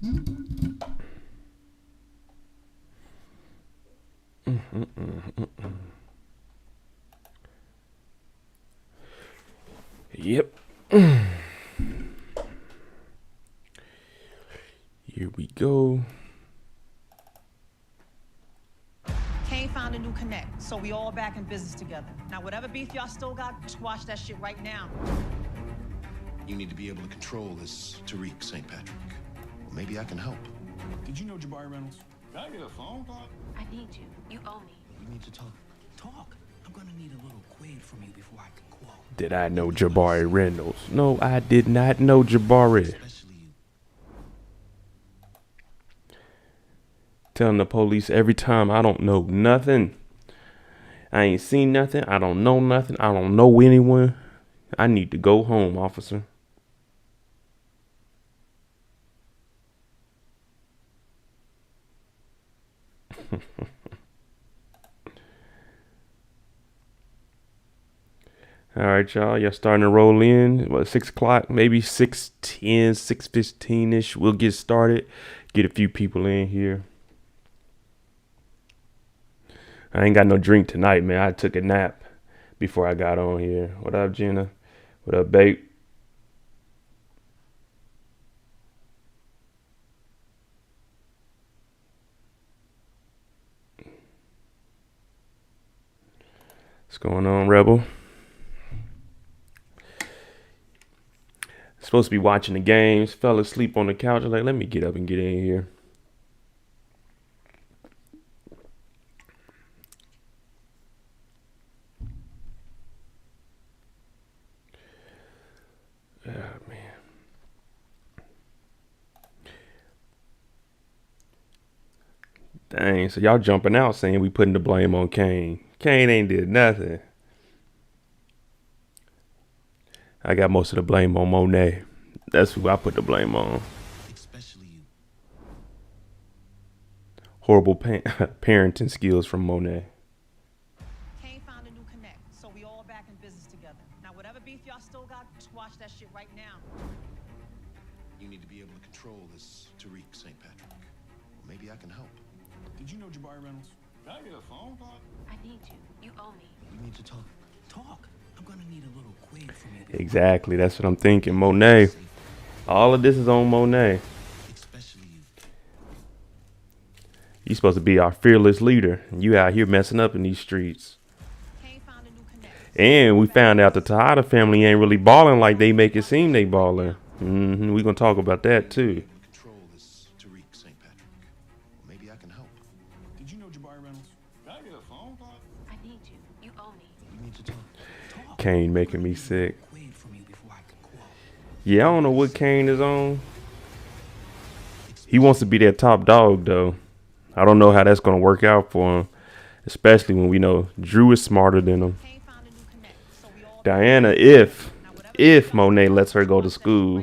Yep. Here we go. Kane found a new connect, so we all back in business together. Now, whatever beef y'all still got, squash that shit right now. You need to be able to control this Tariq St. Patrick. Well, maybe I can help. Did you know Jabari Reynolds? Can I get a phone call? I need you. You owe me. We need to talk. Talk? I'm gonna need a little quid from you before I can quote. Did I know Jabari Reynolds? No, I did not know Jabari. Especially you. Telling the police every time I don't know nothing. I ain't seen nothing. I don't know nothing. I don't know anyone. I need to go home, officer. All right, y'all starting to roll in. What, 6 o'clock? Maybe 6:10, 6:15-ish. We'll get started. Get a few people in here. I ain't got no drink tonight, man. I took a nap before I got on here. What up, Jenna? What up, babe? What's going on, Rebel? Supposed to be watching the games. Fell asleep on the couch. I'm like, let me get up and get in here. Oh, man. Dang, so y'all jumping out saying we putting the blame on Kane. Kane ain't did nothing. I got most of the blame on Monet. That's who I put the blame on. Especially you. Horrible parenting skills from Monet. Kane found a new connect, so we all back in business together. Now, whatever beef y'all still got, squash that shit right now. You need to be able to control this Tariq St. Patrick. Well, maybe I can help. Did you know Jabari Reynolds? Can I get a phone call? I need you. You owe me. We need to talk. Talk? I'm gonna need a little quid from you. Exactly. That's what I'm thinking. Monet. All of this is on Monet. Especially you. You supposed to be our fearless leader. You out here messing up in these streets. Kane found a new connect. And we found out the Tejada family ain't really balling like they make it seem they balling. We gonna talk about that too. Control this Tariq St. Patrick. Well, maybe I can help. Did you know Jabari Reynolds? Can I get a phone call? I need you. You owe me. We need to talk. Talk? Kane making me sick. Quid from you before I can quote. Yeah, I don't know what Kane is on. He wants to be that top dog though. I don't know how that's gonna work out for him, especially when we know Drew is smarter than him. Kane found a new connect, so we all Diana, if Monet lets her go to school,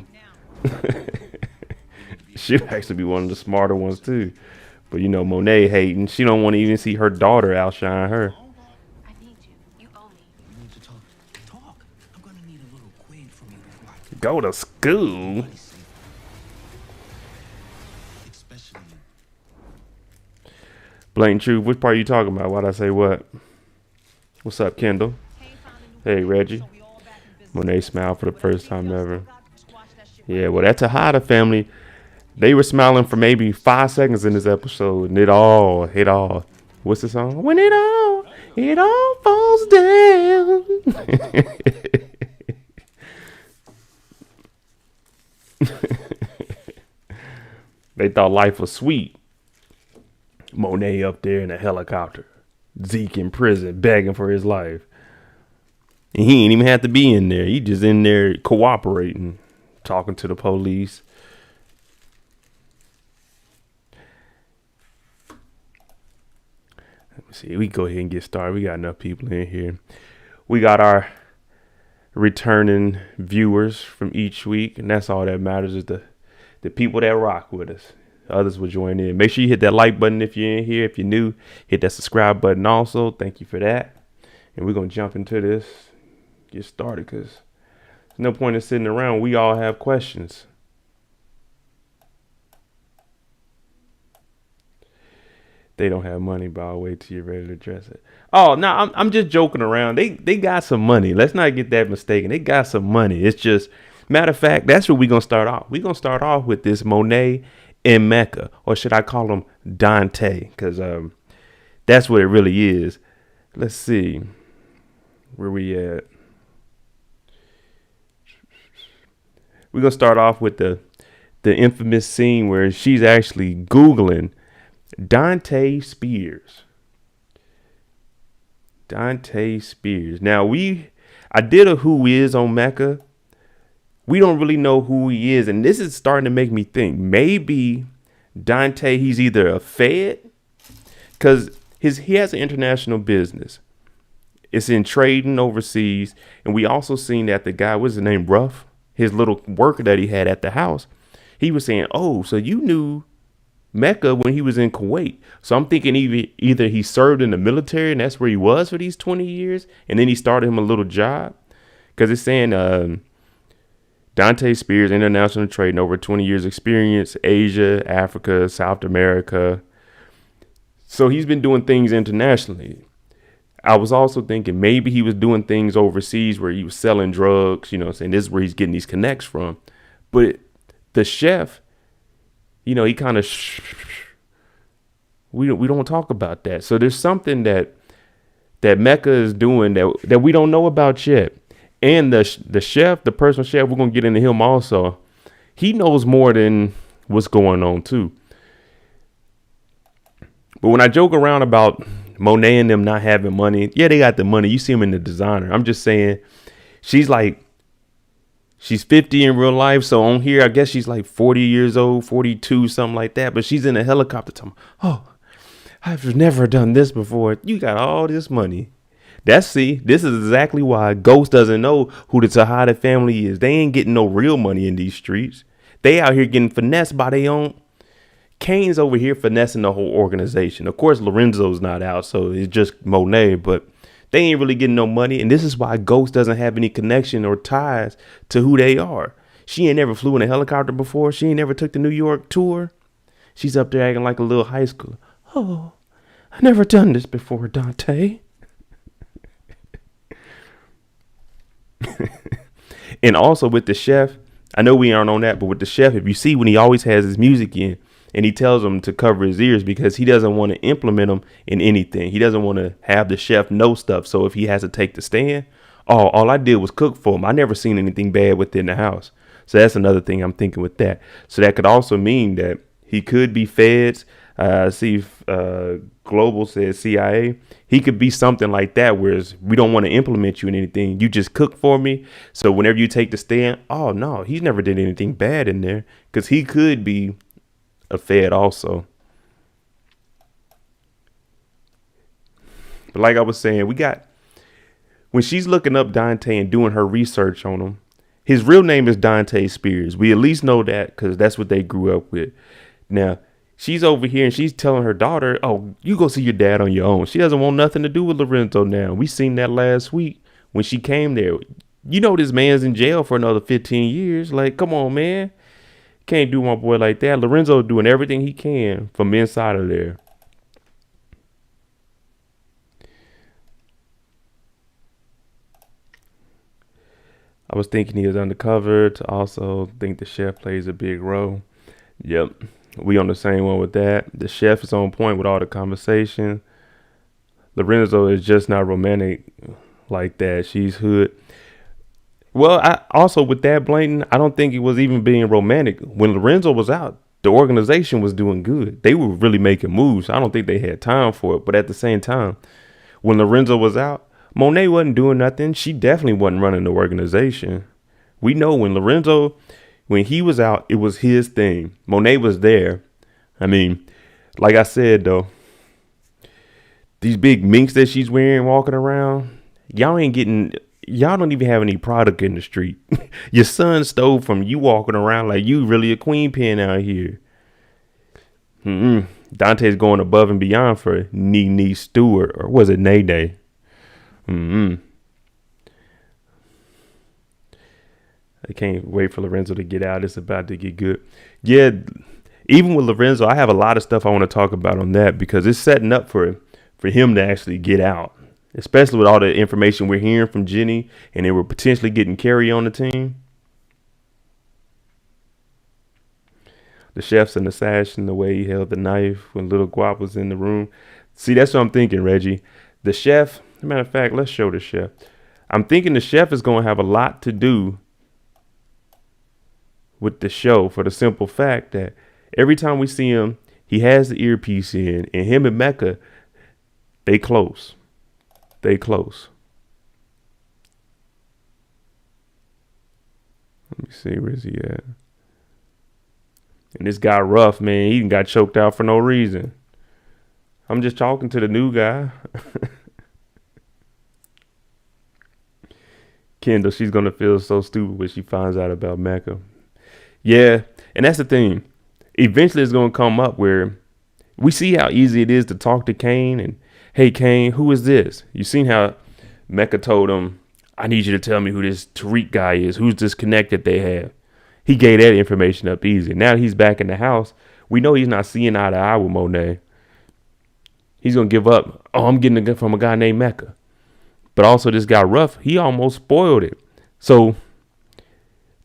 she'll actually be one of the smarter ones too. But you know, Monet hating. She don't want to even see her daughter outshine her. I need you. You owe me. We need to talk. Talk? I'm gonna need a little quid from you before I can. Go to school. Especially you. Blatant truth. Which part are you talking about? Why'd I say what? What's up, Kendall? Kane found a new Hey, Reggie. so we all back in business Monet together. smiled for the Whatever first beef time y'all ever. still got, squash that shit Yeah, right well, that Tejada family, they were smiling for maybe 5 seconds in this episode, and it all. What's the song? When it all falls down. They thought life was sweet. Monet up there in a helicopter. Zeke in prison begging for his life. And he ain't even have to be in there. He just in there cooperating, talking to the police. Let me see. We go ahead and get started. We got enough people in here. We got our returning viewers from each week, and that's all that matters is the people that rock with us. Others will join in. Make sure you hit that like button if you're in here. If you're new, hit that subscribe button also. Thank you for that. And we're going to jump into this, get started, because there's no point in sitting around. We all have questions. They don't have money, but I'll wait till you're ready to dress it. Oh no, I'm just joking around. They got some money. Let's not get that mistaken. They got some money. It's just matter of fact, that's where we're gonna start off. We're gonna start off with this Monet and Mecca, or should I call him Dante? Because that's what it really is. Let's see where we at. We're gonna start off with the infamous scene where she's actually Googling Dante Spears. Dante Spears. Now I did a who is on Mecca. We don't really know who he is, and this is starting to make me think maybe Dante, he's either a Fed, because he has an international business. It's in trading overseas, and we also seen that the guy, what's his name, Ruff, his little worker that he had at the house, he was saying, oh, so you knew Mecca when he was in Kuwait. So I'm thinking either he served in the military and that's where he was for these 20 years, and then he started him a little job, because it's saying Dante Spears, international trading, over 20 years experience, Asia, Africa, South America. So he's been doing things internationally. I was also thinking maybe he was doing things overseas where he was selling drugs, you know what I'm saying? This is where he's getting these connects from. But the chef, you know, he kind of, we don't talk about that. So there's something that Mecca is doing that we don't know about yet. And the chef, the personal chef, we're going to get into him also. He knows more than what's going on too. But when I joke around about Monet and them not having money, yeah, they got the money. You see them in the designer. I'm just saying she's 50 in real life. So on here, I guess she's like 40 years old, 42, something like that. But she's in a helicopter telling me, oh, I've never done this before. You got all this money. This is exactly why Ghost doesn't know who the Tejada family is. They ain't getting no real money in these streets. They out here getting finessed by their own. Kane's over here finessing the whole organization. Of course, Lorenzo's not out, so it's just Monet, but they ain't really getting no money. And this is why Ghost doesn't have any connection or ties to who they are. She ain't never flew in a helicopter before. She ain't never took the New York tour. She's up there acting like a little high schooler. Oh, I never done this before, Dante. And also with the chef, I know we aren't on that, but with the chef, if you see when he always has his music in and he tells them to cover his ears because he doesn't want to implement them in anything. He doesn't want to have the chef know stuff. So if he has to take the stand, all I did was cook for him. I never seen anything bad within the house. So that's another thing I'm thinking with that. So that could also mean that he could be feds. Global says CIA. He could be something like that, whereas we don't want to implement you in anything. You just cook for me. So whenever you take the stand, oh no, he's never did anything bad in there, because he could be a fed also. But like I was saying, when she's looking up Dante and doing her research on him, his real name is Dante Spears. We at least know that because that's what they grew up with. Now, she's over here and she's telling her daughter, oh, you go see your dad on your own. She doesn't want nothing to do with Lorenzo now. We seen that last week when she came there. You know, this man's in jail for another 15 years. Like, come on, man. Can't do my boy like that. Lorenzo doing everything he can from inside of there. I was thinking he was undercover to also think the chef plays a big role. Yep. We on the same one with that. The chef is on point with all the conversation. Lorenzo is just not romantic like that. She's hood. Well, I also with that blatant, I don't think it was even being romantic. When Lorenzo was out, the organization was doing good. They were really making moves. I don't think they had time for it. But at the same time, when Lorenzo was out, Monet wasn't doing nothing. She definitely wasn't running the organization. We know when he was out, it was his thing. Monet was there. I mean, like I said, though, these big minks that she's wearing, walking around, y'all don't even have any product in the street. Your son stole from you walking around like you really a queen pin out here. Dante's going above and beyond for Nee Stewart, or was it Nay? I can't wait for Lorenzo to get out. It's about to get good. Yeah, Even with Lorenzo, I have a lot of stuff I want to talk about on that because it's setting up for him to actually get out, especially with all the information we're hearing from Jenny and they were potentially getting Carrie on the team. The chef's an assassin, the way he held the knife when Little Guap was in the room. See, that's what I'm thinking, Reggie. The chef, as a matter of fact, let's show the chef. I'm thinking the chef is going to have a lot to do with the show for the simple fact that every time we see him, he has the earpiece in, and him and Mecca, they close. They close. Let me see, where's he at? And this guy Ruff, man, he got choked out for no reason. I'm just talking to the new guy. Kendall, she's going to feel so stupid when she finds out about Mecca. Yeah, and that's the thing. Eventually it's going to come up where we see how easy it is to talk to Kane and, hey, Kane, who is this? You seen how Mecca told him, I need you to tell me who this Tariq guy is. Who's this connect that they have? He gave that information up easy. Now he's back in the house. We know he's not seeing eye to eye with Monet. He's going to give up. Oh, I'm getting it from a guy named Mecca. But also this guy Ruff, he almost spoiled it. So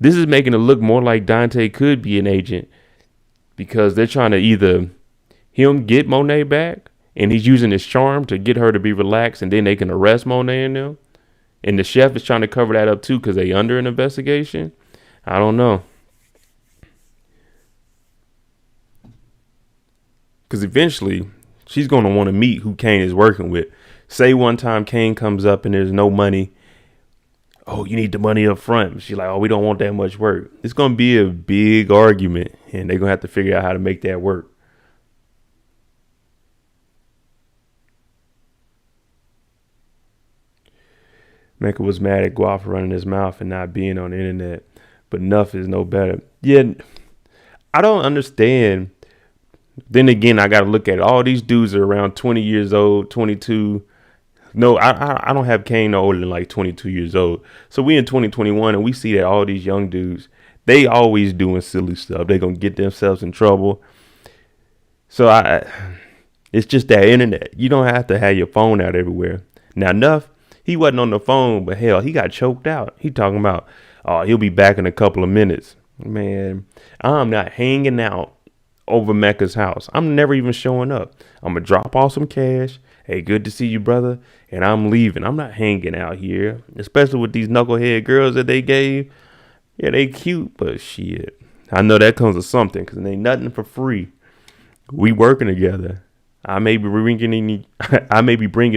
this is making it look more like Dante could be an agent because they're trying to either him get Monet back and he's using his charm to get her to be relaxed and then they can arrest Monet and them. And the chef is trying to cover that up too because they under an investigation. I don't know. Because eventually she's going to want to meet who Kane is working with. Say one time Kane comes up and there's no money. Oh, you need the money up front. She's like, oh, we don't want that much work. It's going to be a big argument and they're going to have to figure out how to make that work. Mecca was mad at Guap for running his mouth and not being on the internet. But Nuff is no better. Yeah, I don't understand. Then again, I got to look at it. All these dudes are around 20 years old, 22. No, I don't have Kane no older than like 22 years old. So we in 2021 and we see that all these young dudes, they always doing silly stuff. They're going to get themselves in trouble. So it's just that internet. You don't have to have your phone out everywhere. Now, Nuff, he wasn't on the phone, but hell, he got choked out. He talking about, oh, he'll be back in a couple of minutes. Man, I'm not hanging out over Mecca's house. I'm never even showing up. I'm going to drop off some cash. Hey, good to see you, brother. And I'm leaving. I'm not hanging out here, especially with these knucklehead girls that they gave. Yeah, they cute, but shit. I know that comes with something because it ain't nothing for free. We working together. I may be bringing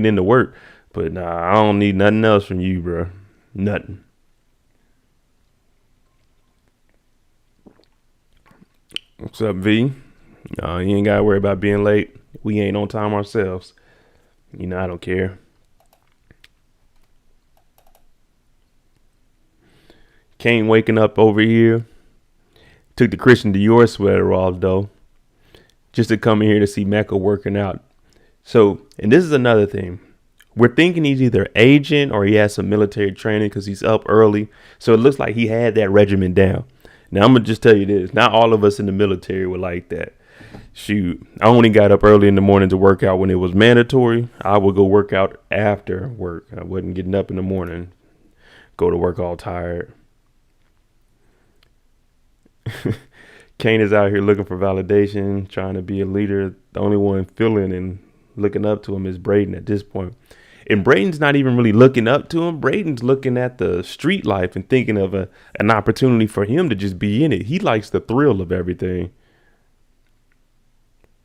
in the work, but nah, I don't need nothing else from you, bro. Nothing. What's up, V? You ain't got to worry about being late. We ain't on time ourselves. You know, I don't care. Kane waking up over here. Took the Christian Dior sweater off, though. Just to come in here to see Mecca working out. So, and this is another thing. We're thinking he's either agent or he has some military training because he's up early. So it looks like he had that regimen down. Now, I'm going to just tell you this. Not all of us in the military were like that. Shoot, I only got up early in the morning to work out when it was mandatory. I would go work out after work. I wasn't getting up in the morning, go to work all tired. Kane is out here looking for validation, trying to be a leader. The only one feeling and looking up to him is Braden at this point. And Braden's not even really looking up to him. Braden's looking at the street life and thinking of an opportunity for him to just be in it. He likes the thrill of everything.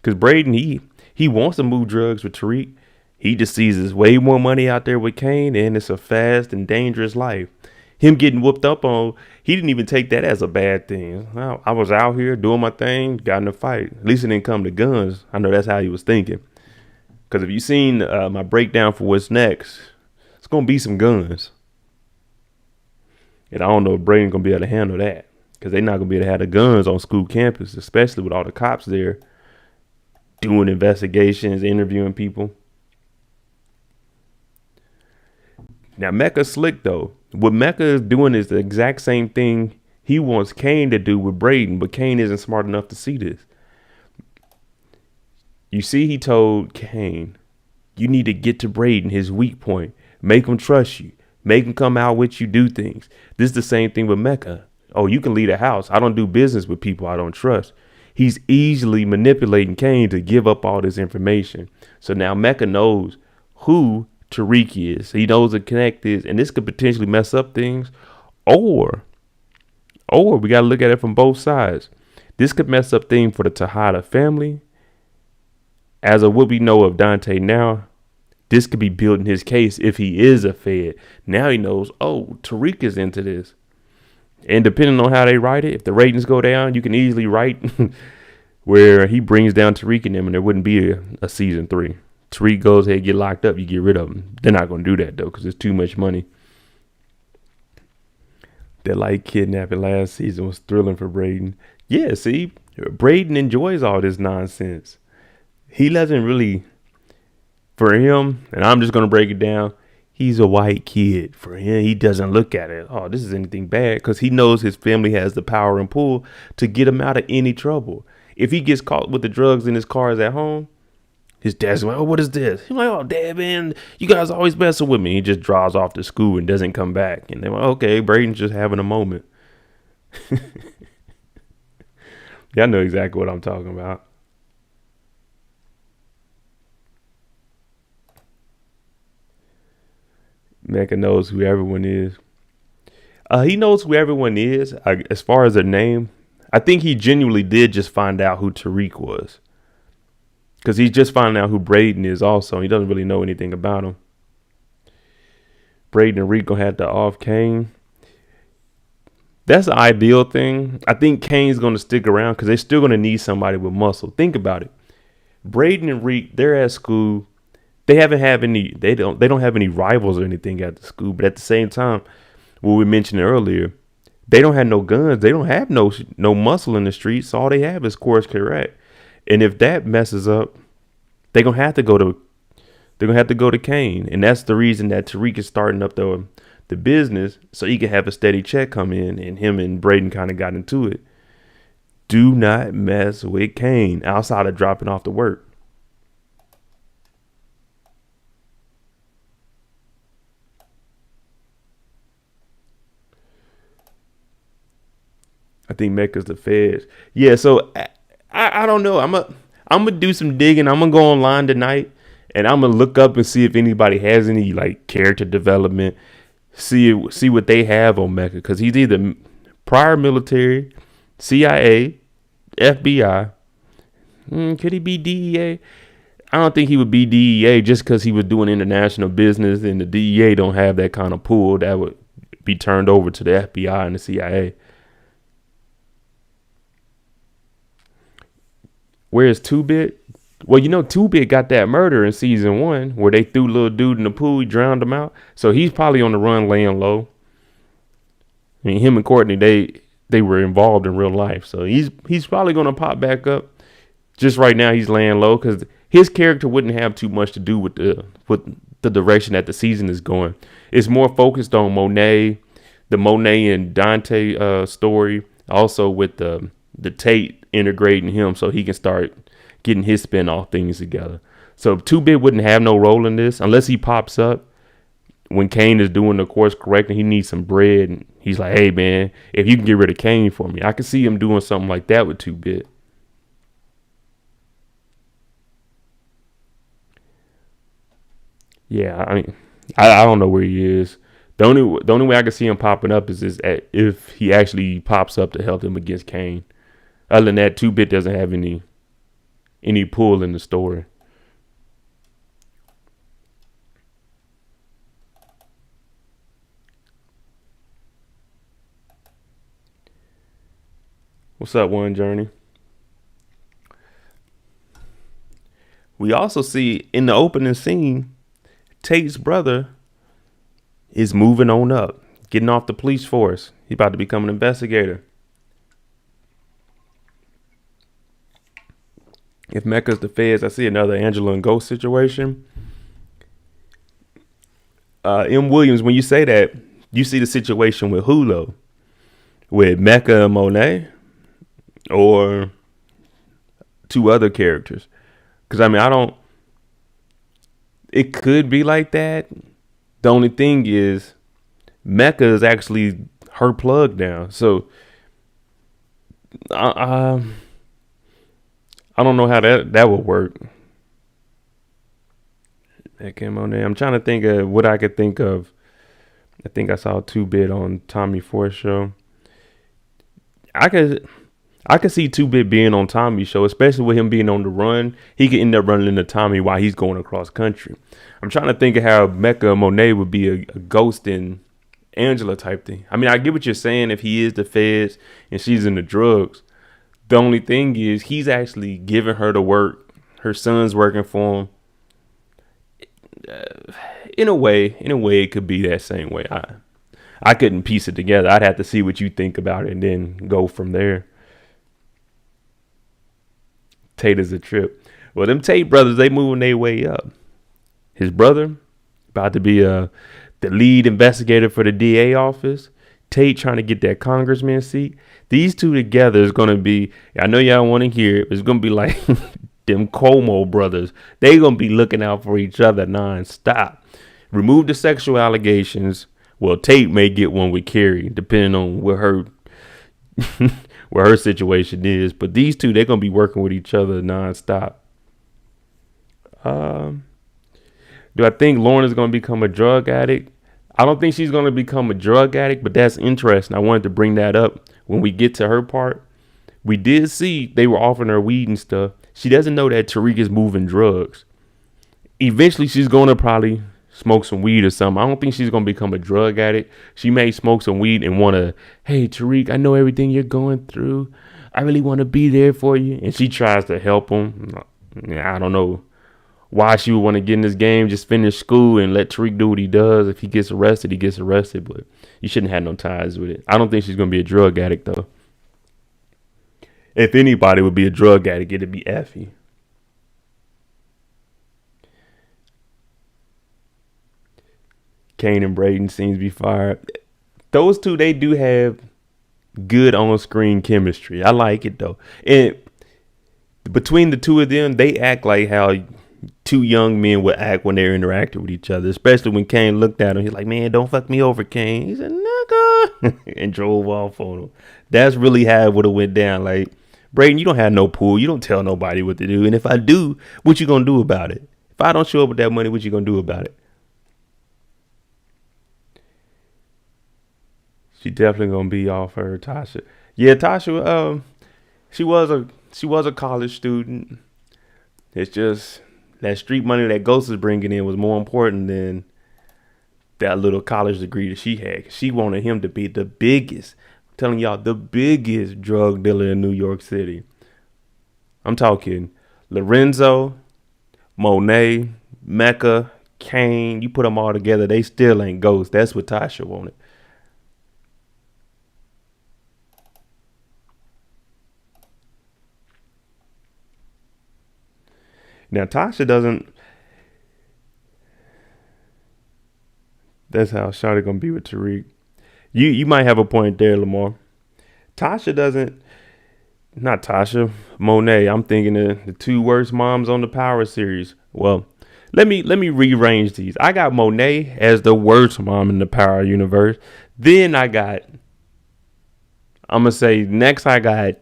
Because Braden, he wants to move drugs with Tariq. He just sees there's way more money out there with Kane, and it's a fast and dangerous life. Him getting whooped up on, he didn't even take that as a bad thing. I was out here doing my thing, got in a fight. At least it didn't come to guns. I know that's how he was thinking. Because if you've seen my breakdown for what's next, it's going to be some guns. And I don't know if Braden's going to be able to handle that. Because they're not going to be able to have the guns on school campus, especially with all the cops there doing investigations, interviewing people. Now, Mecca's slick, though. What Mecca is doing is the exact same thing he wants Kane to do with Braden, but Kane isn't smart enough to see this. You see, he told Kane, you need to get to Braden, his weak point. Make him trust you. Make him come out with you, do things. This is the same thing with Mecca. Oh, you can leave a house. I don't do business with people I don't trust. He's easily manipulating Kane to give up all this information. So now Mecca knows who Tariq is. He knows what Connect is, and this could potentially mess up things. Or we got to look at it from both sides. This could mess up things for the Tejada family. As of what we know of Dante now, this could be building his case if he is a Fed. Now he knows, oh, Tariq is into this. And depending on how they write it, if the ratings go down, you can easily write where he brings down Tariq and them, and there wouldn't be a season 3. Tariq goes ahead, get locked up, you get rid of him. They're not going to do that, though, because it's too much money. That light kidnapping last season was thrilling for Braden. Yeah, see, Braden enjoys all this nonsense. He doesn't really, for him, and I'm just going to break it down, he's a white kid. For him, he doesn't look at it, oh, this is anything bad, because he knows his family has the power and pull to get him out of any trouble. If he gets caught with the drugs in his cars at home, his dad's like, oh, what is this? He's like, oh, Dad, man, you guys always messing with me. He just drives off to school and doesn't come back. And they're like, okay, Braden's just having a moment. Y'all know exactly what I'm talking about. Mecca knows who everyone is. He knows who everyone is. As far as their name, I think he genuinely did just find out who Tariq was. Because he's just finding out who Braden is also. He doesn't really know anything about him. Braden and Rico had to off Kane. That's the ideal thing. I think Kane's going to stick around because they're still going to need somebody with muscle. Think about it. Braden and Reek, they're at school. They don't have any rivals or anything at the school. But at the same time, what we mentioned earlier, they don't have no guns. They don't have no muscle in the streets. So all they have is course correct. And if that messes up, they're gonna have to go to Kane. And that's the reason that Tariq is starting up the business so he can have a steady check come in, and him and Braden kind of got into it. Do not mess with Kane outside of dropping off the work. I think Mecca's the feds. Yeah, so I don't know. I'm gonna do some digging. I'm gonna go online tonight and I'm gonna look up and see if anybody has any like character development. See what they have on Mecca, because he's either prior military, CIA, FBI. Could he be DEA? I don't think he would be DEA just because he was doing international business, and the DEA don't have that kind of pull that would be turned over to the FBI and the CIA. Where's 2-Bit? Well, 2-Bit got that murder in season 1 where they threw little dude in the pool, he drowned him out. So he's probably on the run laying low. I mean, him and Courtney, they were involved in real life. So he's probably going to pop back up. Just right now he's laying low because his character wouldn't have too much to do with the direction that the season is going. It's more focused on Monet, the Monet and Dante story, also with the Tate integrating him so he can start getting his spinoff things together. So 2-Bit wouldn't have no role in this unless he pops up when Kane is doing the course correct and he needs some bread. And he's like, hey, man, if you can get rid of Kane for me. I could see him doing something like that with 2-Bit. Yeah, I mean, I don't know where he is. The only way I can see him popping up is if he actually pops up to help him against Kane. Other than that, 2-Bit doesn't have any pull in the story. What's up, One Journey? We also see in the opening scene, Tate's brother is moving on up, getting off the police force. He's about to become an investigator. If Mecca's the feds, I see another Angela and Ghost situation. M. Williams, when you say that, you see the situation with Hulu, with Mecca and Monet, or two other characters. Because I mean, I don't. It could be like that. The only thing is, Mecca is actually her plug now. So I don't know how that would work. That came on there. I'm trying to think of what I could think of. I think I saw 2-Bit on Tommy Ford show. I could see 2-Bit being on Tommy's show, especially with him being on the run. He could end up running into Tommy while he's going across country. I'm trying to think of how Mecca Monet would be a ghost in Angela type thing. I mean, I get what you're saying if he is the feds and she's in the drugs. The only thing is he's actually giving her the work. Her son's working for him. In a way, it could be that same way. I couldn't piece it together. I'd have to see what you think about it and then go from there. Tate is a trip. Well, them Tate brothers, they moving their way up. His brother about to be the lead investigator for the DA office. Tate trying to get that congressman seat. These two together is going to be, I know y'all want to hear it, but it's going to be like them Cuomo brothers. They going to be looking out for each other nonstop. Remove the sexual allegations. Well, Tate may get one with Carrie, depending on what her where her situation is. But these two, they're going to be working with each other nonstop. Do I think Lauren is going to become a drug addict? I don't think she's going to become a drug addict, but that's interesting. I wanted to bring that up when we get to her part. We did see they were offering her weed and stuff. She doesn't know that Tariq is moving drugs. Eventually, she's going to probably smoke some weed or something. I don't think she's going to become a drug addict. She may smoke some weed and want to, hey, Tariq, I know everything you're going through. I really want to be there for you. And she tries to help him. I don't know why she would want to get in this game, just finish school and let Tariq do what he does. If he gets arrested, he gets arrested. But you shouldn't have no ties with it. I don't think she's going to be a drug addict, though. If anybody would be a drug addict, it'd be Effie. Kane and Braden seems to be fired. Those two, they do have good on-screen chemistry. I like it, though. And between the two of them, they act like how two young men would act when they're interacting with each other, especially when Kane looked at him. He's like, man, don't fuck me over, Kane. He said, nigga, and drove off on him. That's really how it would have went down. Like, Braden, you don't have no pool. You don't tell nobody what to do. And if I do, what you gonna do about it? If I don't show up with that money, what you gonna do about it? She definitely gonna be off her Tasha. Yeah, Tasha. She was a college student. It's just that street money that Ghost is bringing in was more important than that little college degree that she had. She wanted him to be the biggest. I'm telling y'all, the biggest drug dealer in New York City. I'm talking Lorenzo, Monet, Mecca, Kane. You put them all together, they still ain't Ghost. That's what Tasha wanted. Now, Tasha doesn't. That's how Shawty gonna be with Tariq. You might have a point there, Lamar. Tasha doesn't. Not Tasha. Monet. I'm thinking of the two worst moms on the Power series. Well, let me rearrange these. I got Monet as the worst mom in the Power universe. Then I got. I'm gonna say next I got.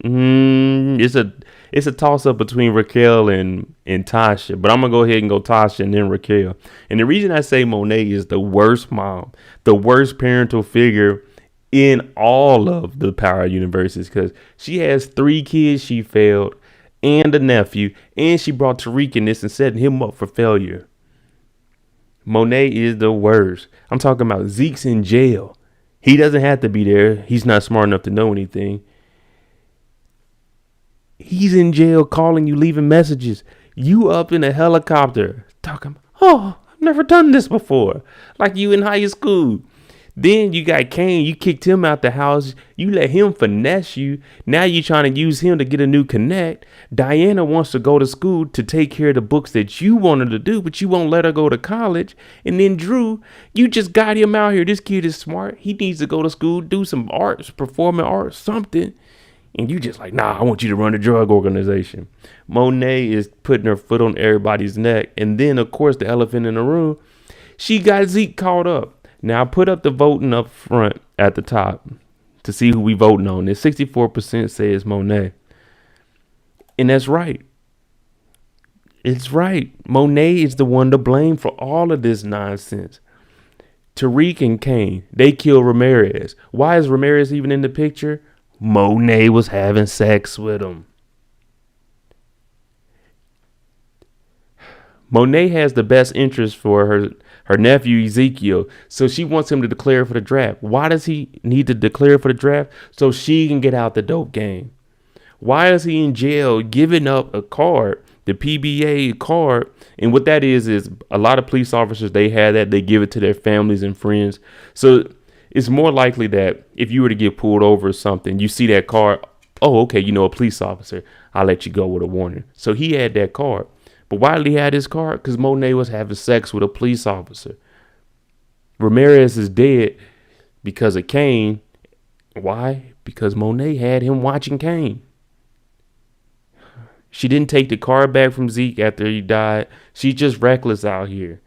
It's a toss up between Raquel and Tasha, but I'm gonna go ahead and go Tasha and then Raquel. And the reason I say Monet is the worst mom, the worst parental figure in all of the Power universes, because she has 3 kids she failed and a nephew, and she brought Tariq in this and setting him up for failure. Monet is the worst. I'm talking about Zeke's in jail. He doesn't have to be there. He's not smart enough to know anything. He's in jail calling you, leaving messages. You up in a helicopter talking, oh, I've never done this before. Like you in high school. Then you got Kane. You kicked him out the house. You let him finesse you. Now you trying to use him to get a new connect. Diana wants to go to school to take care of the books that you wanted to do, but you won't let her go to college. And then Drew, you just got him out here. This kid is smart. He needs to go to school, do some arts, performing arts, something. And you just like, nah, I want you to run the drug organization. Monet is putting her foot on everybody's neck. And then, of course, the elephant in the room, she got Zeke caught up. Now, I put up the voting up front at the top to see who we voting on. And 64% says Monet. And that's right. It's right. Monet is the one to blame for all of this nonsense. Tariq and Kane, they killed Ramirez. Why is Ramirez even in the picture? Monet was having sex with him. Monet has the best interest for her nephew Ezekiel, so she wants him to declare for the draft. Why does he need to declare for the draft? So she can get out the dope game. Why is he in jail giving up a card, the PBA card? And what that is a lot of police officers, they have that. They give it to their families and friends. So it's more likely that if you were to get pulled over or something, you see that card. Oh, okay, you know, a police officer. I'll let you go with a warning. So he had that card. But why did he have this card? Because Monet was having sex with a police officer. Ramirez is dead because of Kane. Why? Because Monet had him watching Kane. She didn't take the card back from Zeke after he died. She's just reckless out here.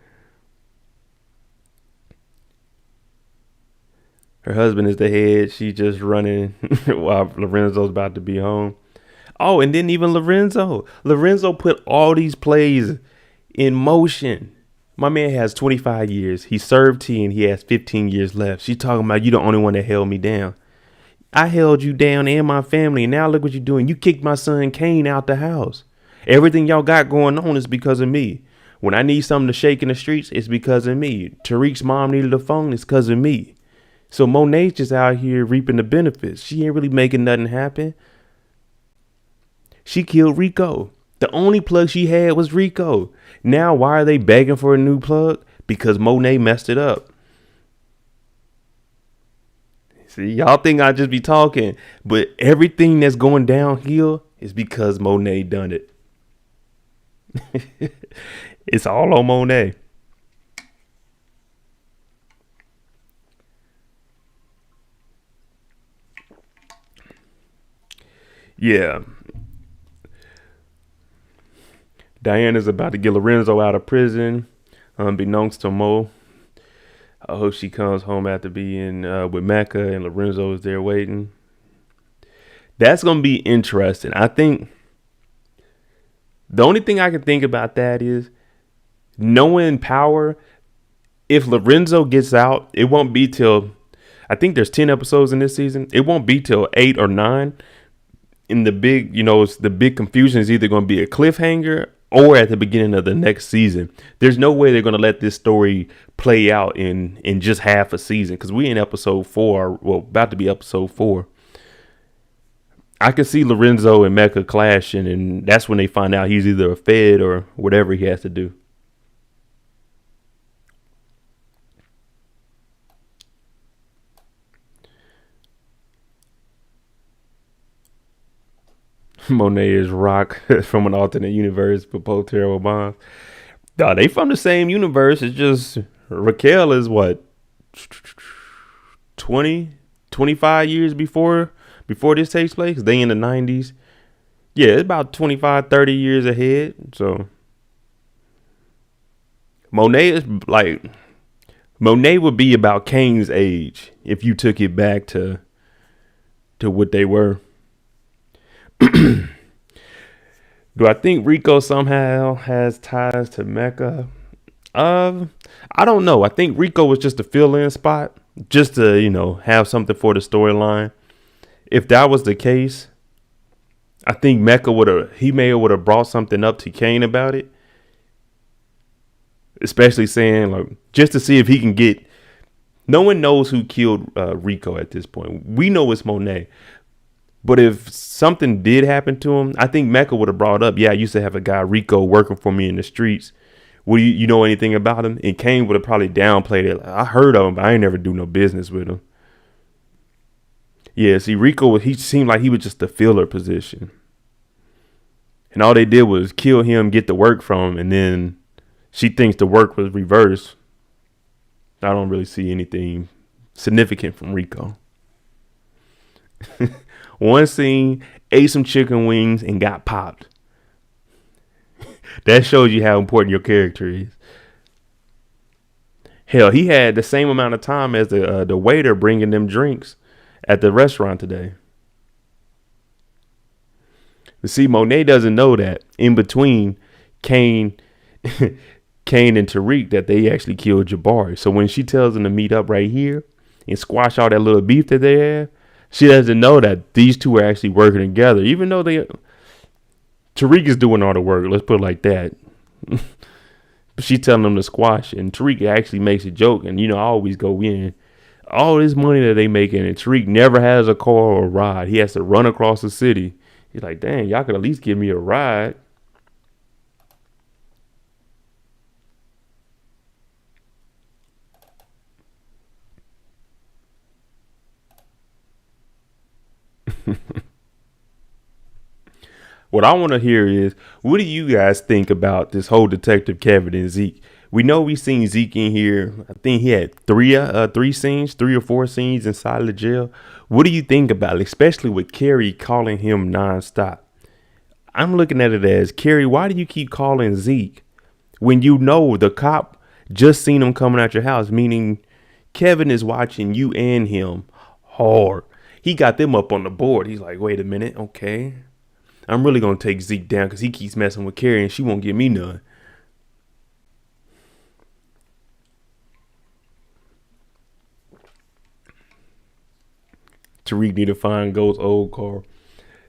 Her husband is the head. She's just running while Lorenzo's about to be home. Oh, and then even Lorenzo put all these plays in motion. My man has 25 years. He served 10. He has 15 years left. She's talking about, you the only one that held me down. I held you down and my family. And now look what you're doing. You kicked my son Kane out the house. Everything y'all got going on is because of me. When I need something to shake in the streets, it's because of me. Tariq's mom needed a phone. It's because of me. So Monet's just out here reaping the benefits. She ain't really making nothing happen. She killed Rico. The only plug she had was Rico. Now, why are they begging for a new plug? Because Monet messed it up. See, y'all think I just be talking, but everything that's going downhill is because Monet done it. It's all on Monet. Yeah. Diana's about to get Lorenzo out of prison, unbeknownst to Mo. I hope she comes home after being with Mecca and Lorenzo is there waiting. That's going to be interesting. I think the only thing I can think about that is knowing Power, if Lorenzo gets out, it won't be till, I think there's 10 episodes in this season. It won't be till 8 or 9. In the big, it's the big confusion is either going to be a cliffhanger or at the beginning of the next season. There's no way they're going to let this story play out in just half a season, because we in episode 4, well, about to be episode 4. I could see Lorenzo and Mecca clashing, and that's when they find out he's either a Fed or whatever he has to do. Monet is Rock from an alternate universe, proposed terrible bombs. Nah, they from the same universe. It's just Raquel is what, 20, 25 years before this takes place. They in the 90s. Yeah, it's about 25, 30 years ahead. So Monet would be about Kane's age if you took it back to what they were. Do I think Rico somehow has ties to Mecca? I don't know. I think Rico was just a fill-in spot, just to, have something for the storyline. If that was the case, I think Mecca would have brought something up to Kane about it. Especially saying, just to see if he can get, no one knows who killed Rico at this point. We know it's Monet. But if something did happen to him, I think Mecca would have brought up, yeah, I used to have a guy, Rico, working for me in the streets. Would you know anything about him? And Kane would have probably downplayed it. I heard of him, but I ain't never do no business with him. Yeah, see, Rico, he seemed like he was just a filler position. And all they did was kill him, get the work from him, and then she thinks the work was reversed. I don't really see anything significant from Rico. One scene, ate some chicken wings and got popped. That shows you how important your character is. Hell, he had the same amount of time as the waiter bringing them drinks at the restaurant today. But see, Monet doesn't know that in between Kane, Kane and Tariq that they actually killed Jabari. So when she tells them to meet up right here and squash all that little beef that they have, she doesn't know that these two are actually working together. Even though Tariq is doing all the work, let's put it like that. But she's telling them to squash it. And Tariq actually makes a joke. And, I always go in. All this money that they making, and Tariq never has a car or a ride. He has to run across the city. He's like, dang, y'all could at least give me a ride. What I want to hear is, what do you guys think about this whole Detective Kevin and Zeke? We know we seen Zeke in here. I think he had three or four scenes inside the jail. What do you think about it, especially with Carrie calling him nonstop? I'm looking at it as, Carrie, why do you keep calling Zeke when you know the cop just seen him coming out your house? Meaning Kevin is watching you and him hard. He got them up on the board. He's like, wait a minute, okay. I'm really going to take Zeke down because he keeps messing with Carrie and she won't give me none. Tariq need to find Ghost's old car.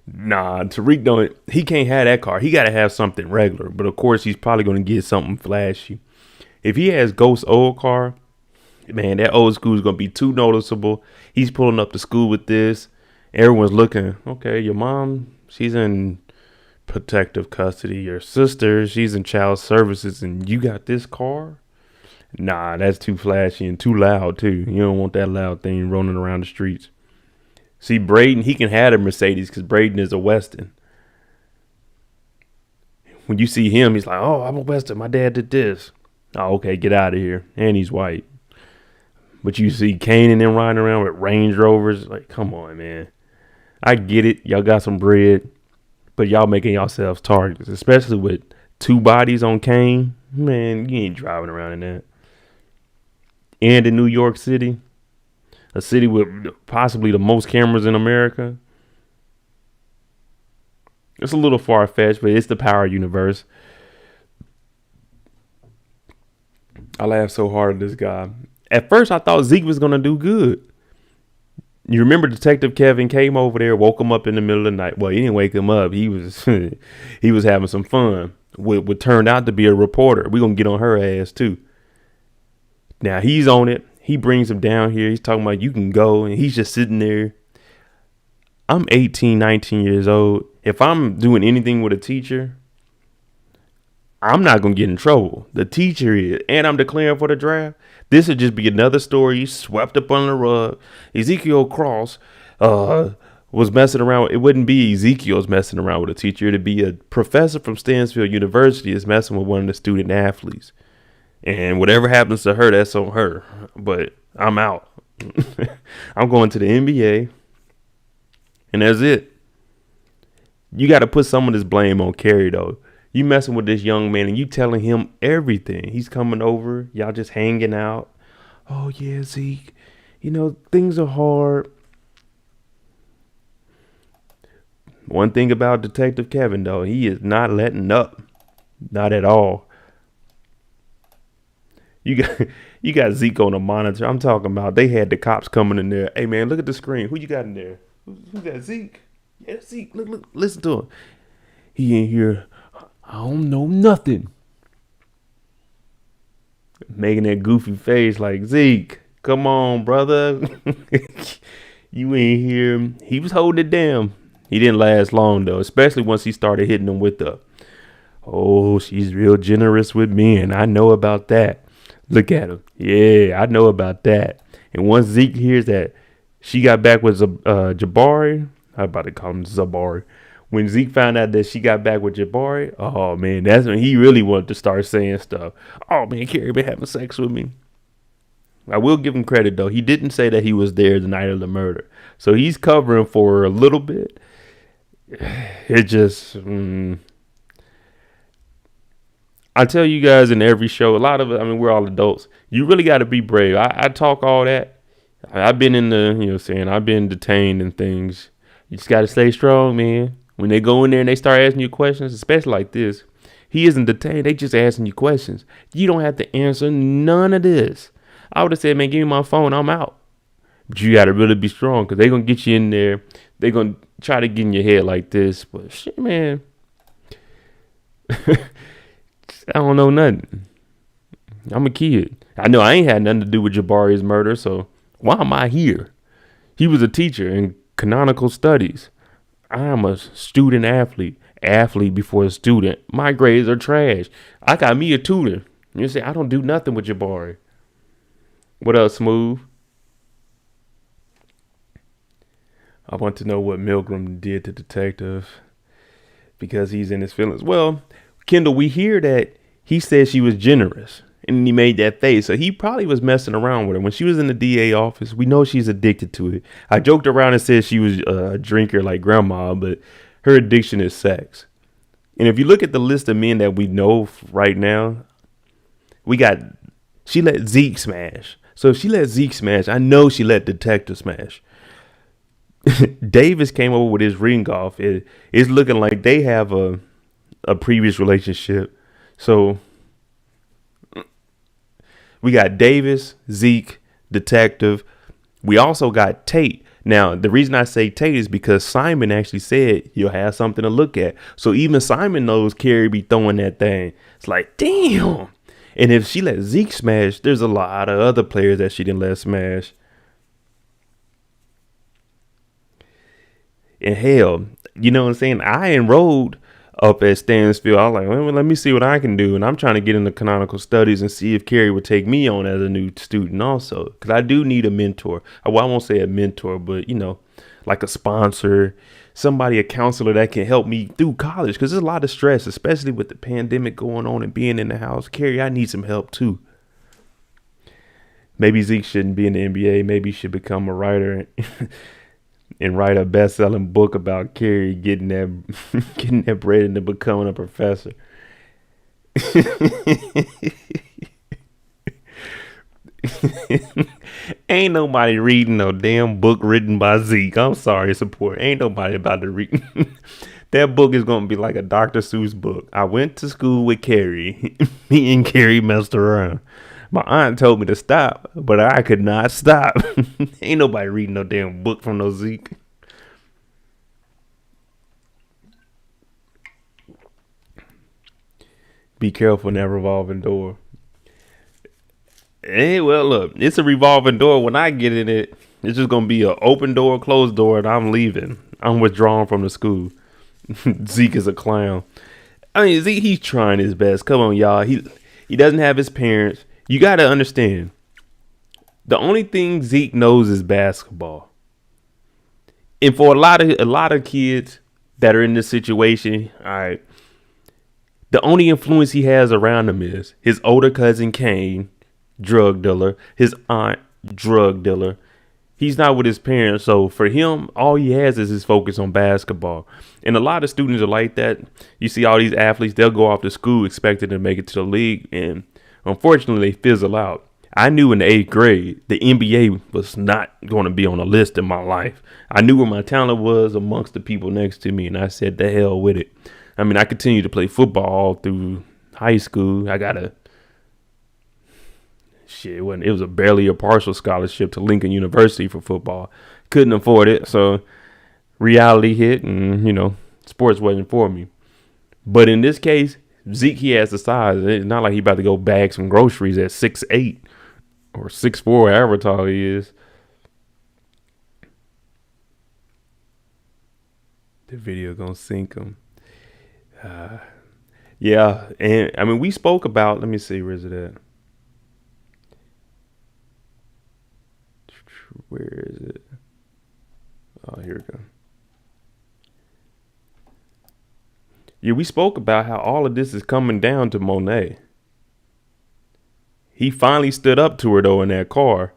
Nah, Tariq he can't have that car. He got to have something regular. But of course, he's probably going to get something flashy. If he has Ghost's old car, man, that old school is going to be too noticeable. He's pulling up to school with this. Everyone's looking, okay, your mom, she's in protective custody. Your sister, she's in child services, and you got this car? Nah, that's too flashy and too loud, too. You don't want that loud thing rolling around the streets. See, Braden, he can have a Mercedes because Braden is a Weston. When you see him, he's like, oh, I'm a Weston. My dad did this. Oh, okay, get out of here. And he's white. But you see Kane and them riding around with Range Rovers. Like, come on, man. I get it. Y'all got some bread. But y'all making yourselves targets. Especially with two bodies on Kane. Man, you ain't driving around in that. And in New York City. A city with possibly the most cameras in America. It's a little far-fetched, but it's the Power universe. I laughed so hard at this guy. At first, I thought Zeke was going to do good. You remember Detective Kevin came over there, woke him up in the middle of the night. Well, he didn't wake him up. He was he was having some fun. What turned out to be a reporter. We're going to get on her ass, too. Now, he's on it. He brings him down here. He's talking about you can go. And he's just sitting there. I'm 18, 19 years old. If I'm doing anything with a teacher, I'm not going to get in trouble. The teacher is. And I'm declaring for the draft. This would just be another story swept up on the rug. Ezekiel Cross was messing around. It wouldn't be Ezekiel's messing around with a teacher. It'd be a professor from Stansfield University is messing with one of the student athletes. And whatever happens to her, that's on her. But I'm out. I'm going to the NBA. And that's it. You got to put some of this blame on Carrie, though. You messing with this young man and you telling him everything. He's coming over. Y'all just hanging out. Oh, yeah, Zeke. Things are hard. One thing about Detective Kevin, though, he is not letting up. Not at all. You got Zeke on the monitor. I'm talking about they had the cops coming in there. Hey, man, look at the screen. Who you got in there? Who got Zeke? Yeah, Zeke. Look, listen to him. He ain't here. I don't know nothing. Making that goofy face like, Zeke, come on, brother. You ain't here. He was holding it down. He didn't last long, though, especially once he started hitting them with the, oh, she's real generous with men. I know about that. Look at him. Yeah, I know about that. And once Zeke hears that she got back with Jabari, I'm about to call him Zabari. When Zeke found out that she got back with Jabari, oh, man, that's when he really wanted to start saying stuff. Oh, man, Carrie been having sex with me. I will give him credit though. He didn't say that he was there the night of the murder, so he's covering for a little bit. It just, I tell you guys in every show, a lot of it. I mean, we're all adults. You really got to be brave. I talk all that. I've been in the, I've been detained and things. You just got to stay strong, man. When they go in there and they start asking you questions, especially like this, he isn't detained. They just asking you questions. You don't have to answer none of this. I would have said, man, give me my phone. I'm out. But you got to really be strong because they're going to get you in there. They're going to try to get in your head like this. But shit, man. I don't know nothing. I'm a kid. I know I ain't had nothing to do with Jabari's murder, so why am I here? He was a teacher in canonical studies. I'm a student athlete before a student. My grades are trash. I got me a tutor. You say I don't do nothing with Jabari. What else, Smooth? I want to know what Milgram did to Detective because he's in his feelings. Well, Kendall, we hear that he said she was generous and he made that face. So he probably was messing around with her. When she was in the DA office, we know she's addicted to it. I joked around and said she was a drinker like grandma, but her addiction is sex. And if you look at the list of men that we know right now, she let Zeke smash. So if she let Zeke smash, I know she let Detective smash. Davis came over with his ring off. It's looking like they have a previous relationship. So we got Davis, Zeke, Detective. We also got Tate. Now, the reason I say Tate is because Simon actually said you'll have something to look at. So even Simon knows Carrie be throwing that thing. It's like, damn. And if she let Zeke smash, there's a lot of other players that she didn't let smash. And hell, you know what I'm saying? I enrolled up at Stansfield. I was like, well, let me see what I can do. And I'm trying to get into canonical studies and see if Carrie would take me on as a new student also. Because I do need a mentor. Well, I won't say a mentor, but, like a sponsor, somebody, a counselor that can help me through college. Because there's a lot of stress, especially with the pandemic going on and being in the house. Carrie, I need some help too. Maybe Zeke shouldn't be in the NBA. Maybe he should become a writer and write a best-selling book about Carrie getting that bread into becoming a professor. Ain't nobody reading no damn book written by Zeke. I'm sorry, support. Ain't nobody about to read. That book is going to be like a Dr. Seuss book. I went to school with Carrie. Me and Carrie messed around. My aunt told me to stop, but I could not stop. Ain't nobody reading no damn book from no Zeke. Be careful in that revolving door. Hey, well, look, it's a revolving door. When I get in it, it's just going to be an open door, closed door, and I'm leaving. I'm withdrawing from the school. Zeke is a clown. I mean, Zeke, he's trying his best. Come on, y'all. He doesn't have his parents. You got to understand, the only thing Zeke knows is basketball. And for a lot of kids that are in this situation, all right, the only influence he has around him is his older cousin Kane, drug dealer, his aunt, drug dealer. He's not with his parents, so for him, all he has is his focus on basketball. And a lot of students are like that. You see all these athletes, they'll go off to school expecting to make it to the league, and unfortunately, they fizzle out. I knew in the 8th grade, the NBA was not going to be on a list in my life. I knew where my talent was amongst the people next to me, and I said, the hell with it. I mean, I continued to play football all through high school. It was barely a partial scholarship to Lincoln University for football. Couldn't afford it, so reality hit, and, sports wasn't for me. But in this case, Zeke, he has the size. It's not like he about to go bag some groceries at 6'8" or 6'4", however tall he is. The video gonna sink him. Yeah, and I mean, we spoke about, let me see, where is it at? Where is it? Oh, here we go. Yeah, we spoke about how all of this is coming down to Monet. He finally stood up to her though in that car.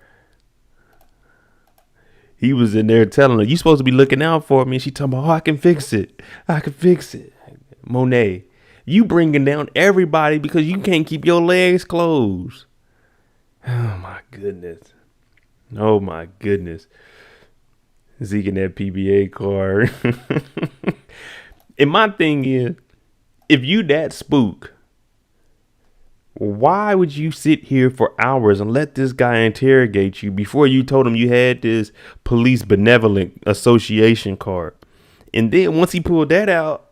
He was in there telling her, "You supposed to be looking out for me." And she talking about, "Oh, I can fix it. I can fix it." Monet, you bringing down everybody because you can't keep your legs closed. Oh my goodness. Oh my goodness. Zeke in that PBA car. And my thing is, if you that spook, why would you sit here for hours and let this guy interrogate you before you told him you had this police benevolent association card? And then once he pulled that out,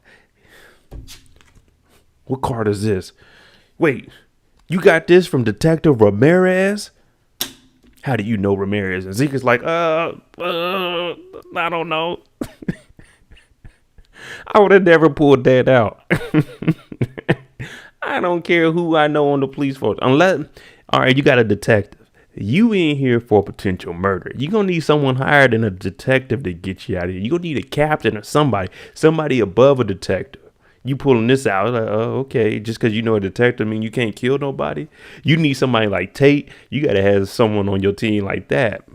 what card is this? Wait, you got this from Detective Ramirez? How do you know Ramirez? And Zeke is like, I don't know. I would have never pulled that out. I don't care who I know on the police force. Unless, all right, you got a detective. You in here for potential murder. You're going to need someone higher than a detective to get you out of here. You're going to need a captain or somebody above a detective. You pulling this out, like, oh, okay, just because you know a detective mean you can't kill nobody? You need somebody like Tate. You got to have someone on your team like that.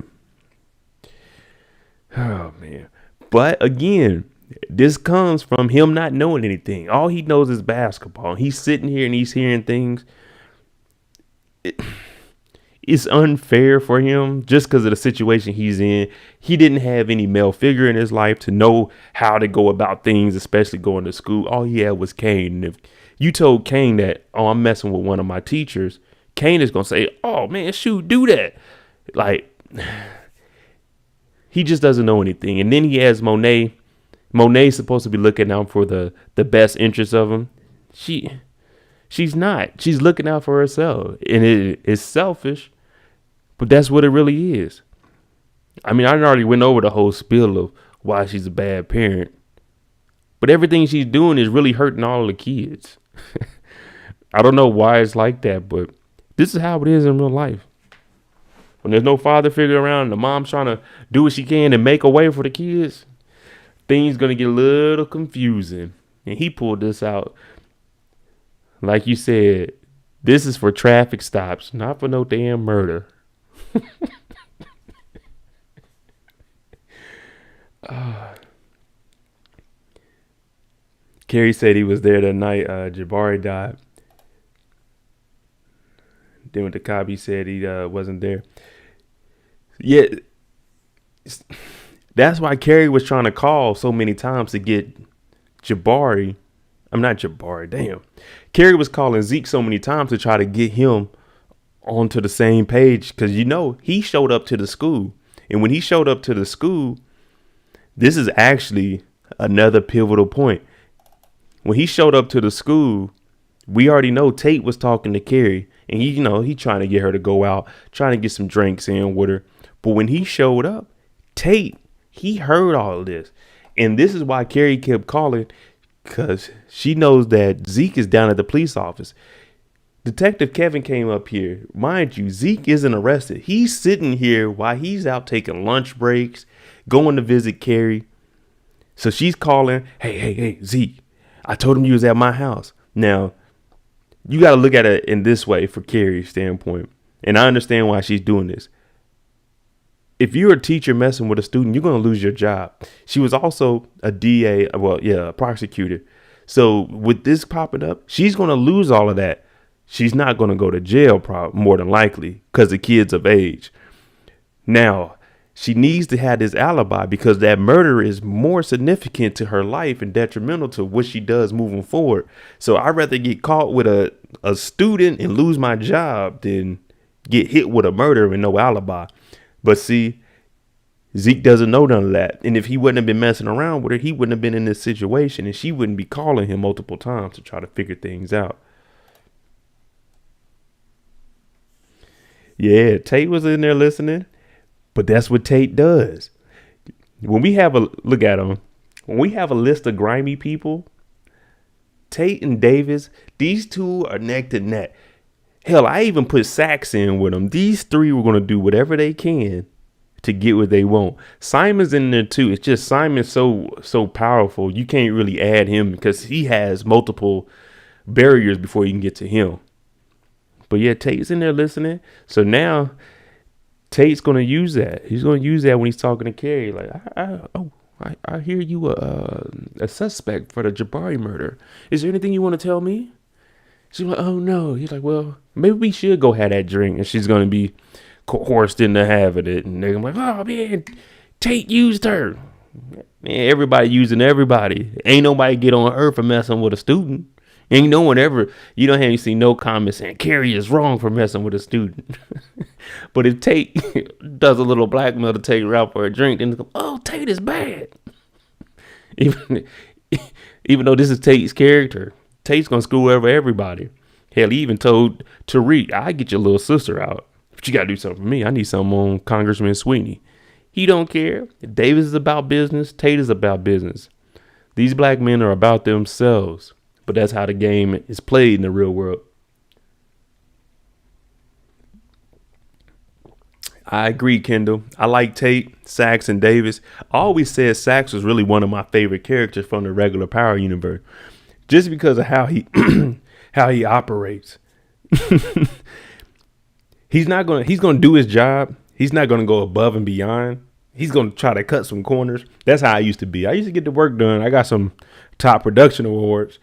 Oh, man. But again, this comes from him not knowing anything. All he knows is basketball. He's sitting here and he's hearing things. It's unfair for him just because of the situation he's in. He didn't have any male figure in his life to know how to go about things, especially going to school. All he had was Kane. And if you told Kane that, oh, I'm messing with one of my teachers, Kane is going to say, oh, man, shoot, do that. Like, he just doesn't know anything. And then he has Monet. Monet's supposed to be looking out for the best interests of him. She's not. She's looking out for herself. And it's selfish. But that's what it really is. I mean, I already went over the whole spiel of why she's a bad parent. But everything she's doing is really hurting all the kids. I don't know why it's like that, but this is how it is in real life. When there's no father figure around and the mom's trying to do what she can to make a way for the kids, things going to get a little confusing. And he pulled this out. Like you said, this is for traffic stops, not for no damn murder. Kerry said he was there that night Jabari died. Then with the cop, he said he wasn't there. Yeah, that's why Kerry was trying to call so many times to get Jabari. I'm not Jabari, damn. Kerry was calling Zeke so many times to try to get him onto the same page because, you know, he showed up to the school. And when he showed up to the school, this is actually another pivotal point. When he showed up to the school, we already know Tate was talking to Kerry. And he, you know, he trying to get her to go out, trying to get some drinks in with her. But when he showed up, Tate, he heard all of this. And this is why Kerry kept calling, because she knows that Zeke is down at the police office. Detective Kevin came up here. Mind you, Zeke isn't arrested. He's sitting here while he's out taking lunch breaks, going to visit Kerry. So she's calling, hey, Zeke, I told him you was at my house. Now, you got to look at it in this way for Kerry's standpoint. And I understand why she's doing this. If you're a teacher messing with a student, you're going to lose your job. She was also a DA, a prosecutor. So with this popping up, she's going to lose all of that. She's not going to go to jail, more than likely, because the kid's of age. Now, she needs to have this alibi because that murder is more significant to her life and detrimental to what she does moving forward. So I'd rather get caught with a student and lose my job than get hit with a murder and no alibi. But see, Zeke doesn't know none of that. And if he wouldn't have been messing around with her, he wouldn't have been in this situation and she wouldn't be calling him multiple times to try to figure things out. Yeah, Tate was in there listening, but that's what Tate does. When we have a look at him, when we have a list of grimy people, Tate and Davis, these two are neck to neck. Hell, I even put Sachs in with them. These three were going to do whatever they can to get what they want. Simon's in there too. It's just Simon's so powerful. You can't really add him because he has multiple barriers before you can get to him. But yeah, Tate's in there listening. So now Tate's gonna use that. He's gonna use that when he's talking to Carrie. Like, I hear you a suspect for the Jabari murder. Is there anything you want to tell me? She's like, oh no. He's like, well, maybe we should go have that drink. And she's gonna be coerced into having it. And they're gonna be like, oh man, Tate used her. Man, everybody using everybody. Ain't nobody get on her for messing with a student. Ain't no one ever, you don't have you see no comments saying Carrie is wrong for messing with a student. But if Tate does a little blackmail to take her out for a drink, then go, oh, Tate is bad. Even though this is Tate's character, Tate's gonna screw over everybody. Hell, he even told Tariq, I get your little sister out. But you gotta do something for me. I need something on Congressman Sweeney. He don't care. Davis is about business. Tate is about business. These black men are about themselves. But that's how the game is played in the real world. I agree, Kendall. I like Tate, Sax, and Davis. I always said Sax was really one of my favorite characters from the regular Power universe, just because of how he how he operates. He's gonna do his job. He's not gonna go above and beyond. He's gonna try to cut some corners. That's how I used to be. I used to get the work done. I got some top production awards.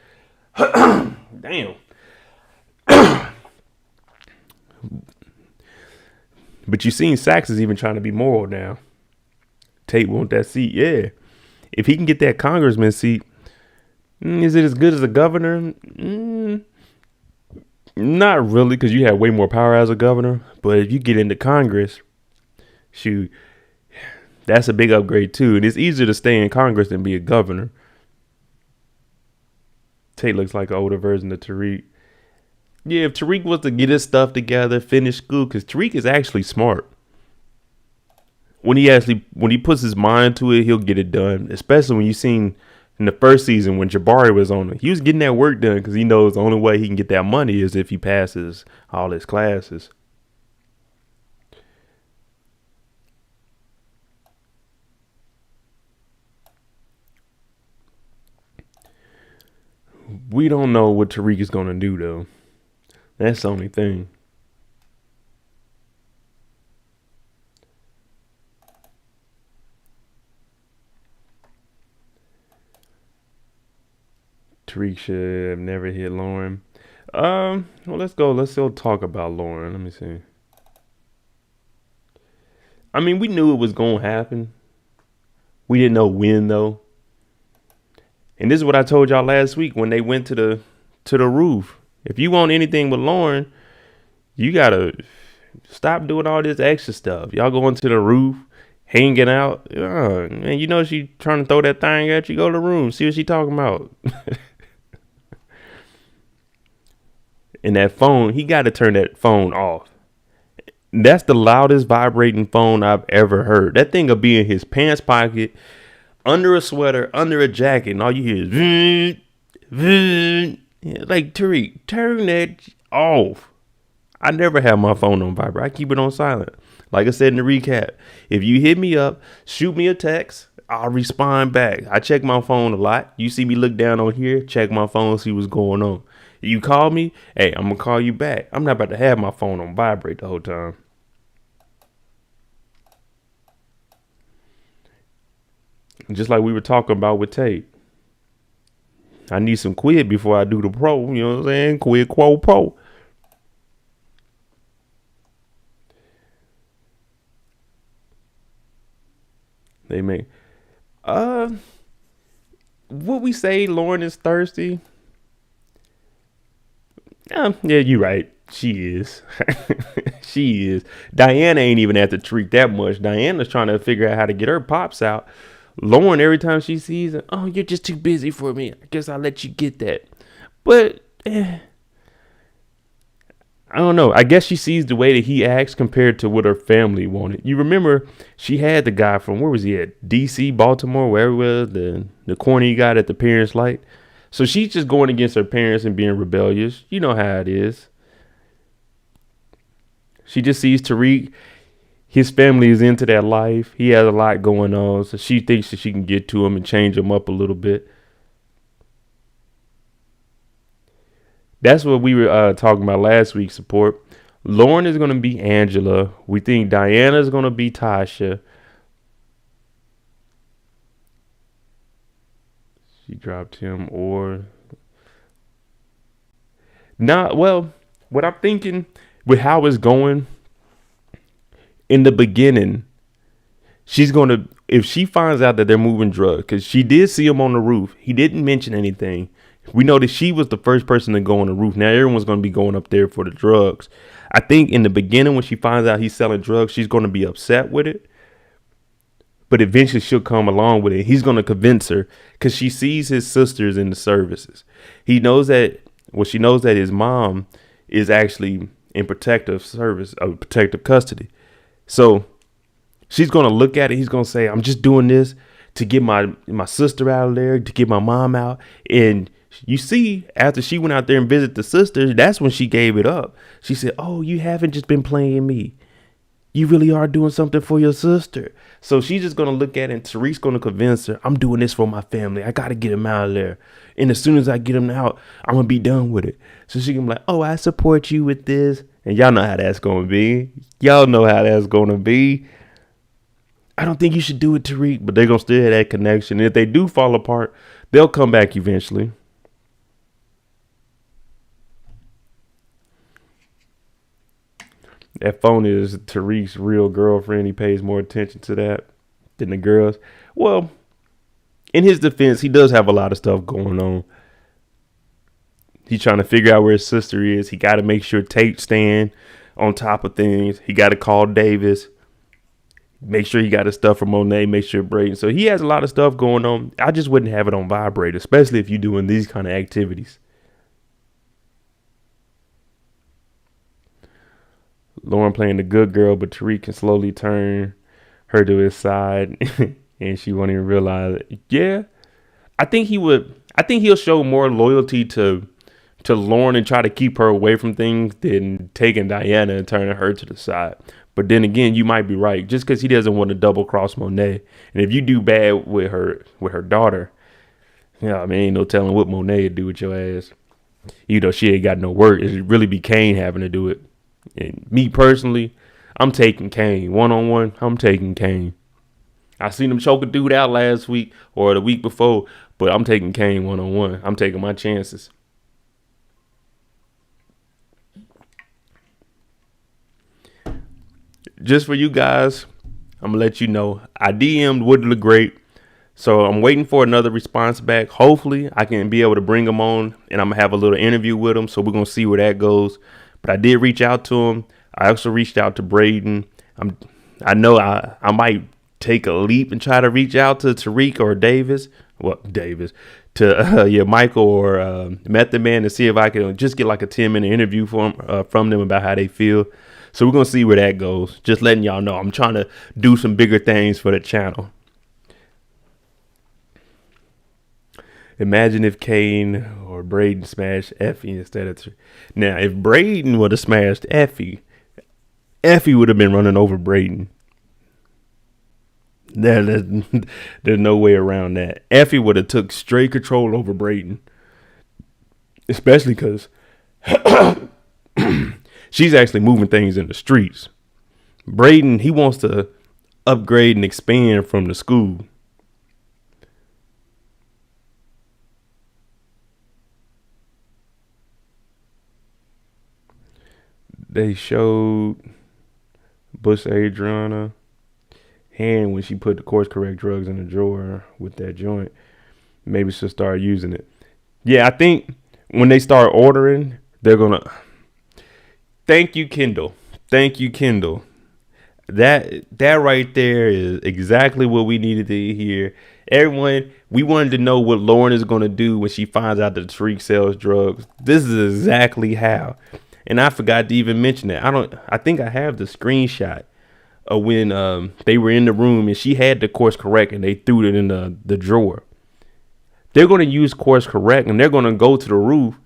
Damn. But you seen Sax is even trying to be moral now. Tate want that seat. Yeah. If he can get that congressman seat, is it as good as a governor? Not really, because you have way more power as a governor. But if you get into Congress, shoot, that's a big upgrade too. And it's easier to stay in Congress than be a governor. Tate looks like an older version of Tariq. Yeah, if Tariq was to get his stuff together, finish school, because Tariq is actually smart. When he puts his mind to it, he'll get it done. Especially when you seen in the first season when Jabari was on it. He was getting that work done because he knows the only way he can get that money is if he passes all his classes. We don't know what Tariq is going to do, though. That's the only thing. Tariq should have never hit Lauren. Well, let's go. Let's still talk about Lauren. Let me see. I mean, we knew it was going to happen. We didn't know when, though. And this is what I told y'all last week when they went to the roof. If you want anything with Lauren, you gotta stop doing all this extra stuff. Y'all going to the roof, hanging out. Man, you know she trying to throw that thing at you. Go to the room, see what she talking about. And that phone, he got to turn that phone off. That's the loudest vibrating phone I've ever heard. That thing will be in his pants pocket, under a sweater, under a jacket, and all you hear is vroom, vroom. Yeah, like, Tariq, turn that off. I never have my phone on vibrate. I keep it on silent. Like I said in the recap, if you hit me up, shoot me a text, I'll respond back. I check my phone a lot. You see me look down on here, check my phone, see what's going on. You call me, hey, I'm going to call you back. I'm not about to have my phone on vibrate the whole time. Just like we were talking about with Tate. I need some quid before I do the pro. You know what I'm saying? Quid quo pro. They make. What we say, Lauren is thirsty. Yeah, you're right. She is. She is. Diana ain't even at the treat that much. Diana's trying to figure out how to get her pops out. Lauren, every time she sees it, oh, you're just too busy for me. I guess I'll let you get that. But, I don't know. I guess she sees the way that he acts compared to what her family wanted. You remember she had the guy from, where was he at? DC, Baltimore, wherever it was, the corner he got at the parents' light. So she's just going against her parents and being rebellious. You know how it is. She just sees Tariq. His family is into that life. He has a lot going on. So she thinks that she can get to him and change him up a little bit. That's what we were talking about last week. Support. Lauren is going to be Angela. We think Diana is going to be Tasha. She dropped him or not. Well, what I'm thinking with how it's going in the beginning, she's going to, if she finds out that they're moving drugs, because she did see him on the roof. He didn't mention anything. We know that she was the first person to go on the roof. Now everyone's going to be going up there for the drugs. I think in the beginning, when she finds out he's selling drugs, she's going to be upset with it. But eventually she'll come along with it. He's going to convince her because she sees his sisters in the services. He knows that, well, she knows that his mom is actually in protective service, protective custody. So she's going to look at it. He's going to say, I'm just doing this to get my sister out of there, to get my mom out. And you see, after she went out there and visited the sisters, that's when she gave it up. She said, oh, you haven't just been playing me. You really are doing something for your sister. So she's just going to look at it, and Tariq's going to convince her, I'm doing this for my family. I got to get him out of there. And as soon as I get him out, I'm going to be done with it. So she can be like, oh, I support you with this. And y'all know how that's going to be. Y'all know how that's going to be. I don't think you should do it, Tariq, but they're going to still have that connection. And if they do fall apart, they'll come back eventually. That phone is Tariq's real girlfriend. He pays more attention to that than the girls. Well, in his defense, he does have a lot of stuff going on. He's trying to figure out where his sister is. He got to make sure Tate's staying on top of things. He got to call Davis. Make sure he got his stuff from Monet. Make sure Braden. So he has a lot of stuff going on. I just wouldn't have it on vibrate, especially if you're doing these kind of activities. Lauren playing the good girl, but Tariq can slowly turn her to his side, and she won't even realize it. Yeah, I think he would. I think he'll show more loyalty to Lauren and try to keep her away from things than taking Diana and turning her to the side. But then again, you might be right. Just because he doesn't want to double cross Monet, and if you do bad with her daughter, yeah, I mean, ain't no telling what Monet would do with your ass. You know, she ain't got no work. It'd really be Kane having to do it. And me personally, I'm taking Kane. One-on-one, I'm taking Kane. I seen him choke a dude out last week or the week before, but I'm taking Kane one-on-one. I'm taking my chances. Just for you guys, I'm going to let you know, I DM'd Woodley Great, so I'm waiting for another response back. Hopefully, I can be able to bring him on, and I'm going to have a little interview with him, so we're going to see where that goes. But I did reach out to him. I also reached out to Braden. I know I might take a leap and try to reach out to Tariq or Davis. Well, Davis. To Michael or Method Man to see if I can just get like a 10-minute interview from them about how they feel. So we're going to see where that goes. Just letting y'all know I'm trying to do some bigger things for the channel. Imagine if Kane or Braden smashed Effie instead of... Now, if Braden would have smashed Effie would have been running over Braden. There's no way around that. Effie would have took straight control over Braden. Especially because she's actually moving things in the streets. Braden, he wants to upgrade and expand from the school. They showed Bush Adriana hand when she put the course correct drugs in the drawer with that joint. Maybe she'll start using it. Yeah, I think when they start ordering, they're going to... Thank you, Kendall. Thank you, Kendall. That right there is exactly what we needed to hear. Everyone, we wanted to know what Lauren is going to do when she finds out that Tariq sells drugs. This is exactly how. And I forgot to even mention that. I think I have the screenshot of when they were in the room and she had the course correct and they threw it in the drawer. They're going to use course correct and they're going to go to the roof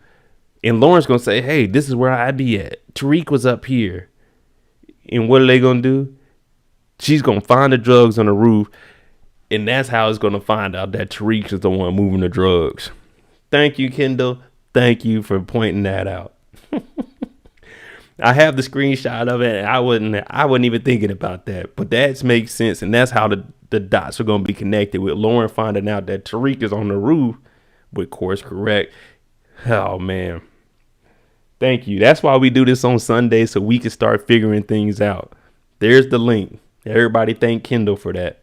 and Lauren's going to say, hey, this is where I'd be at. Tariq was up here. And what are they going to do? She's going to find the drugs on the roof. And that's how it's going to find out that Tariq is the one moving the drugs. Thank you, Kendall. Thank you for pointing that out. I have the screenshot of it, and I wasn't even thinking about that. But that makes sense, and that's how the dots are going to be connected with Lauren finding out that Tariq is on the roof with course correct. Oh, man. Thank you. That's why we do this on Sunday, so we can start figuring things out. There's the link. Everybody thank Kendall for that.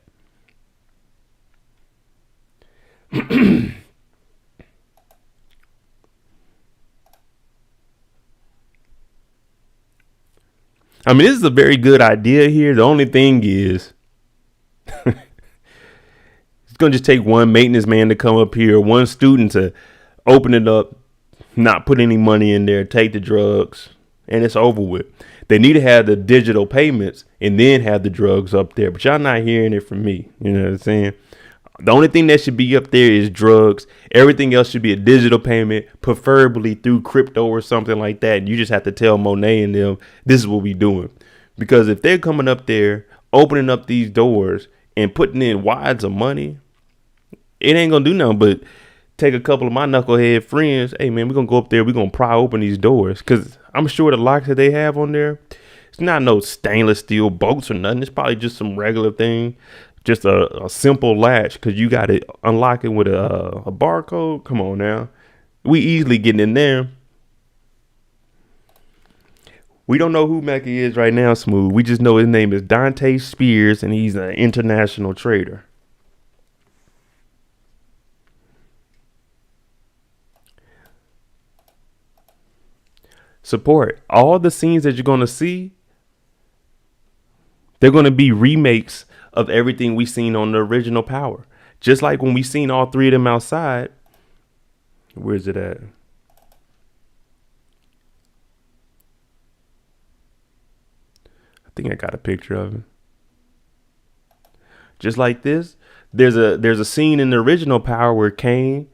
I mean, this is a very good idea here. The only thing is, it's going to just take one maintenance man to come up here, one student to open it up, not put any money in there, take the drugs, and it's over with. They need to have the digital payments and then have the drugs up there. But y'all not hearing it from me. You know what I'm saying? The only thing that should be up there is drugs. Everything else should be a digital payment, preferably through crypto or something like that. And you just have to tell Monet and them, this is what we doing. Because if they're coming up there, opening up these doors and putting in wads of money, it ain't going to do nothing but take a couple of my knucklehead friends. Hey, man, we're going to go up there. We're going to pry open these doors. Because I'm sure the locks that they have on there, it's not no stainless steel bolts or nothing. It's probably just some regular thing. Just a simple latch, because you got to unlock it with a barcode. Come on now. We easily getting in there. We don't know who Mecca is right now, Smooth. We just know his name is Dante Spears, and he's an international trader. Support. All the scenes that you're going to see, they're going to be remakes of everything we seen on the original Power. Just like when we seen all three of them outside. Where's it at? I think I got a picture of it. Just like this, there's a scene in the original Power where Kanan,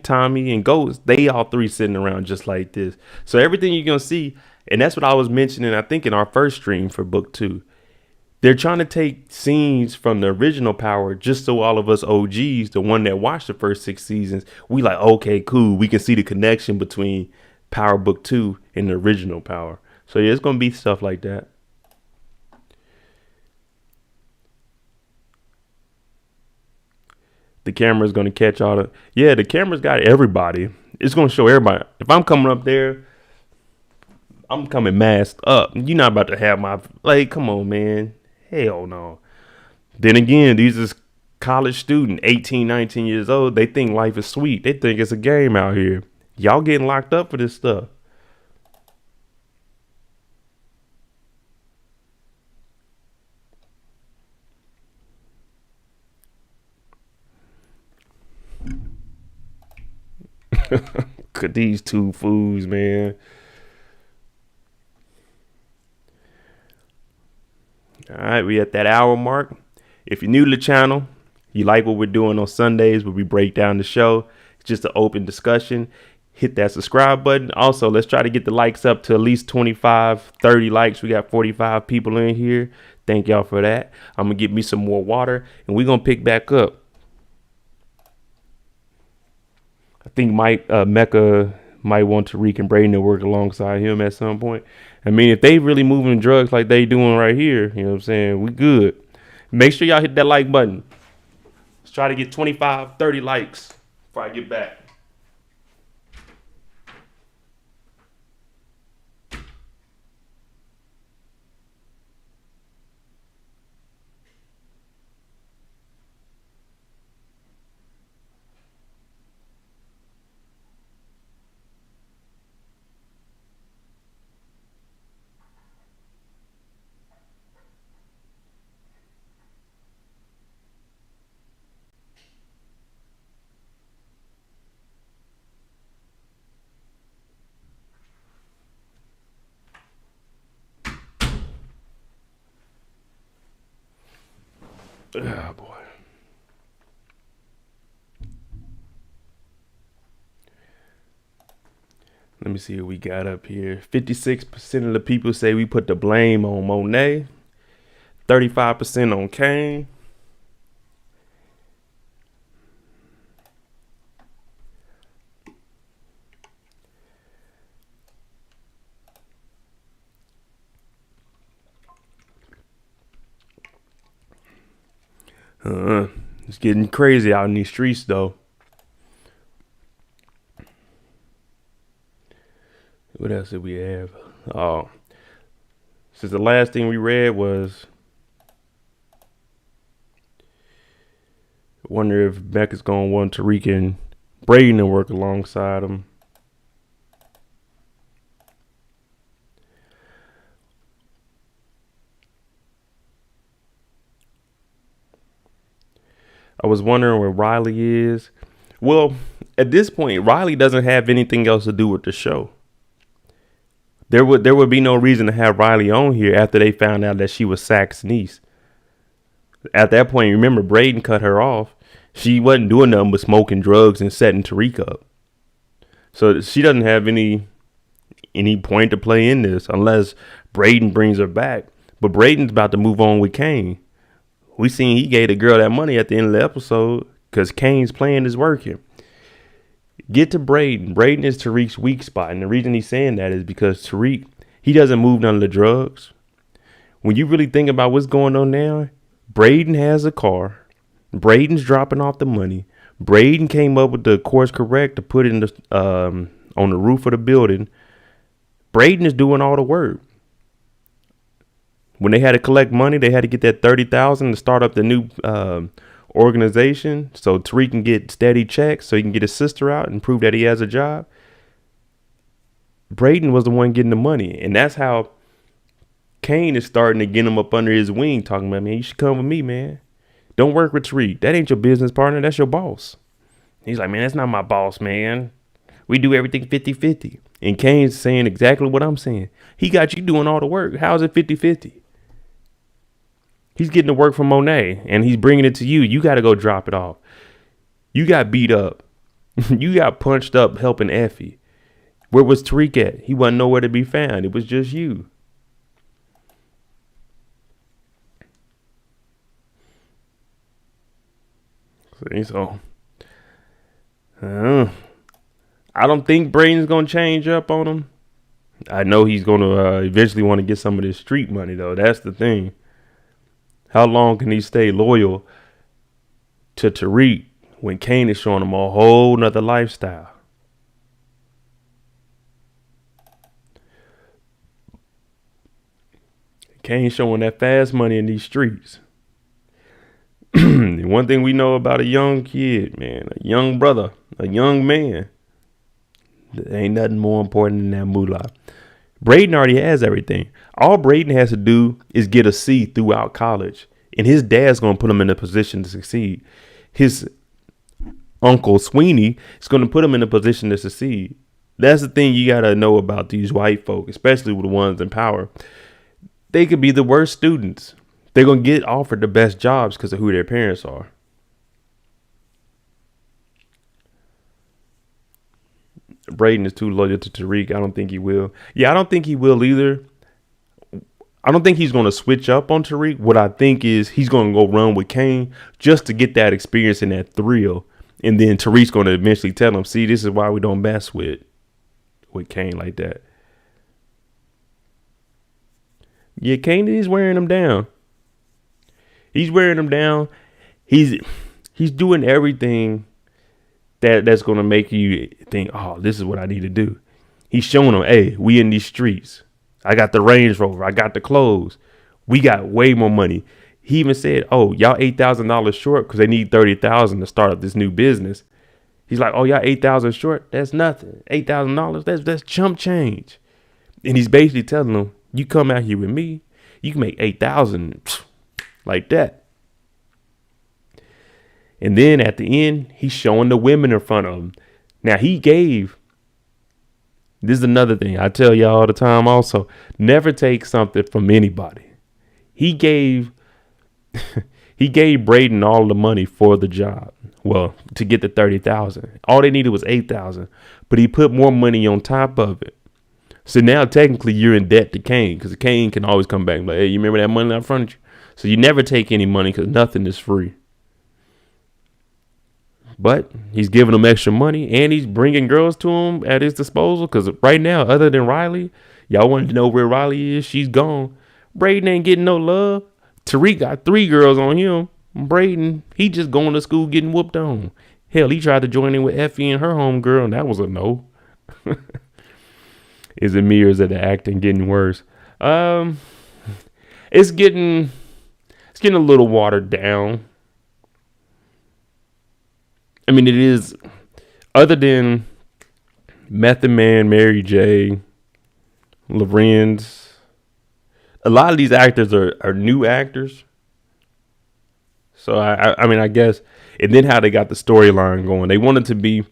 Tommy, and Ghost, they all three sitting around just like this. So everything you're going to see, and that's what I was mentioning, I think, in our first stream for book 2. They're trying to take scenes from the original Power just so all of us OGs, the one that watched the first 6 seasons, we like, okay, cool. We can see the connection between Power Book 2 and the original Power. So yeah, it's going to be stuff like that. The camera's going to catch all the... Yeah, the camera's got everybody. It's going to show everybody. If I'm coming up there, I'm coming masked up. You're not about to have my... Like, come on, man. Hell no. Then again, these is college student, 18, 19 years old. They think life is sweet. They think it's a game out here. Y'all getting locked up for this stuff. Could these two fools, man. All right, we at that hour mark. If you're new to the channel, you like what we're doing on Sundays where we break down the show, it's just an open discussion. Hit that subscribe button. Also, let's try to get the likes up to at least 25, 30 likes. We got 45 people in here. Thank y'all for that. I'm going to get me some more water, and we're going to pick back up. I think Mecca might want Tariq and Braden to work alongside him at some point. I mean, if they really moving drugs like they doing right here, you know what I'm saying? We good. Make sure y'all hit that like button. Let's try to get 25, 30 likes before I get back. Oh, boy. Let me see what we got up here. 56% of the people say we put the blame on Monet. 35% on Kane. It's getting crazy out in these streets, though. What else did we have? Oh, since the last thing we read was, I wonder if Becca's gonna want Tariq and Braden to work alongside him. I was wondering where Riley is. Well, at this point, Riley doesn't have anything else to do with the show. There would be no reason to have Riley on here after they found out that she was Sack's niece. At that point, remember, Braden cut her off. She wasn't doing nothing but smoking drugs and setting Tariq up. So she doesn't have any point to play in this unless Braden brings her back. But Braden's about to move on with Kane. We seen he gave the girl that money at the end of the episode because Kane's plan is working. Get to Braden. Braden is Tariq's weak spot. And the reason he's saying that is because Tariq, he doesn't move none of the drugs. When you really think about what's going on now, Braden has a car. Braden's dropping off the money. Braden came up with the course correct to put in the on the roof of the building. Braden is doing all the work. When they had to collect money, they had to get that $30,000 to start up the new organization so Tariq can get steady checks so he can get his sister out and prove that he has a job. Braden was the one getting the money. And that's how Kane is starting to get him up under his wing, talking about, man, you should come with me, man. Don't work with Tariq. That ain't your business partner. That's your boss. He's like, man, that's not my boss, man. We do everything 50-50. And Kane's saying exactly what I'm saying. He got you doing all the work. How is it 50-50? He's getting the work from Monet and he's bringing it to you. You got to go drop it off. You got beat up. You got punched up helping Effie. Where was Tariq at? He wasn't nowhere to be found. It was just you. So, I don't think Braden's going to change up on him. I know he's going to eventually want to get some of this street money, though. That's the thing. How long can he stay loyal to Tariq when Kane is showing him a whole nother lifestyle? Kane's showing that fast money in these streets. One thing we know about a young kid, man, a young brother, a young man, there ain't nothing more important than that moolah. Braden already has everything. All Braden has to do is get a C throughout college, and his dad's going to put him in a position to succeed. His uncle Sweeney is going to put him in a position to succeed. That's the thing you got to know about these white folk, especially with the ones in power. They could be the worst students. They're going to get offered the best jobs because of who their parents are. Braden is too loyal to Tariq. I don't think he will. Yeah, I don't think he will either. I don't think he's going to switch up on Tariq. What I think is he's going to go run with Kane just to get that experience and that thrill. And then Tariq's going to eventually tell him, see, this is why we don't mess with Kane like that. Yeah, Kane is wearing him down. He's wearing him down. He's doing everything that's going to make you think, oh, this is what I need to do. He's showing them, hey, we in these streets. I got the Range Rover. I got the clothes. We got way more money. He even said, oh, y'all $8,000 short because they need $30,000 to start up this new business. He's like, oh, y'all $8,000 short? That's nothing. $8,000, that's chump change. And he's basically telling them, you come out here with me, you can make $8,000 like that. And then at the end, he's showing the women in front of him. Now this is another thing I tell y'all all the time also, never take something from anybody. He gave Braden all the money for the job. Well, to get the $30,000. All they needed was $8,000, but he put more money on top of it. So now technically you're in debt to Kane because Kane can always come back and be like, hey, you remember that money out front of you? So you never take any money because nothing is free. But he's giving them extra money and he's bringing girls to him at his disposal. Because right now, other than Riley, y'all want to know where Riley is? She's gone. Braden ain't getting no love. Tariq got 3 girls on him. Braden, he just going to school getting whooped on. Hell, he tried to join in with Effie and her homegirl, and that was a no. Is it me or is it the acting getting worse? It's getting a little watered down. I mean, it is, other than Method Man, Mary J, Lorenz, a lot of these actors are new actors. So I mean, I guess, and then how they got the storyline going. They wanted to be,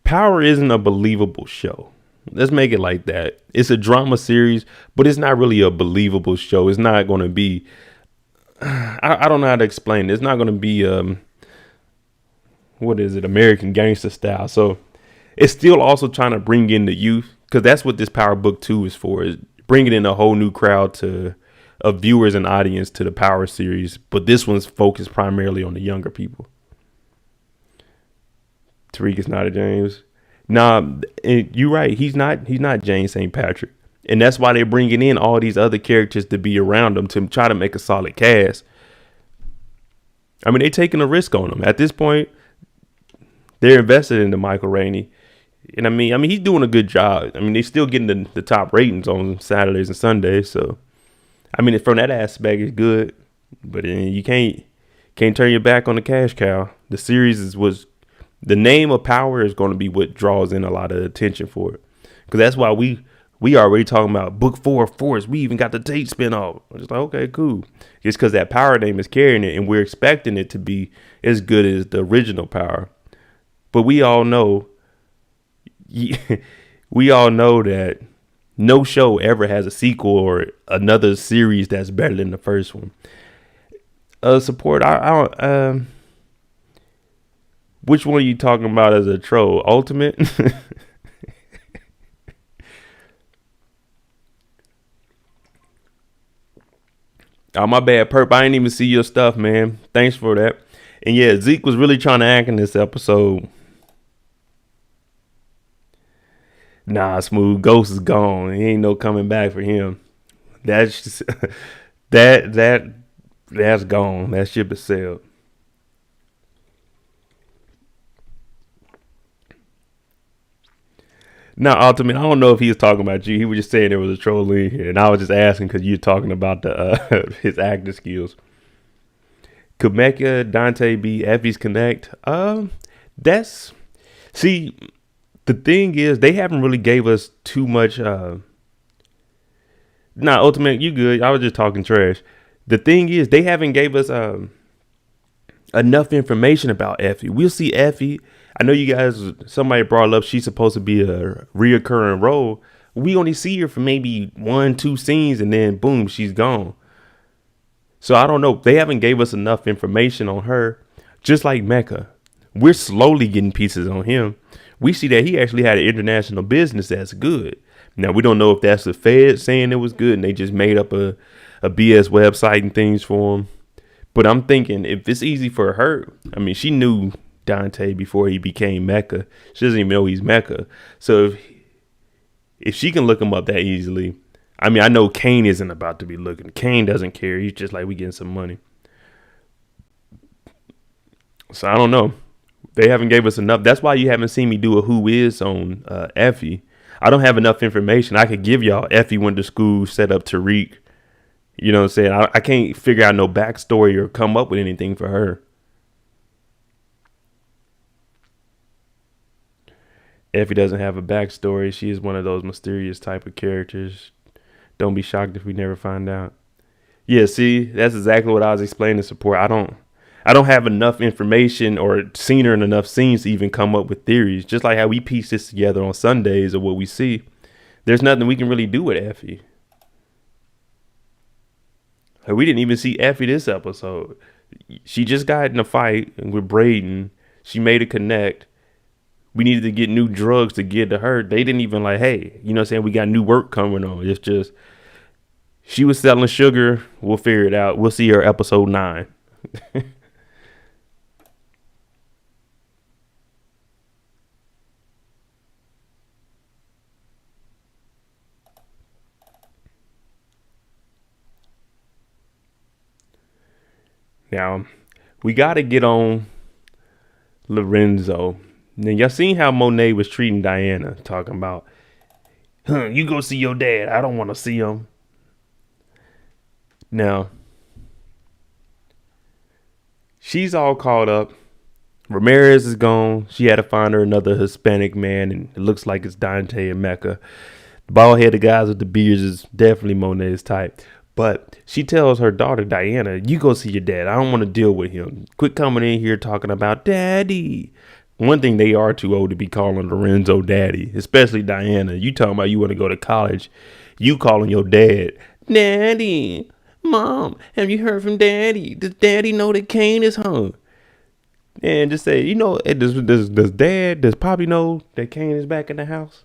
Power isn't a believable show. Let's make it like that. It's a drama series, but it's not really a believable show. It's not going to be, I don't know how to explain it. It's not going to be, what is it, American Gangster style. So it's still also trying to bring in the youth, because that's what this Power Book 2 is for, is bringing in a whole new crowd of viewers and audience to the Power series. But this one's focused primarily on the younger people. Tariq is not a James. Nah, you're right. He's not James St. Patrick. And that's why they're bringing in all these other characters to be around him to try to make a solid cast. I mean, they're taking a risk on him. At this point, they're invested into Michael Rainey. And I mean, he's doing a good job. I mean, they're still getting the top ratings on Saturdays and Sundays. So, I mean, from that aspect, it's good. But you can't turn your back on the cash cow. The series was, the name of Power is going to be what draws in a lot of attention for it. Because that's why we already talking about book 4 of Force. We even got the Tate spinoff. I'm just like, okay, cool. It's because that Power name is carrying it, and we're expecting it to be as good as the original Power. But we all know that no show ever has a sequel or another series that's better than the first one. Support. I don't. Which one are you talking about as a troll? Ultimate? Oh, my bad, Perp. I didn't even see your stuff, man. Thanks for that. And yeah, Zeke was really trying to act in this episode. Nah, Smooth. Ghost is gone. He ain't no coming back for him. That's just, that's gone. That ship is sailed. Now, Ultimate, I don't know if he was talking about you. He was just saying there was a troll in here, and I was just asking because you're talking about the his acting skills. Could Mecca Dante be Effie's Connect? That's, see, the thing is they haven't really gave us too much. Nah, Ultimate, you good? I was just talking trash. The thing is they haven't gave us enough information about Effie. We'll see Effie. I know you guys, somebody brought up she's supposed to be a reoccurring role. We only see her for maybe 1-2 scenes and then boom, she's gone. So I don't know. They haven't gave us enough information on her. Just like Mecca, we're slowly getting pieces on him. We see that he actually had an international business that's good. Now, we don't know if that's the Fed saying it was good and they just made up a BS website and things for him. But I'm thinking if it's easy for her, I mean, she knew Dante before he became Mecca. She doesn't even know he's Mecca. So if she can look him up that easily, I mean, I know Kane isn't about to be looking. Kane doesn't care. He's just like, we getting some money. So I don't know. They haven't gave us enough. That's why you haven't seen me do a who is on Effie. I don't have enough information. I could give y'all Effie went to school, set up Tariq. You know what I'm saying? I can't figure out no backstory or come up with anything for her. Effie doesn't have a backstory. She is one of those mysterious type of characters. Don't be shocked if we never find out. Yeah, see, that's exactly what I was explaining to Support. I don't have enough information or seen her in enough scenes to even come up with theories. Just like how we piece this together on Sundays of what we see. There's nothing we can really do with Effie. We didn't even see Effie this episode. She just got in a fight with Braden. She made a connect. We needed to get new drugs to get to her. They didn't even like, hey, you know what I'm saying? We got new work coming on. It's just, she was selling sugar. We'll figure it out. We'll see her episode 9. Now, we got to get on Lorenzo. Now, y'all seen how Monet was treating Diana, talking about, you go see your dad. I don't want to see him. Now, she's all caught up. Ramirez is gone. She had to find her another Hispanic man, and it looks like it's Dante and Mecca. The bald-headed guys with the beards is definitely Monet's type. But she tells her daughter, Diana, you go see your dad. I don't want to deal with him. Quit coming in here talking about daddy. One thing, they are too old to be calling Lorenzo daddy, especially Diana. You talking about you want to go to college. You calling your dad daddy. Mom, have you heard from daddy? Does daddy know that Kane is home? And just say, does Poppy know that Kane is back in the house?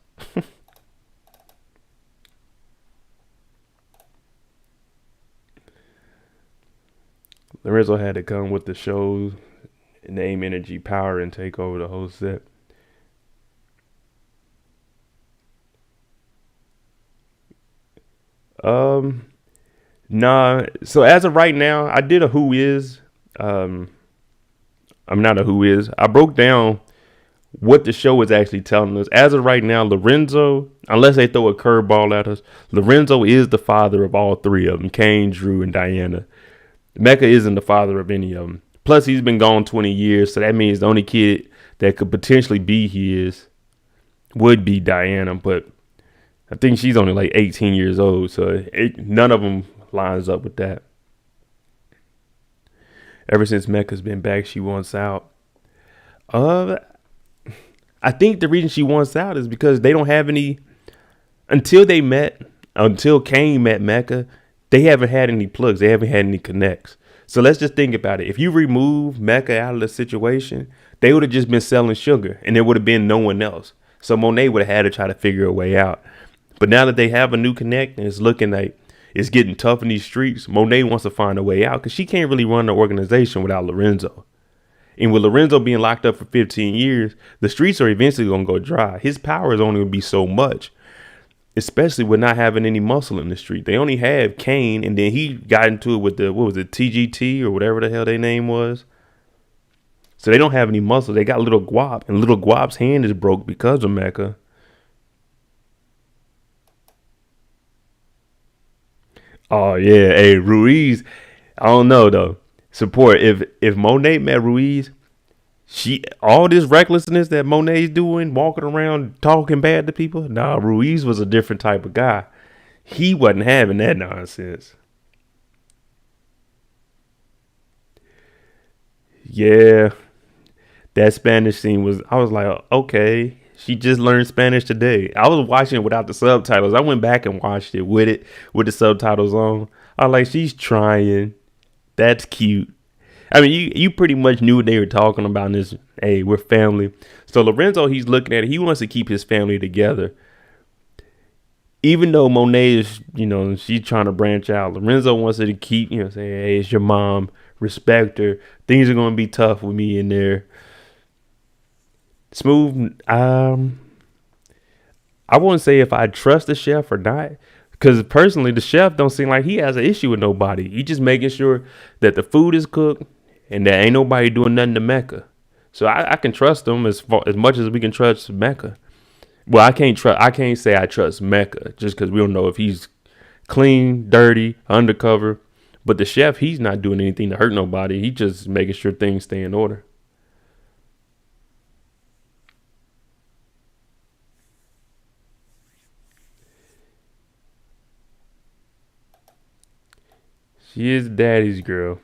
Lorenzo had to come with the show's name, energy, power, and take over the whole set. Nah. So as of right now, I did a who is. I'm not a who is. I broke down what the show is actually telling us. As of right now, Lorenzo, unless they throw a curveball at us, Lorenzo is the father of all three of them, Kane, Drew, and Diana. Mecca isn't the father of any of them. Plus, he's been gone 20 years, so that means the only kid that could potentially be his would be Diana, but I think she's only like 18 years old, so none of them lines up with that. Ever since Mecca's been back, she wants out. I think the reason she wants out is because they don't have any, until Kane met Mecca, they haven't had any plugs. They haven't had any connects. So let's just think about it. If you remove Mecca out of the situation, they would have just been selling sugar and there would have been no one else. So Monet would have had to try to figure a way out. But now that they have a new connect and it's looking like it's getting tough in these streets, Monet wants to find a way out because she can't really run the organization without Lorenzo. And with Lorenzo being locked up for 15 years, the streets are eventually going to go dry. His power is only going to be so much, especially with not having any muscle in the street. They only have Kane, and then he got into it with TGT or whatever the hell their name was. So they don't have any muscle. They got Little Guap, and Little Guap's hand is broke because of Mecca. Oh, yeah. Hey, Ruiz, I don't know, though. Support. If Monet met Ruiz, all this recklessness that Monet's doing, walking around talking bad to people, nah, Ruiz was a different type of guy. He wasn't having that nonsense. Yeah, that Spanish scene I was like, okay, she just learned Spanish today. I was watching it without the subtitles. I went back and watched it with the subtitles on. I was like, she's trying. That's cute. I mean, you pretty much knew what they were talking about in this. Hey, we're family. So Lorenzo, he's looking at it. He wants to keep his family together. Even though Monet is, she's trying to branch out. Lorenzo wants her to keep, saying, hey, it's your mom. Respect her. Things are going to be tough with me in there. Smooth. I wouldn't say if I trust the chef or not. Because personally, the chef don't seem like he has an issue with nobody. He just making sure that the food is cooked and that ain't nobody doing nothing to Mecca. So I can trust him as much as we can trust Mecca. Well, I can't say I trust Mecca just because we don't know if he's clean, dirty, undercover. But the chef, he's not doing anything to hurt nobody. He just making sure things stay in order. She is daddy's girl.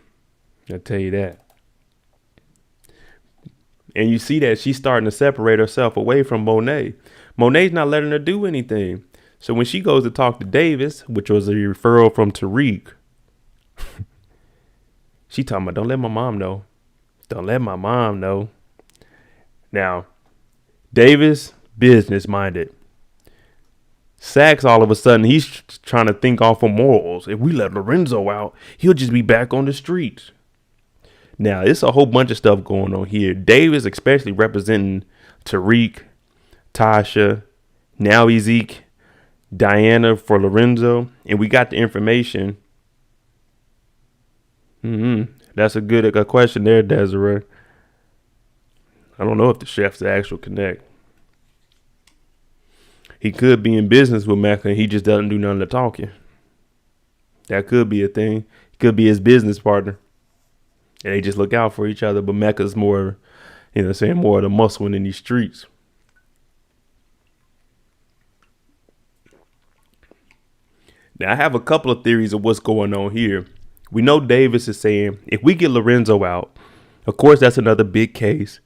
I'll tell you that. And you see that she's starting to separate herself away from Monet. Monet's not letting her do anything. So when she goes to talk to Davis, which was a referral from Tariq, she talking about, don't let my mom know. Don't let my mom know. Now, Davis, business minded. Sax, all of a sudden, he's trying to think off of morals. If we let Lorenzo out, he'll just be back on the streets. Now, it's a whole bunch of stuff going on here. Davis, especially representing Tariq, Tasha, now Ezek, Diana for Lorenzo. And we got the information. That's a good question there, Desiree. I don't know if the chef's the actual connect. He could be in business with Mecca and he just doesn't do none of the talking. That could be a thing. He could be his business partner. And they just look out for each other. But Mecca's more, more of the muscle in these streets. Now, I have a couple of theories of what's going on here. We know Davis is saying if we get Lorenzo out, of course, that's another big case.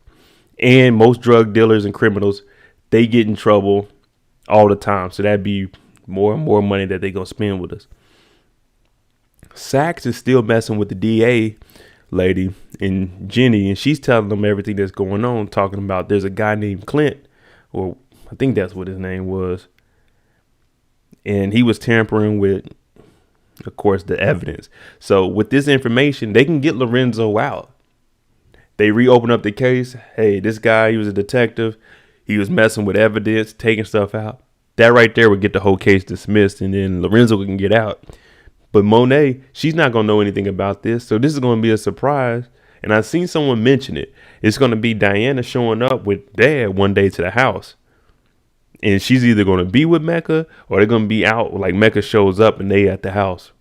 And most drug dealers and criminals, they get in trouble all the time. So that'd be more and more money that they're going to spend with us. Sachs is still messing with the DA lady and Jenny, and she's telling them everything that's going on, talking about there's a guy named Clint, or I think that's what his name was. And he was tampering with, of course, the evidence. So with this information, they can get Lorenzo out. They reopen up the case. Hey, this guy, he was a detective. He was messing with evidence, taking stuff out. That right there would get the whole case dismissed, and then Lorenzo can get out. But Monet, she's not going to know anything about this. So this is going to be a surprise. And I've seen someone mention it. It's going to be Diana showing up with Dad one day to the house. And she's either going to be with Mecca or they're going to be out. Like Mecca shows up and they at the house.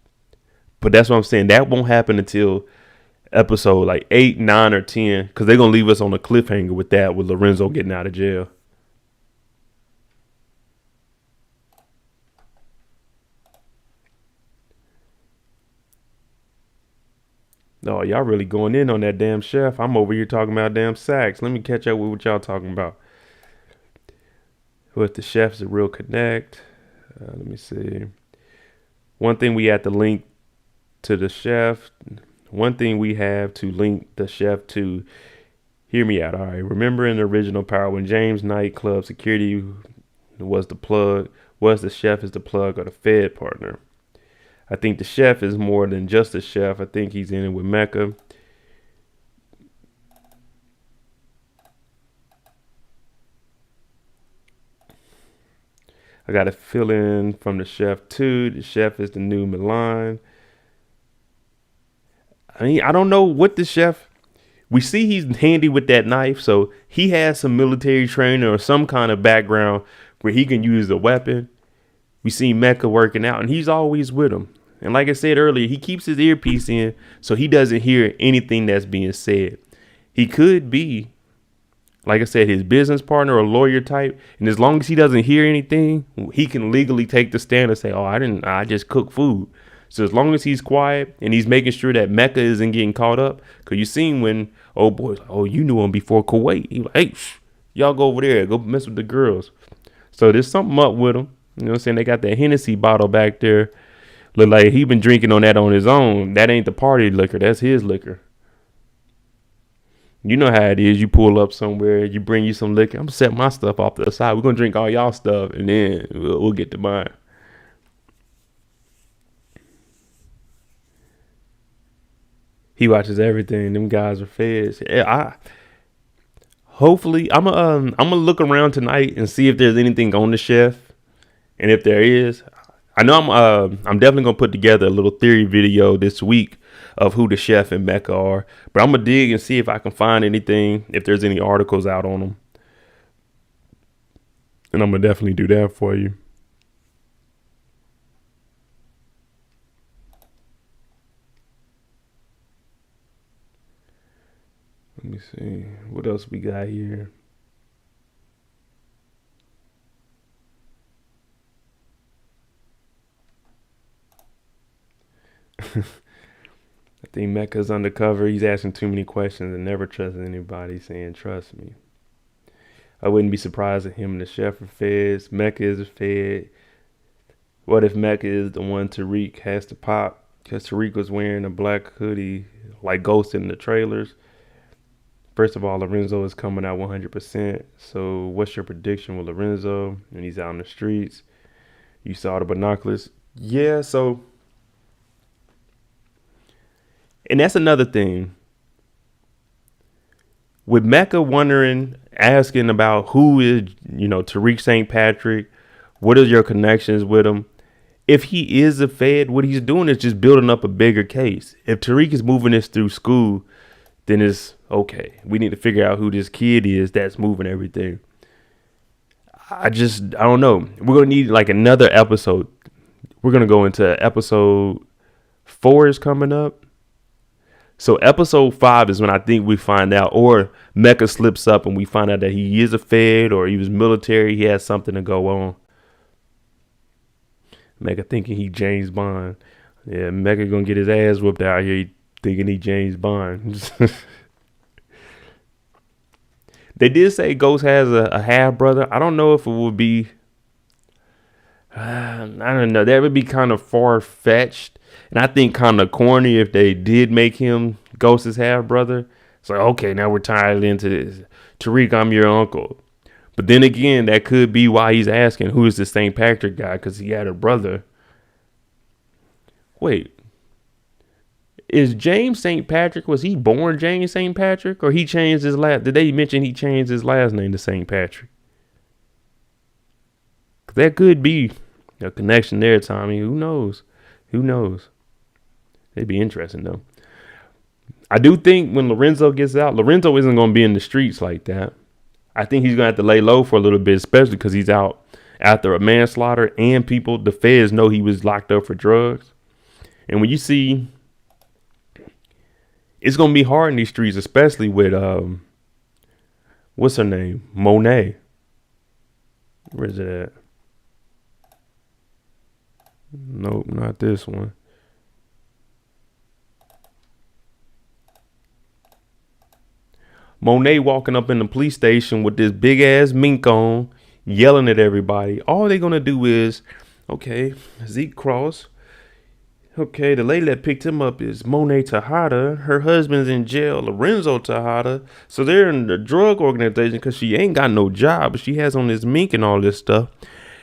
But that's what I'm saying. That won't happen until episode like 8, 9, or 10. Because they're going to leave us on a cliffhanger with that, with Lorenzo getting out of jail. No, y'all really going in on that damn chef. I'm over here talking about damn Sachs. Let me catch up with what y'all talking about. With the chef's a real connect. Let me see. One thing we have to link to the chef. One thing we have to link the chef to. Hear me out. All right. Remember in the original Power when James nightclub security was the plug, was the chef is the plug or the Fed partner. I think the chef is more than just a chef. I think he's in it with Mecca. I got to fill in from the chef too. The chef is the new Milan. I mean, I don't know what the chef. We see he's handy with that knife, so he has some military training or some kind of background where he can use the weapon. We see Mecca working out, and he's always with him. And like I said earlier, he keeps his earpiece in so he doesn't hear anything that's being said. He could be, like I said, his business partner or lawyer type. And as long as he doesn't hear anything, he can legally take the stand and say, oh, I just cook food. So as long as he's quiet and he's making sure that Mecca isn't getting caught up. Because you seen when, oh, boy, oh, you knew him before Kuwait. He like, hey, y'all go over there. Go mess with the girls. So there's something up with him. You know what I'm saying? They got that Hennessy bottle back there. Look like he been drinking on that on his own. That ain't the party liquor. That's his liquor. You know how it is. You pull up somewhere. You bring you some liquor. I'm going to set my stuff off to the side. We're going to drink all y'all stuff. And then we'll get to mine. He watches everything. Them guys are feds. Hopefully, I'm gonna look around tonight and see if there's anything on the chef. And if there is, I know I'm definitely gonna put together a little theory video this week of who the chef and Mecca are. But I'm gonna dig and see if I can find anything, if there's any articles out on them. And I'm gonna definitely do that for you. Let me see what else we got here. I think Mecca's undercover. He's asking too many questions and never trusting anybody, saying, trust me. I wouldn't be surprised if him and the chef are feds. Mecca is a fed. What if Mecca is the one Tariq has to pop? Because Tariq was wearing a black hoodie like Ghost in the trailers. First of all, Lorenzo is coming out 100%. So what's your prediction with Lorenzo when he's out in the streets? You saw the binoculars. Yeah, so. And that's another thing. With Mecca wondering, asking about who is, Tariq St. Patrick, what are your connections with him? if he is a Fed, what he's doing is just building up a bigger case. If Tariq is moving this through school, then it's okay. We need to figure out who this kid is that's moving everything. I don't know. We're going to need like another episode. We're going to go into episode 4 is coming up. So episode 5 is when I think we find out, or Mecca slips up and we find out that he is a Fed or he was military. He has something to go on. Mecca thinking he James Bond. Yeah, Mecca going to get his ass whooped out here thinking he James Bond. They did say Ghost has a half brother. I don't know if it would be. I don't know. That would be kind of far fetched, and I think kind of corny if they did make him Ghost's half brother. It's like, okay, now we're tied into this. Tariq, I'm your uncle. But then again, that could be why he's asking who is this St. Patrick guy, because he had a brother. Wait. Is James St. Patrick, was he born James St. Patrick, or he changed his last? Did they mention he changed his last name to St. Patrick? That could be a connection there, Tommy. Who knows? Who knows? It'd be interesting, though. I do think when Lorenzo gets out, Lorenzo isn't going to be in the streets like that. I think he's going to have to lay low for a little bit, especially because he's out after a manslaughter and the feds know he was locked up for drugs. And when you see, it's going to be hard in these streets, especially with, what's her name? Monet. Where is it at? Nope, not this one. Monet walking up in the police station with this big ass mink on, yelling at everybody. All they're going to do is, okay, Zeke Cross. Okay, the lady that picked him up is Monet Tejada. Her husband's in jail, Lorenzo Tejada. So they're in the drug organization because she ain't got no job, but she has on this mink and all this stuff.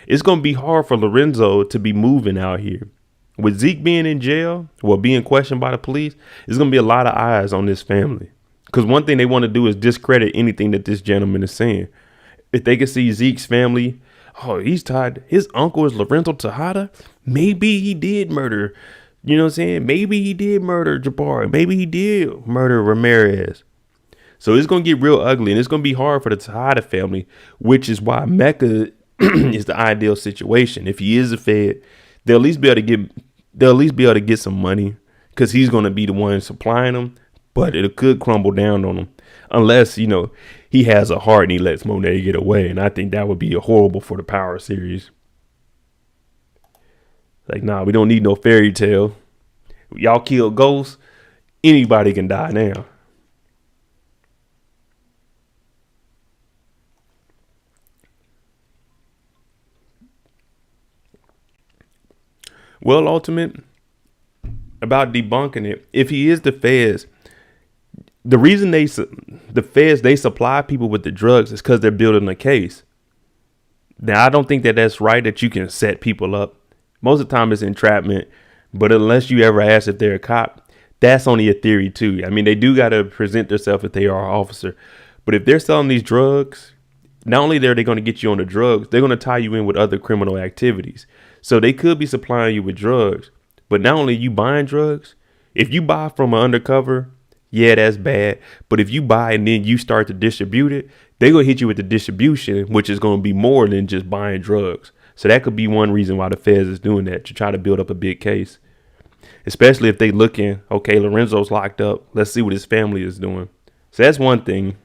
It's going to be hard for Lorenzo to be moving out here. With Zeke being in jail, being questioned by the police, there's going to be a lot of eyes on this family. Because one thing they want to do is discredit anything that this gentleman is saying. If they could see Zeke's family, oh, he's tied. His uncle is Lorenzo Tejada. Maybe he did murder. You know what I'm saying? Maybe he did murder Jabari. Maybe he did murder Ramirez. So it's going to get real ugly, and it's going to be hard for the Tejada family, which is why Mecca is the ideal situation. If he is a Fed, they'll at least be able to get some money because he's going to be the one supplying them. But it could crumble down on him unless, he has a heart and he lets Monet get away. And I think that would be horrible for the Power series. Like, nah, we don't need no fairy tale. Y'all kill Ghost. Anybody can die now. Well, Ultimate, about debunking it, if he is the Feds, the reason the Feds, they supply people with the drugs is because they're building a case. Now, I don't think that's right that you can set people up. Most of the time it's entrapment, but unless you ever ask if they're a cop, that's only a theory too. I mean, they do got to present themselves if they are an officer. But if they're selling these drugs, not only are they going to get you on the drugs, they're going to tie you in with other criminal activities. So they could be supplying you with drugs, but not only you buying drugs, if you buy from an undercover, yeah, that's bad. But if you buy and then you start to distribute it, they're going to hit you with the distribution, which is going to be more than just buying drugs. So that could be one reason why the Feds is doing that, to try to build up a big case. Especially if they looking, okay, Lorenzo's locked up. Let's see what his family is doing. So that's one thing.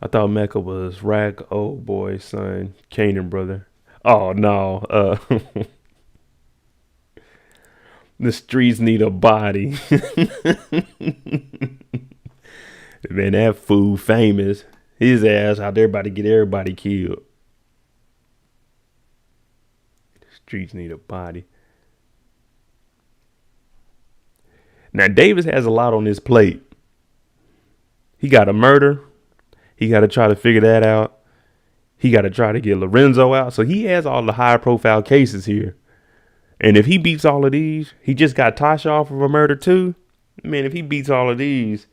I thought Mecca was Rag old boy's son, Kanan brother. Oh no, the streets need a body. Man, that fool famous. His ass out there about to get everybody killed. The streets need a body. Now Davis has a lot on his plate. He got a murder. He got to try to figure that out. He got to try to get Lorenzo out. So he has all the high profile cases here. And if he beats all of these, he just got Tasha off of a murder too. Man, if he beats all of these,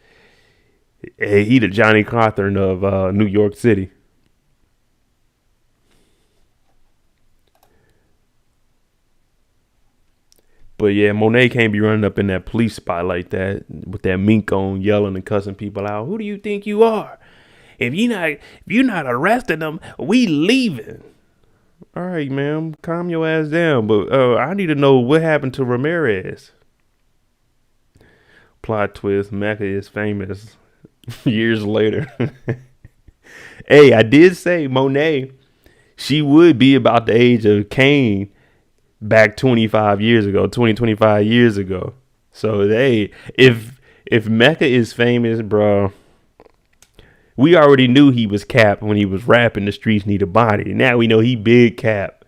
He the Johnny Cochran of New York City. But yeah, Monet can't be running up in that police spot like that with that mink on, yelling and cussing people out. Who do you think you are? If you're not arresting them, we leaving. All right, ma'am, calm your ass down. But I need to know what happened to Ramirez. Plot twist: Mecca is famous years later. Hey, I did say Monet. She would be about the age of Kane back 25 years ago, 25 years ago. So hey, if Mecca is famous, bro, we already knew he was Cap when he was rapping "The Streets Need a Body." Now we know he big Cap.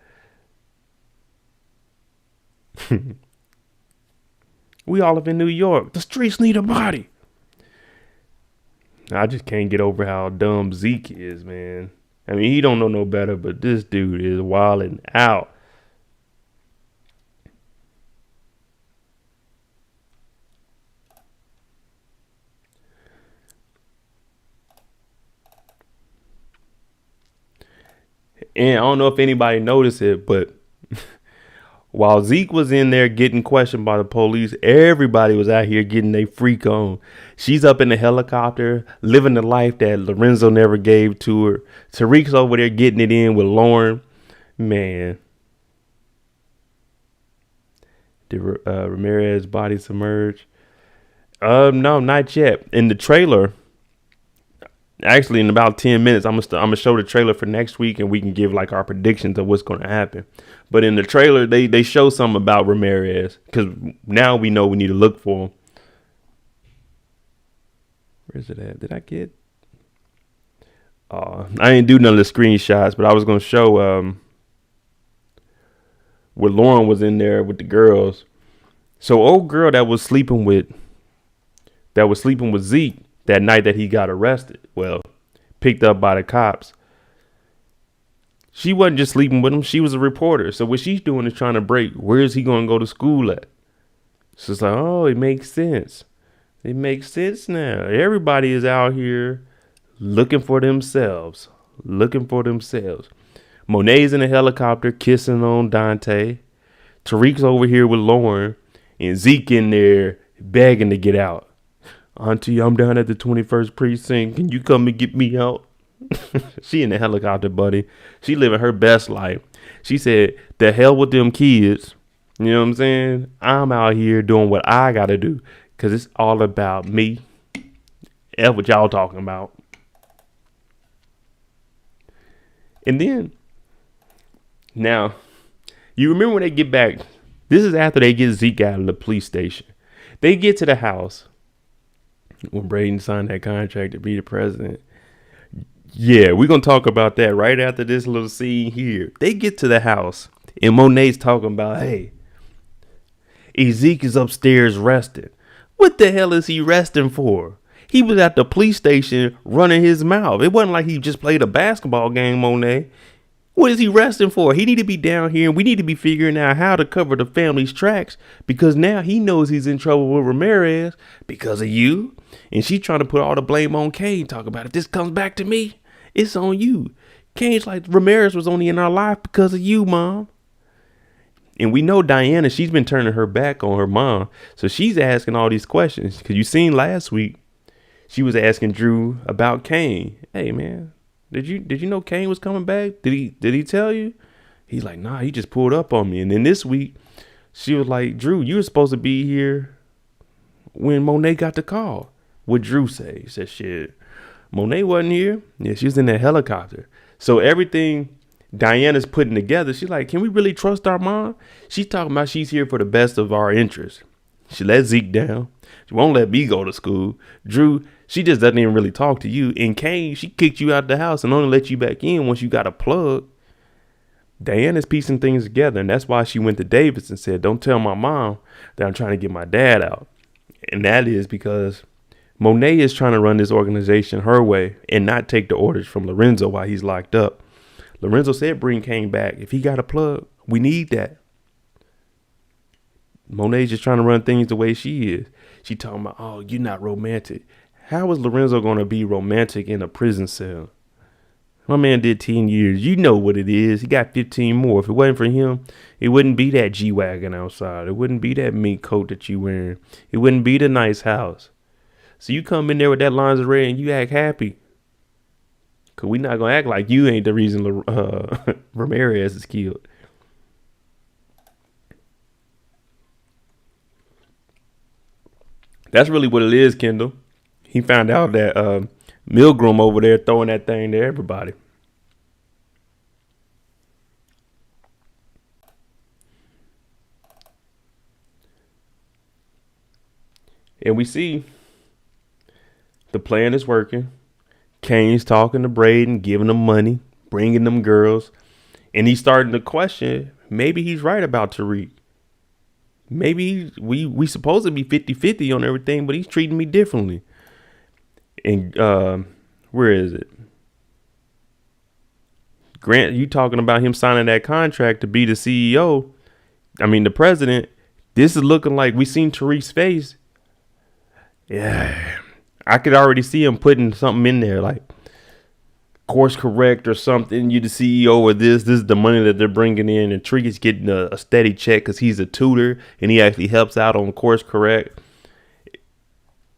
We all live in New York. The streets need a body. I just can't get over how dumb Zeke is, man. I mean, he don't know no better, but this dude is wilding out. And I don't know if anybody noticed it, but while Zeke was in there getting questioned by the police, everybody was out here getting their freak on. She's up in the helicopter, living the life that Lorenzo never gave to her. Tariq's over there getting it in with Lauren. Man. Did Ramirez's body submerge? No, not yet. In the trailer, actually in about 10 minutes, I'm gonna show the trailer for next week, and we can give like our predictions of what's going to happen. But in the trailer, they show something about Ramirez, because now we know we need to look for him. Where's it at? Did I get? I didn't do none of the screenshots, but I was gonna show where Lauren was in there with the girls. So old girl that was sleeping with Zeke that night that he got arrested, well, picked up by the cops. She wasn't just sleeping with him. She was a reporter. So what she's doing is trying to break. Where is he going to go to school at? So it's like, oh, it makes sense. It makes sense now. Everybody is out here looking for themselves. Monet's in a helicopter kissing on Dante. Tariq's over here with Lauren. And Zeke in there begging to get out. Auntie, I'm down at the 21st precinct. Can you come and get me out? She in the helicopter, buddy. She living her best life. She said, the hell with them kids. You know what I'm saying? I'm out here doing what I got to do. Because it's all about me. That's what y'all talking about. And then, now, you remember when they get back. This is after they get Zeke out of the police station. They get to the house. When Braden signed that contract to be the president. Yeah, we're going to talk about that right after this little scene here. They get to the house, and Monet's talking about, hey, Zeke is upstairs resting. What the hell is he resting for? He was at the police station running his mouth. It wasn't like he just played a basketball game, Monet. What is he resting for? He need to be down here, and we need to be figuring out how to cover the family's tracks, because now he knows he's in trouble with Ramirez because of you. And she's trying to put all the blame on Kane. Talk about, if this comes back to me, it's on you. Kane's like, Ramirez was only in our life because of you, Mom. And we know Diana, she's been turning her back on her mom. So she's asking all these questions. Because you seen last week, she was asking Drew about Kane. Hey, man, did you know Kane was coming back? Did he tell you? He's like, nah, he just pulled up on me. And then this week, she was like, Drew, you were supposed to be here when Monet got the call. What Drew say? He said, shit, Monet wasn't here. Yeah, she was in that helicopter. So everything Diana's putting together, she's like, can we really trust our mom? She's talking about she's here for the best of our interests. She let Zeke down. She won't let me go to school. Drew, she just doesn't even really talk to you. And Kane, she kicked you out the house and only let you back in once you got a plug. Diana's piecing things together, and that's why she went to Davis and said, don't tell my mom that I'm trying to get my dad out. And that is because Monet is trying to run this organization her way and not take the orders from Lorenzo while he's locked up. Lorenzo said bring Kane back. If he got a plug, we need that. Monet's just trying to run things the way she is. She talking about, oh, you're not romantic. How is Lorenzo going to be romantic in a prison cell? My man did 10 years. You know what it is. He got 15 more. If it wasn't for him, it wouldn't be that G-Wagon outside. It wouldn't be that mink coat that you wearing. It wouldn't be the nice house. So you come in there with that lingerie and you act happy. Because we not going to act like you ain't the reason Ramirez is killed. That's really what it is, Kendall. He found out that Milgram over there throwing that thing to everybody. And we see the plan is working. Kane's talking to Braden, giving them money, bringing them girls. And he's starting to question, maybe he's right about Tariq. Maybe we supposed to be 50-50 on everything, but he's treating me differently. And where is it? Grant, you talking about him signing that contract to be the CEO. I mean, the president. This is looking like we seen Tariq's face. Yeah, I could already see him putting something in there like course correct or something. You the CEO of this. This is the money that they're bringing in, and Tariq is getting a steady check because he's a tutor and he actually helps out on course correct.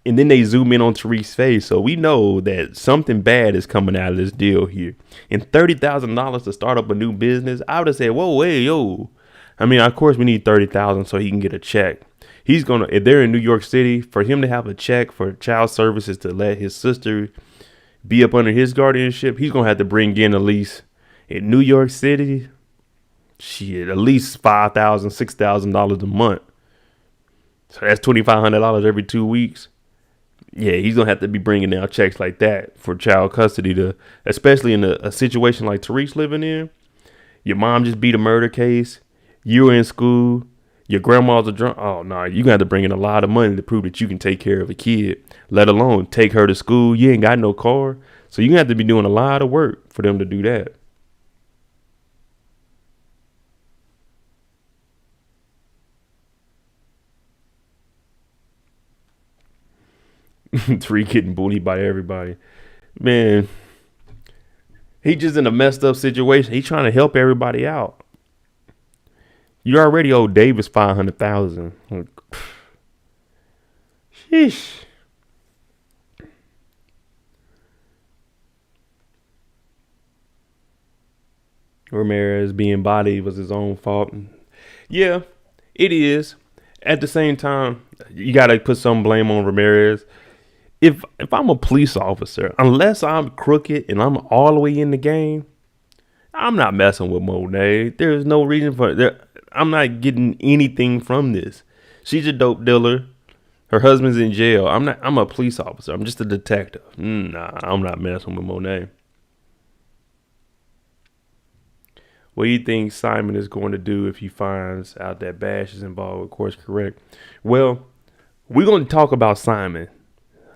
And then they zoom in on Tariq's face, so we know that something bad is coming out of this deal here. And $30,000 to start up a new business, I would have said, whoa, wait, yo. I mean, of course we need $30,000 so he can get a check. He's gonna, if they're in New York City, for him to have a check for child services to let his sister be up under his guardianship, he's gonna have to bring in at least in New York City, shit, at least $5,000, $6,000 a month. So that's $2,500 every 2 weeks. Yeah, he's gonna have to be bringing down checks like that for child custody to, especially in a situation like Tariq's living in. Your mom just beat a murder case. You're in school. Your grandma's a drunk. Oh, no, you got to bring in a lot of money to prove that you can take care of a kid, let alone take her to school. You ain't got no car. So you have to be doing a lot of work for them to do that. Tariq getting bullied by everybody. Man, he just in a messed up situation. He trying to help everybody out. You already owe Davis $500,000. Sheesh. Ramirez being bodied was his own fault. Yeah, it is. At the same time, you got to put some blame on Ramirez. If I'm a police officer, unless I'm crooked and I'm all the way in the game, I'm not messing with Monet. There's no reason for it. I'm not getting anything from this. She's a dope dealer. Her husband's in jail. I'm a police officer. I'm just a detective. Nah, I'm not messing with Monet. What do you think Simon is going to do if he finds out that Bash is involved with Course Correct? Well, we're going to talk about Simon.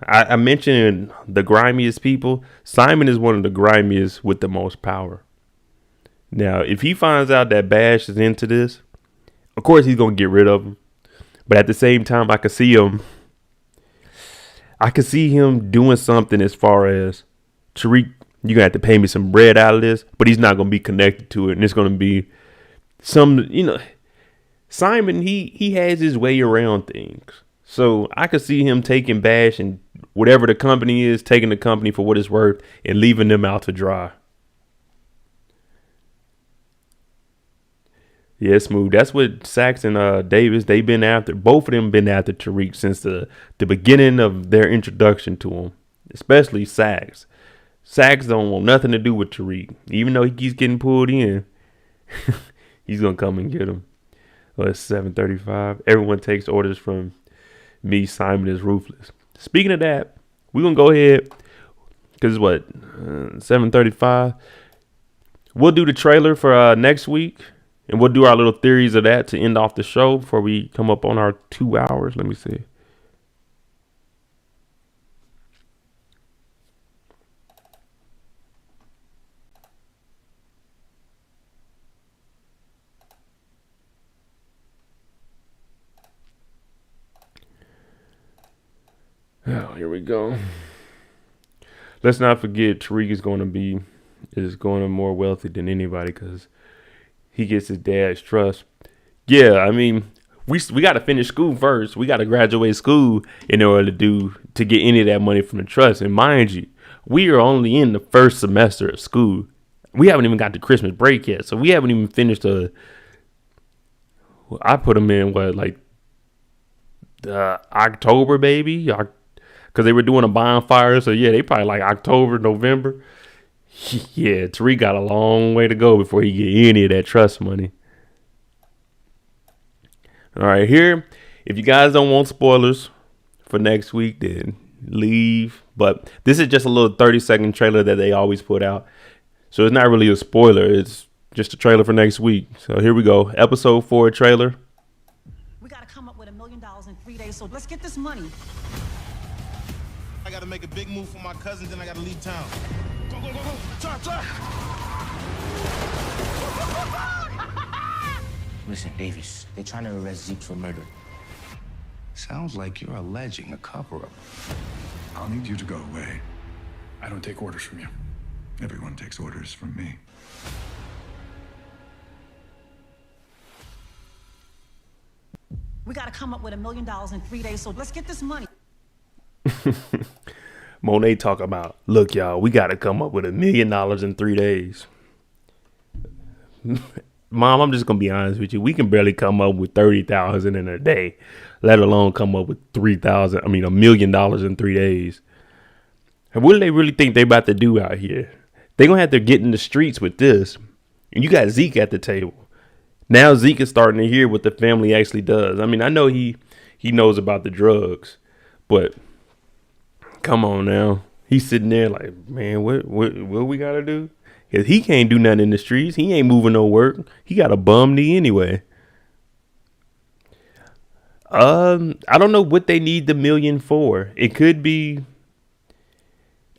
I mentioned the grimiest people. Simon is one of the grimiest with the most power. Now, if he finds out that Bash is into this, of course he's going to get rid of him. But at the same time, I could see him doing something as far as, Tariq, you're going to have to pay me some bread out of this, but he's not going to be connected to it. And it's going to be some, Simon, he has his way around things. So I could see him taking Bash and whatever the company is, taking the company for what it's worth and leaving them out to dry. Yeah, smooth. That's what Sachs and Davis, they've been after. Both of them been after Tariq since the beginning of their introduction to him, especially Sachs. Sachs don't want nothing to do with Tariq. Even though he keeps getting pulled in, he's going to come and get him. Well, it's 7:35. Everyone takes orders from me. Simon is ruthless. Speaking of that, we're going to go ahead because it's what, 7:35. We'll do the trailer for next week. And we'll do our little theories of that to end off the show before we come up on our 2 hours. Let me see. Oh, here we go. let's not forget Tariq is going to more wealthy than anybody because he gets his dad's trust. Yeah, I mean, we got to finish school first. We got to graduate school in order to get any of that money from the trust. And mind you, we are only in the first semester of school. We haven't even got to Christmas break yet, so we haven't even finished I put them in October, baby, because they were doing a bonfire. So yeah, they probably like October, November. Yeah, Tariq got a long way to go before he get any of that trust money. All right, here, if you guys don't want spoilers for next week, then leave. But this is just a little 30-second trailer that they always put out. So it's not really a spoiler. It's just a trailer for next week. So here we go. Episode 4 trailer. We gotta come up with $1 million in 3 days, so let's get this money. I gotta make a big move for my cousin, then I gotta leave town. Go, go, go, go. Ta. Listen, Davis, they're trying to arrest Zeke for murder. Sounds like you're alleging a cover-up. I'll need you to go away. I don't take orders from you. Everyone takes orders from me. We gotta come up with $1 million in 3 days, so let's get this money. Monet talk about, look, y'all, we got to come up with $1 million in 3 days. Mom, I'm just going to be honest with you. We can barely come up with 30,000 in a day, let alone come up with $1 million in 3 days. And what do they really think they about to do out here? They going to have to get in the streets with this. And you got Zeke at the table. Now Zeke is starting to hear what the family actually does. I mean, I know he knows about the drugs, but come on now. He's sitting there like, man, what we got to do? Because he can't do nothing in the streets. He ain't moving no work. He got a bum knee anyway. I don't know what they need the million for. It could be.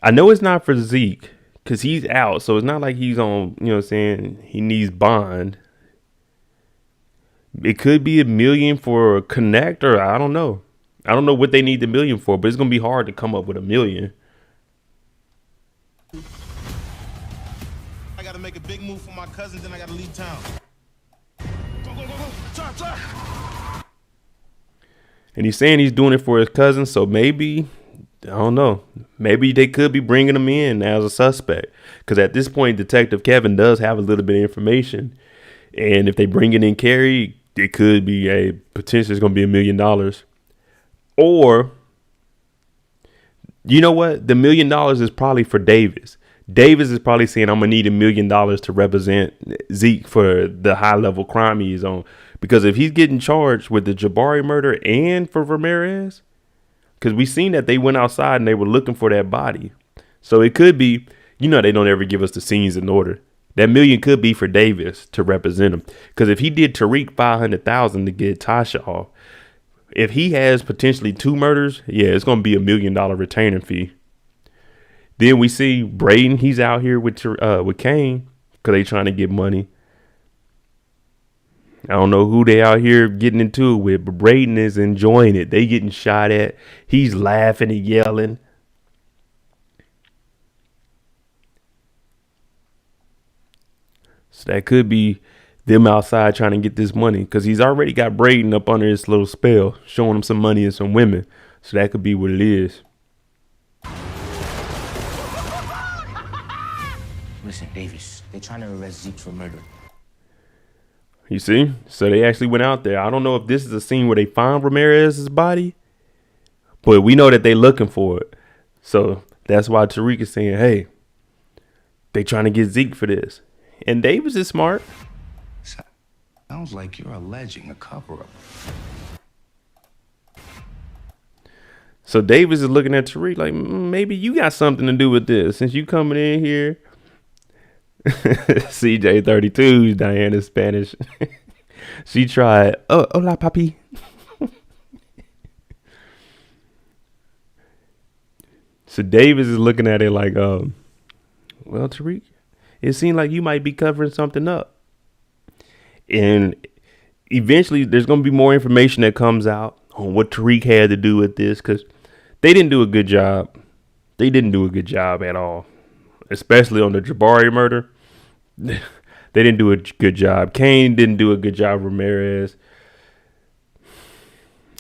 I know it's not for Zeke because he's out. So it's not like he's on, you know what I'm saying? He needs bond. It could be $1 million for Connect, or I don't know. I don't know what they need the $1 million for, but it's going to be hard to come up with $1 million. I gotta make a big move for my cousin, then I gotta leave town. Go, go, go, go. Ta. And he's saying he's doing it for his cousin, so maybe, I don't know, maybe they could be bringing him in as a suspect. Because at this point, Detective Kevin does have a little bit of information. And if they bring it in Carrie, it could be potentially it's going to be $1 million. Or, you know what? The $1 million is probably for Davis. Davis is probably saying, I'm going to need $1 million to represent Zeke for the high level crime he's on. Because if he's getting charged with the Jabari murder and for Ramirez, because we seen that they went outside and they were looking for that body. So it could be, you know, they don't ever give us the scenes in order. That $1 million could be for Davis to represent him. Because if he did Tariq $500,000 to get Tasha off, if he has potentially 2 murders, yeah, it's going to be $1 million retainer fee. Then we see Braden. He's out here with Kane because they trying to get money. I don't know who they out here getting into it with, but Braden is enjoying it. They getting shot at. He's laughing and yelling. So that could be them outside trying to get this money because he's already got Braden up under his little spell, showing him some money and some women. So that could be what it is. Listen, Davis, they're trying to arrest Zeke for murder. You see? So they actually went out there. I don't know if this is a scene where they found Ramirez's body, but we know that they're looking for it. So that's why Tariq is saying, hey, they trying to get Zeke for this. And Davis is smart. Sounds like you're alleging a cover-up. So Davis is looking at Tariq like, maybe you got something to do with this since you coming in here. CJ32, Diana's Spanish. She tried, hola, papi. So Davis is looking at it like, well, Tariq, it seemed like you might be covering something up. And eventually there's going to be more information that comes out on what Tariq had to do with this because they didn't do a good job They didn't do a good job at all, especially on the Jabari murder. They didn't do a good job. Kane didn't do a good job. Ramirez.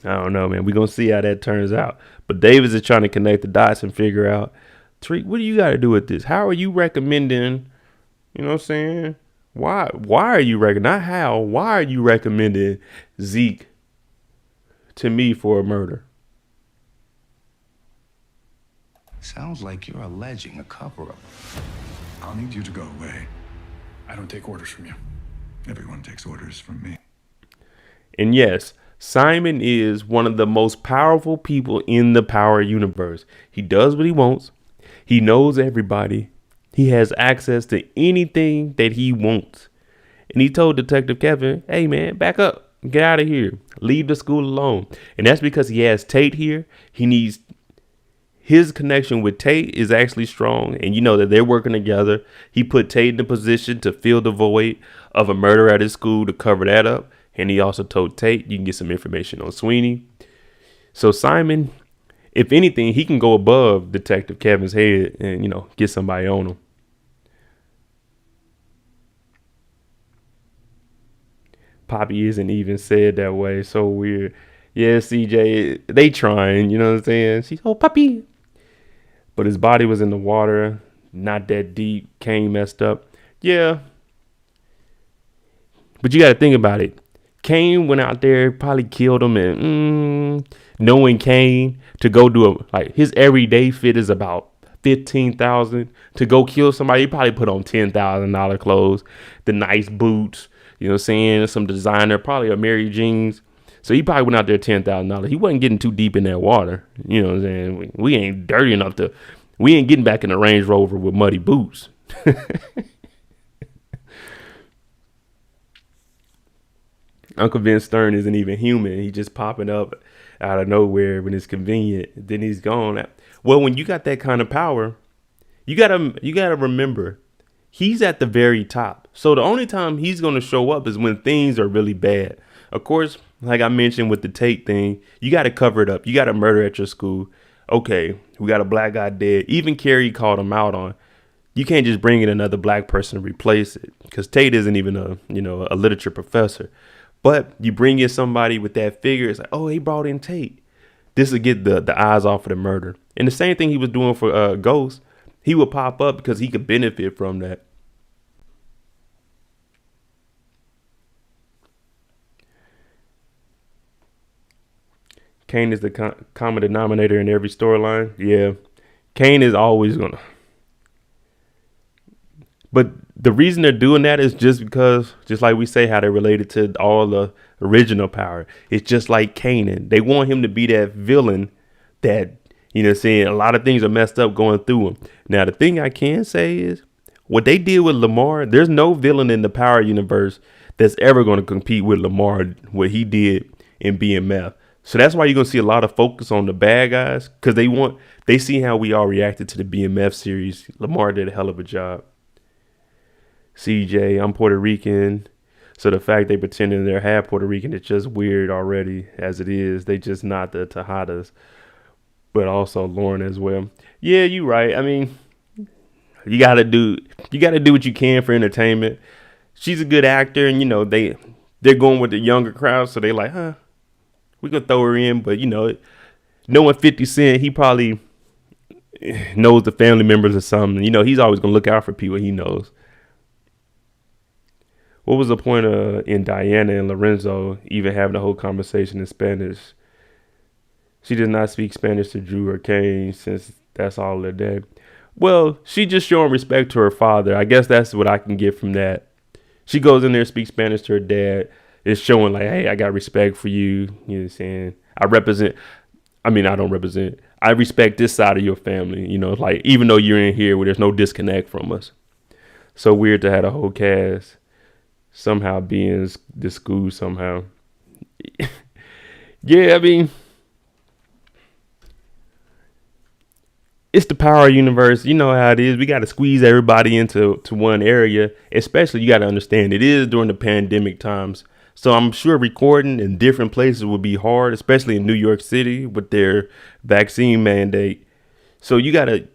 I don't know, man. We're going to see how that turns out. But Davis is trying to connect the dots and figure out, Tariq, what do you got to do with this? How are you recommending, you know what I'm saying? Why are you not how, why are you recommending Zeke to me for a murder? Sounds like you're alleging a cover-up. I'll need you to go away. I don't take orders from you. Everyone takes orders from me. And yes, Simon is one of the most powerful people in the Power universe. He does what he wants. He knows everybody. He has access to anything that he wants. And he told Detective Kevin, hey, man, back up. Get out of here. Leave the school alone. And that's because he has Tate here. He needs his connection with Tate is actually strong. And you know that they're working together. He put Tate in the position to fill the void of a murder at his school to cover that up. And he also told Tate you can get some information on Sweeney. So Simon, if anything, he can go above Detective Kevin's head and, you know, get somebody on him. Poppy isn't even said that way. So weird. Yeah, CJ, they trying, you know what I'm saying? She's, oh, Poppy. But his body was in the water, not that deep. Kane messed up. Yeah. But you got to think about it. Kane went out there, probably killed him, and knowing Kane to go do like his everyday fit is about $15,000 to go kill somebody. He probably put on $10,000 clothes, the nice boots, you know what I'm saying, some designer, probably a Mary Jeans. So he probably went out there $10,000. He wasn't getting too deep in that water. You know what I'm saying? We ain't dirty enough to. We ain't getting back in the Range Rover with muddy boots. Uncle Vince Stern isn't even human. He just popping up out of nowhere when it's convenient. Then he's gone. Well, when you got that kind of power, you gotta remember he's at the very top. So the only time he's gonna show up is when things are really bad. Of course, like I mentioned with the Tate thing, you got to cover it up. You got a murder at your school. Okay, we got a black guy dead. Even Carrie called him out on. You can't just bring in another black person to replace it because Tate isn't even a literature professor. But you bring in somebody with that figure. It's like, oh, he brought in Tate. This will get the eyes off of the murder. And the same thing he was doing for Ghost. He would pop up because he could benefit from that. Kane is the common denominator in every storyline. Yeah, Kane is always gonna. But the reason they're doing that is just because, just like we say, how they're related to all the original Power. It's just like Kanan. They want him to be that villain that, you know, saying a lot of things are messed up going through him. Now, the thing I can say is what they did with Lamar, there's no villain in the Power universe that's ever going to compete with Lamar, what he did in BMF. So that's why you're going to see a lot of focus on the bad guys because they see how we all reacted to the BMF series. Lamar did a hell of a job. CJ, I'm Puerto Rican. So the fact they pretending they're half Puerto Rican, it's just weird already as it is. They just not the Tejadas, but also Lauren as well. Yeah, you right. I mean, you gotta do what you can for entertainment. She's a good actor, and you know they're going with the younger crowd, so they like, we could throw her in, but you know, knowing 50 Cent, he probably knows the family members or something. You know, he's always gonna look out for people he knows. What was the point in Diana and Lorenzo even having the whole conversation in Spanish? She did not speak Spanish to Drew or Kane since that's all their day. Well, she just showing respect to her father. I guess that's what I can get from that. She goes in there, speaks Spanish to her dad. It's showing like, hey, I got respect for you. You know what I'm saying? I respect this side of your family. You know, like even though you're in here where there's no disconnect from us. So weird to have a whole cast somehow be in this school somehow. Yeah, I mean, it's the Power universe. You know how it is. We got to squeeze everybody into one area. Especially, you got to understand, it is during the pandemic times. So I'm sure recording in different places would be hard, especially in New York City with their vaccine mandate. So you gotta.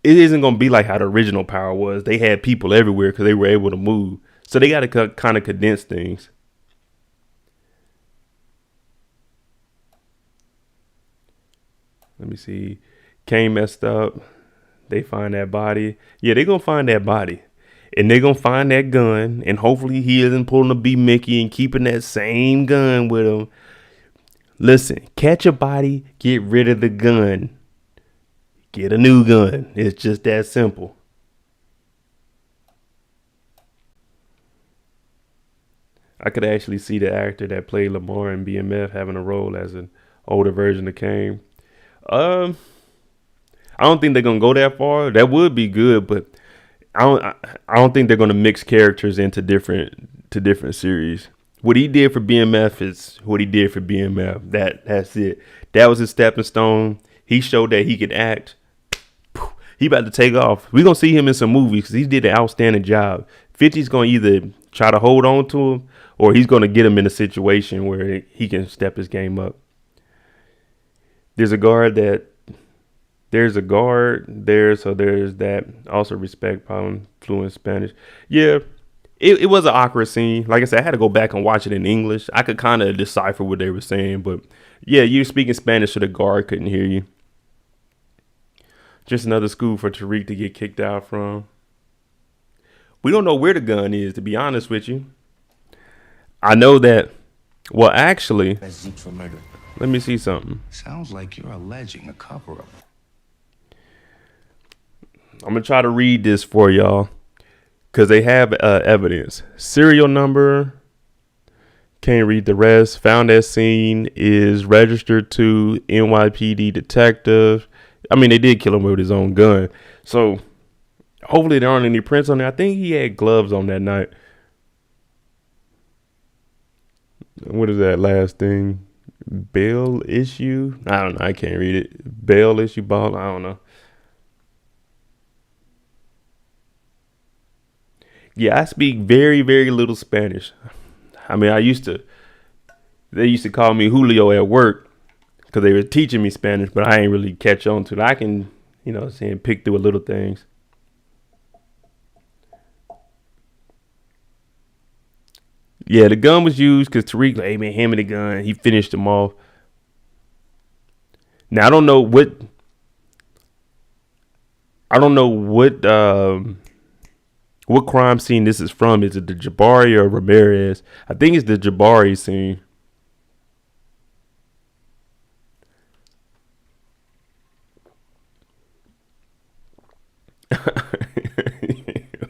It isn't gonna be like how the original Power was. They had people everywhere because they were able to move. So they gotta kind of condense things. Let me see. Kane messed up. They find that body. Yeah, they gonna find that body. And they're gonna find that gun. And hopefully he isn't pulling a B Mickey and keeping that same gun with him. Listen, catch a body, get rid of the gun. Get a new gun. It's just that simple. I could actually see the actor that played Lamar in BMF having a role as an older version of Kane. I don't think they're gonna go that far. That would be good, but I don't think they're gonna mix characters into different series. What he did for BMF is what he did for BMF. That's it. That was his stepping stone. He showed that he could act. He about to take off. We're gonna see him in some movies because he did an outstanding job. 50's gonna either try to hold on to him or he's gonna get him in a situation where he can step his game up. There's a guard there, so there's that. Also respect problem, fluent Spanish. Yeah, it was an awkward scene. Like I said, I had to go back and watch it in English. I could kind of decipher what they were saying, but yeah, you speaking Spanish so the guard couldn't hear you. Just another school for Tariq to get kicked out from. We don't know where the gun is, to be honest with you. I know that, well, actually, For murder. let me see something. Sounds like you're alleging a cover-up. I'm going to try to read this for y'all because they have evidence. Serial number. Can't read the rest. Found at scene is registered to NYPD detective. I mean, they did kill him with his own gun. So hopefully there aren't any prints on there. I think he had gloves on that night. What is that last thing? Bail issue? I don't know. I can't read it. Bail issue ball? I don't know. Yeah, I speak very, very little Spanish. I mean, they used to call me Julio at work because they were teaching me Spanish, but I ain't really catch on to it. I can, pick through little things. Yeah, the gun was used because Tariq, hey man, hand me the gun. He finished them off. Now I don't know what crime scene this is from. Is it the Jabari or Ramirez? I think it's the Jabari scene.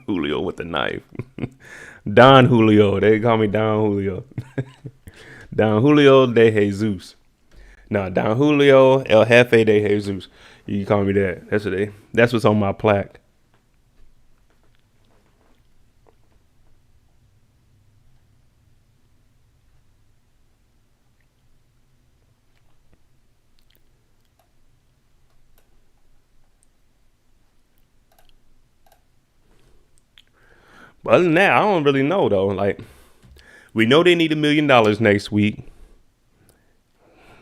Julio with the knife. Don Julio. They call me Don Julio. Don Julio de Jesus. No, Don Julio El Jefe de Jesus. You can call me that. That's what's on my plaque. But other than that, I don't really know though. Like, we know they need $1 million next week.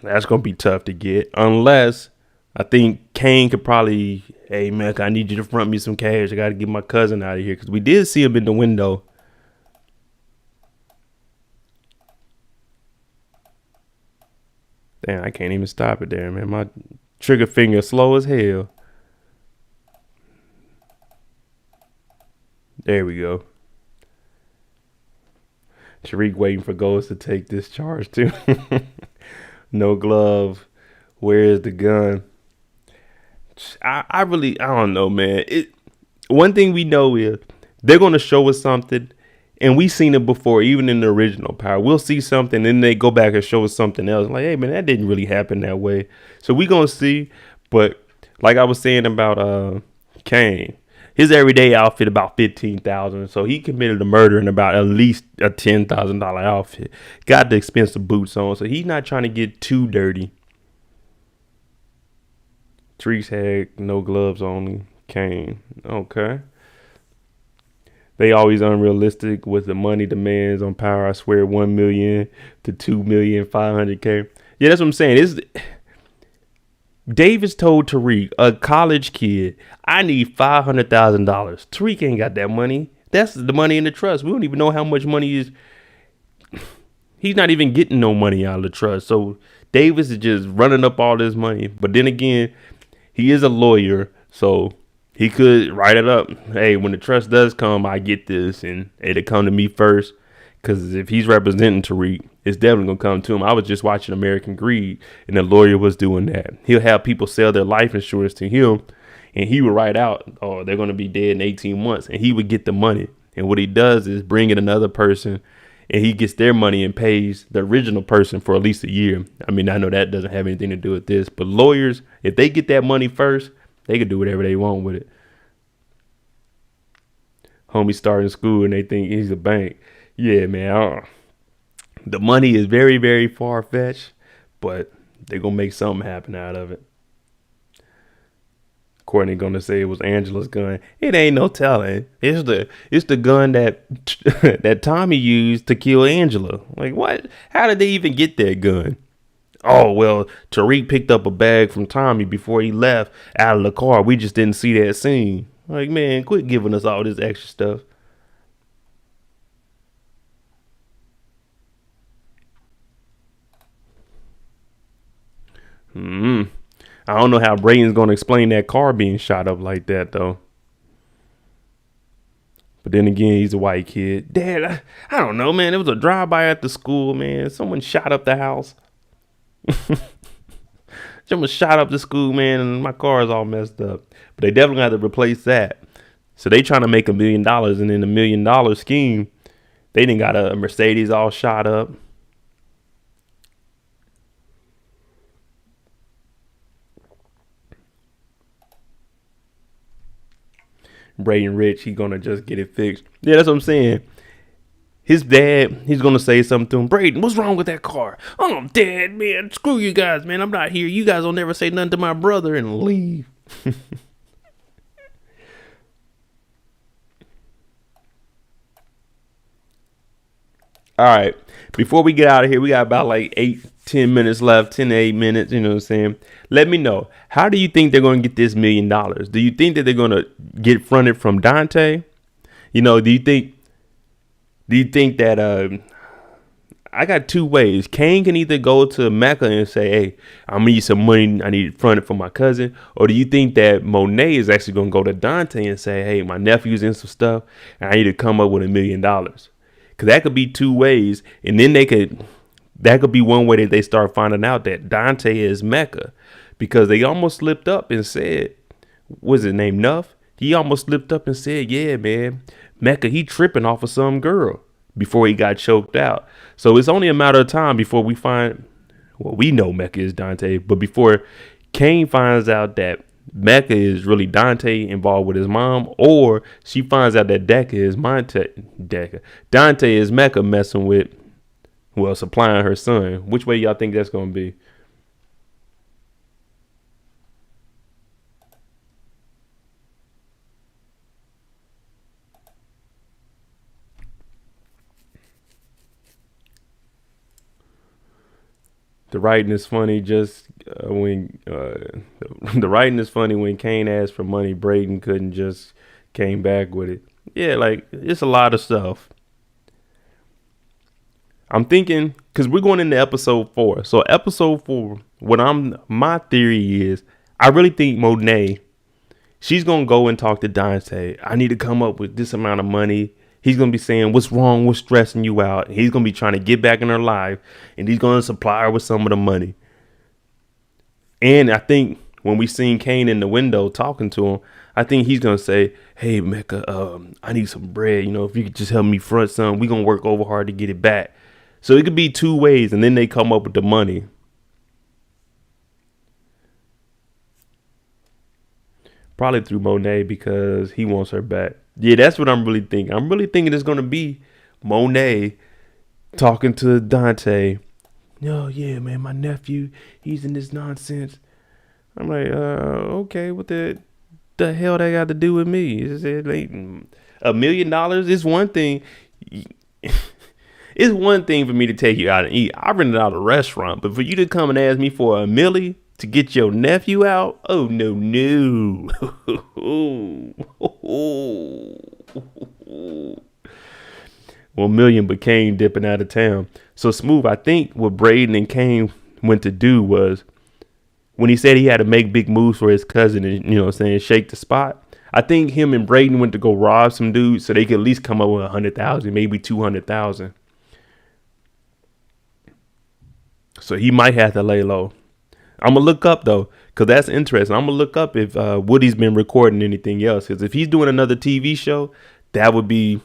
That's gonna be tough to get, unless I think Kane could probably, hey man, I need you to front me some cash. I gotta get my cousin out of here because we did see him in the window. Damn, I can't even stop it there, man. My trigger finger slow as hell. There we go. Tariq waiting for Ghost to take this charge too. No glove. Where's the gun? I don't know, man. One thing we know is they're gonna show us something, and we seen it before, even in the original Power. We'll see something, then they go back and show us something else. Like, hey man, that didn't really happen that way. So we gonna see. But like I was saying about Kane, his everyday outfit about $15,000. So he committed a murder in about at least a $10,000 outfit. Got the expensive boots on, so he's not trying to get too dirty. Tariq had no gloves on. Kane, okay. They always unrealistic with the money demands on Power. I swear, 1 million to 2,500,000. Yeah, that's what I'm saying. Davis told Tariq, a college kid, I need $500,000. Tariq ain't got that money. That's the money in the trust. We don't even know how much money is. He's not even getting no money out of the trust. So Davis is just running up all this money. But then again, he is a lawyer, so he could write it up. Hey, when the trust does come, I get this, and it'll come to me first. Because if he's representing Tariq, it's definitely going to come to him. I was just watching American Greed, and the lawyer was doing that. He'll have people sell their life insurance to him, and he would write out, oh, they're going to be dead in 18 months, and he would get the money. And what he does is bring in another person, and he gets their money and pays the original person for at least a year. I mean, I know that doesn't have anything to do with this, but lawyers, if they get that money first, they can do whatever they want with it. Homie starting school, and they think he's a bank. Yeah, man. The money is very, very far-fetched, but they're going to make something happen out of it. Courtney going to say it was Angela's gun. It ain't no telling. It's the gun that that Tommy used to kill Angela. Like, what? How did they even get that gun? Oh, well, Tariq picked up a bag from Tommy before he left out of the car. We just didn't see that scene. Like, man, quit giving us all this extra stuff. I don't know how Brayden's going to explain that car being shot up like that, though. But then again, he's a white kid. Dad, I don't know, man. It was a drive-by at the school, man. Someone shot up the house. Someone shot up the school, man, and my car is all messed up. But they definitely have to replace that. So they trying to make $1 million, and in the $1 million scheme, they done got a Mercedes all shot up. Brayden Rich, he gonna just get it fixed. Yeah, that's what I'm saying. His dad, he's gonna say something to him. Brayden, what's wrong with that car? Oh, I'm dead, man. Screw you guys, man. I'm not here. You guys will never say nothing to my brother, and leave. All right. Before we get out of here, we got about like 10 minutes left, 10 to 8 minutes. You know what I'm saying? Let me know. How do you think they're going to get this $1 million? Do you think that they're going to get fronted from Dante? You know, do you think that I got two ways. Kane can either go to Mecca and say, hey, I'm going to need some money. I need it fronted for my cousin. Or do you think that Monet is actually going to go to Dante and say, hey, my nephew's in some stuff, and I need to come up with $1 million? Because that could be two ways. And then that could be one way that they start finding out that Dante is Mecca. Because they almost slipped up and said, what's his name, Nuff? He almost slipped up and said, yeah, man, Mecca, he tripping off of some girl before he got choked out. So it's only a matter of time before we find, well, we know Mecca is Dante, but before Kane finds out that Mecca is really Dante involved with his mom, or she finds out that Dante is Mecca messing with, well, supplying her son. Which way y'all think that's going to be? The writing is funny when the writing is funny when Kane asked for money, Brayden couldn't just came back with it. Yeah, like it's a lot of stuff. I'm thinking because we're going into episode 4. So episode 4, my theory is I really think Monet, she's gonna go and talk to Dante. I need to come up with this amount of money. He's going to be saying, what's wrong? What's stressing you out? He's going to be trying to get back in her life, and he's going to supply her with some of the money. And I think when we seen Kane in the window talking to him, I think he's going to say, hey, Mecca, I need some bread. You know, if you could just help me front some, we're going to work over hard to get it back. So it could be two ways, and then they come up with the money. Probably through Monet because he wants her back. Yeah, that's what I'm really thinking. I'm really thinking it's going to be Monet talking to Dante. Oh, yeah, man, my nephew, he's in this nonsense. I'm like, okay, what the hell they got to do with me? Is it like $1 million is one thing. It's one thing for me to take you out and eat. I rented out a restaurant, but for you to come and ask me for $1 million, to get your nephew out? Oh, no. Well, Million but Kane dipping out of town. So Smooth, I think what Braden and Kane went to do was when he said he had to make big moves for his cousin and, you know what I'm saying, shake the spot. I think him and Braden went to go rob some dudes so they could at least come up with 100,000, maybe 200,000. So he might have to lay low. I'm gonna look up though, cause that's interesting. I'm gonna look up if Woody's been recording anything else. Cause if he's doing another TV show, that would be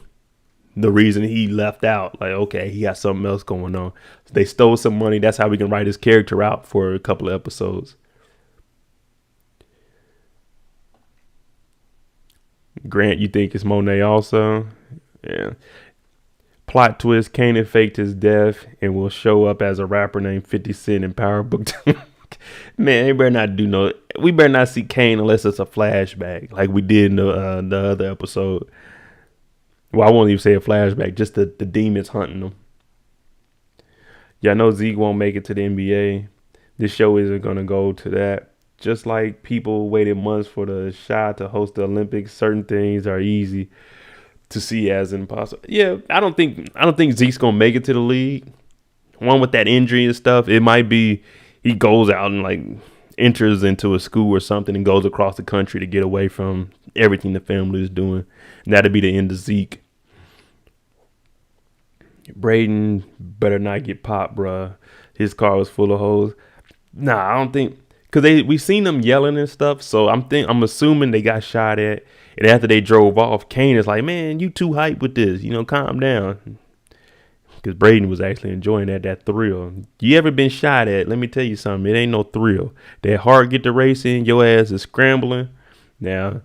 the reason he left out. Like, okay, he got something else going on. They stole some money. That's how we can write his character out for a couple of episodes. Grant, you think it's Monet also? Yeah. Plot twist, Kanan faked his death and will show up as a rapper named 50 Cent in Power Book 2. Man, we better not see Kane unless it's a flashback like we did in the other episode. Well, I won't even say a flashback, just the demons hunting them. Y'all know Zeke won't make it to the NBA. This show isn't going to go to that. Just like people waited months for the shot to host the Olympics, certain things are easy to see as impossible. Yeah, I don't think Zeke's gonna make it to the league. One with that injury and stuff, it might be he goes out and like enters into a school or something and goes across the country to get away from everything the family is doing. And that'll be the end of Zeke. Braden better not get popped, bruh. His car was full of hoes. Nah, I don't think, cause we seen them yelling and stuff. So I'm assuming they got shot at. And after they drove off, Kane is like, man, you too hype with this. You know, calm down. Because Braden was actually enjoying that thrill. You ever been shot at? Let me tell you something. It ain't no thrill. That heart get to racing. Your ass is scrambling. Now,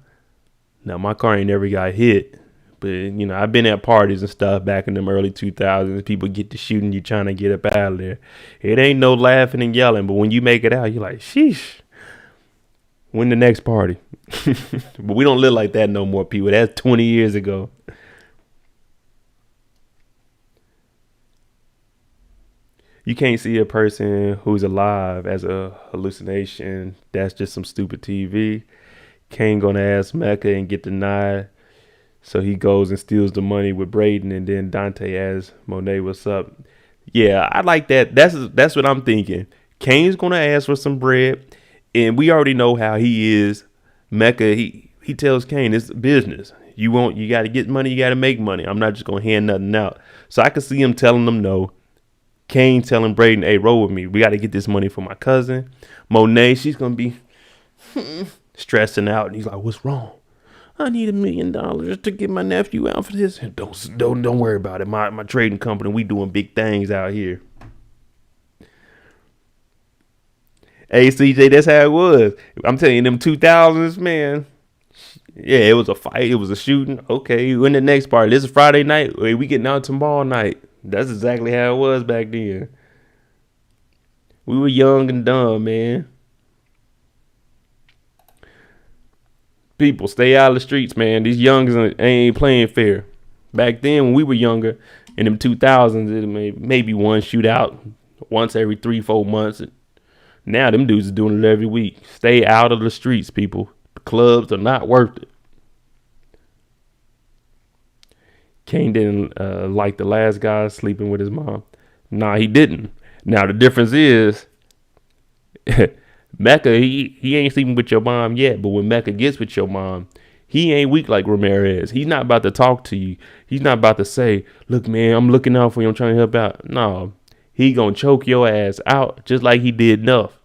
my car ain't never got hit. But, you know, I've been at parties and stuff back in them early 2000s. People get to shooting you trying to get up out of there. It ain't no laughing and yelling. But when you make it out, you're like, sheesh. When the next party? But we don't live like that no more, people. That's 20 years ago. You can't see a person who's alive as a hallucination. That's just some stupid TV. Kane gonna ask Mecca and get denied. So he goes and steals the money with Braden, and then Dante asks Monet, what's up? Yeah, I like that. That's what I'm thinking. Kane's gonna ask for some bread, and we already know how he is. Mecca, he tells Kane, it's business. You got to get money, you got to make money. I'm not just going to hand nothing out. So I can see him telling them no. Kane telling Braden, hey, roll with me. We got to get this money for my cousin. Monet, she's going to be stressing out. And he's like, what's wrong? I need $1 million to get my nephew out for this. Don't worry about it. My trading company, we doing big things out here. Hey, CJ, that's how it was. I'm telling you, them 2000s, man. Yeah, it was a fight. It was a shooting. Okay, when the next part? This is Friday night. Hey, we getting out tomorrow night. That's exactly how it was back then. We were young and dumb, man. People, stay out of the streets, man. These youngins ain't playing fair. Back then, when we were younger, in them 2000s, it maybe one shootout once every 3-4 months. Now them dudes are doing it every week. Stay out of the streets, people. The clubs are not worth it. Kane didn't like the last guy sleeping with his mom. Nah, he didn't. Now the difference is Mecca, he ain't sleeping with your mom yet, but when Mecca gets with your mom, he ain't weak like Ramirez. He's not about to talk to you. He's not about to say, look, man, I'm looking out for you. I'm trying to help out. No. He gonna choke your ass out just like he did Nuff.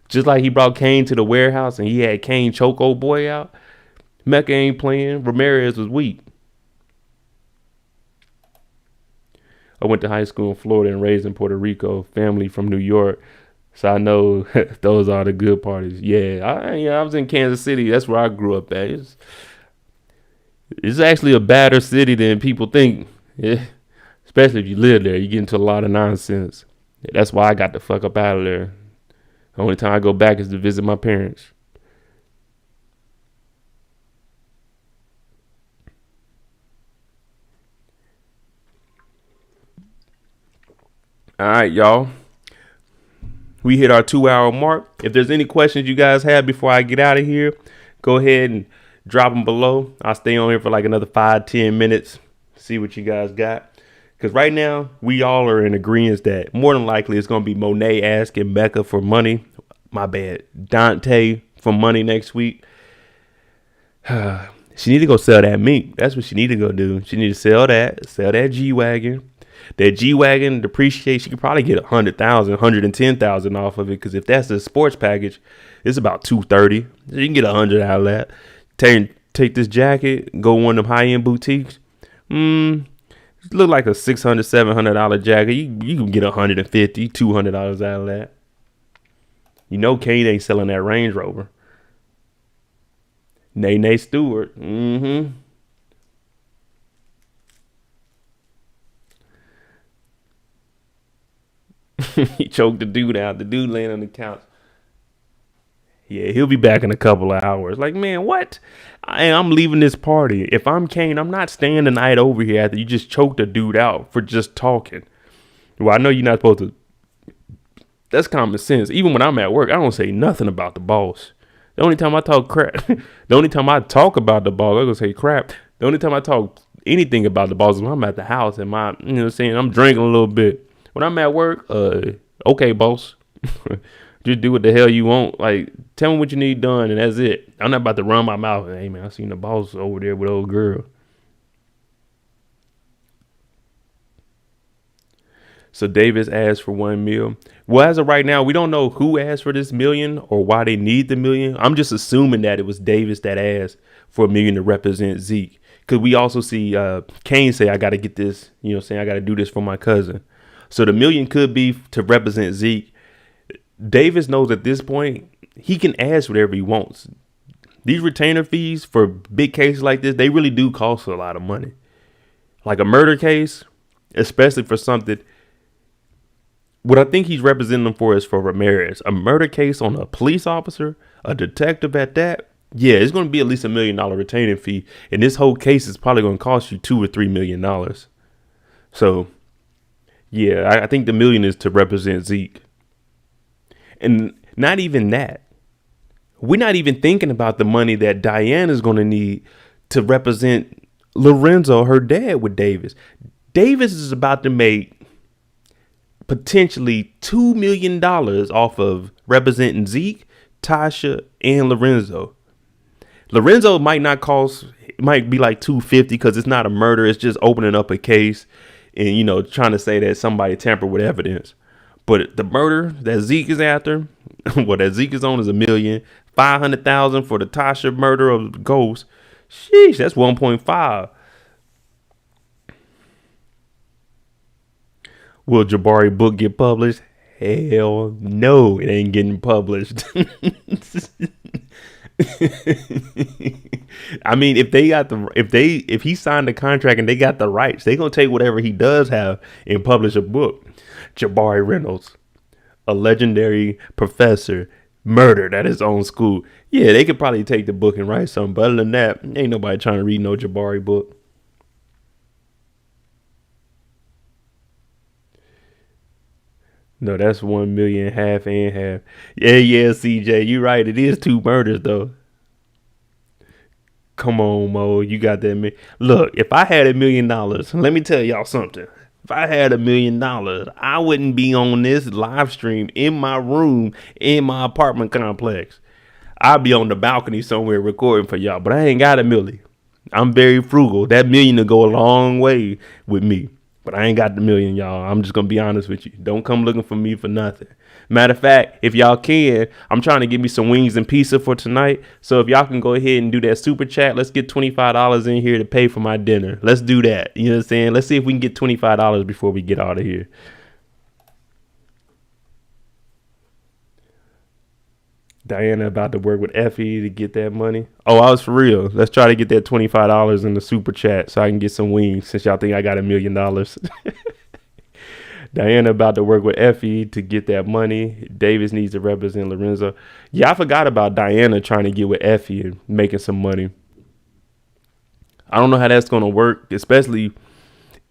Just like he brought Kane to the warehouse and he had Kane choke old boy out. Mecca ain't playing. Ramirez was weak. I went to high school in Florida and raised in Puerto Rico. Family from New York. So I know those are the good parties. Yeah, I was in Kansas City. That's where I grew up at. It's actually a badder city than people think. Yeah. Especially if you live there, you get into a lot of nonsense. That's why I got the fuck up out of there. The only time I go back is to visit my parents. All right, y'all. We hit our 2-hour mark. If there's any questions you guys have before I get out of here, go ahead and drop them below. I'll stay on here for like another 5-10 minutes. See what you guys got. Because right now, we all are in agreement that more than likely it's going to be Monet asking Becca for money. My bad. Dante for money next week. She need to go sell that mink. That's what she need to go do. She need to sell that G-Wagon. That G-Wagon depreciate. She could probably get 100,000, 110,000 off of it. Because if that's a sports package, it's about 230. So you can get 100 out of that. Take this jacket, go one of them high-end boutiques. Look like a $600, $700 jacket. You can get $150, $200 out of that. You know Kane ain't selling that Range Rover. Nene Stewart. He choked the dude out. The dude laying on the couch. Yeah, he'll be back in a couple of hours. Like, man, what? I'm leaving this party. If I'm Kane, I'm not staying the night over here after you just choked a dude out for just talking. Well, I know you're not supposed to. That's common sense. Even when I'm at work, I don't say nothing about the boss. The only time I talk crap, the only time I talk about the boss, I'm going to say crap. The only time I talk anything about the boss is when I'm at the house and I'm drinking a little bit. When I'm at work, okay, boss. Just do what the hell you want. Like, tell me what you need done, and that's it. I'm not about to run my mouth. Hey, man, I seen the boss over there with old girl. So Davis asked for $1 million. Well, as of right now, we don't know who asked for this $1 million or why they need the $1 million. I'm just assuming that it was Davis that asked for $1 million to represent Zeke. Because we also see Kane say, I got to get this, saying I got to do this for my cousin. So the $1 million could be to represent Zeke. Davis knows at this point he can ask whatever he wants. These retainer fees for big cases like this, they really do cost a lot of money. Like a murder case, especially for something. What I think he's representing them for is for Ramirez. A murder case on a police officer, a detective at that. Yeah, it's going to be at least $1 million retaining fee. And this whole case is probably going to cost you $2 or $3 million. So, yeah, I think the $1 million is to represent Zeke. And not even that. We're not even thinking about the money that Diane is going to need to represent Lorenzo, her dad, with Davis. Davis is about to make potentially $2 million off of representing Zeke, Tasha, and Lorenzo. Lorenzo might not cost, it might be like $250 because it's not a murder. It's just opening up a case and, trying to say that somebody tampered with evidence. But the murder that Zeke is after, what that Zeke is on is $1 million. $500,000 for the Tasha murder of Ghost. Sheesh, that's 1.5. Will Jabari book get published? Hell no, it ain't getting published. I mean, if he signed the contract and they got the rights, they gonna take whatever he does have and publish a book. Jabari Reynolds, a legendary professor, murdered at his own school. Yeah, they could probably take the book and write something. But other than that, ain't nobody trying to read no Jabari book. No, that's 1 million, half and half. Yeah, CJ, you right. It is 2 murders though. Come on, Mo, you got that. Look, if I had $1 million, let me tell y'all something. If I had $1 million, I wouldn't be on this live stream in my room in my apartment complex. I'd be on the balcony somewhere recording for y'all, but I ain't got $1 million. I'm very frugal. That $1 million will go a long way with me, but I ain't got the $1 million, y'all. I'm just gonna be honest with you. Don't come looking for me for nothing. Matter of fact, if y'all can, I'm trying to get me some wings and pizza for tonight. So if y'all can go ahead and do that super chat, let's get $25 in here to pay for my dinner. Let's do that. You know what I'm saying? Let's see if we can get $25 before we get out of here. Diana about to work with Effie to get that money. Oh, I was for real. Let's try to get that $25 in the super chat so I can get some wings since y'all think I got $1 million. Diana about to work with Effie to get that money. Davis needs to represent Lorenzo. Yeah, I forgot about Diana trying to get with Effie and making some money. I don't know how that's going to work, especially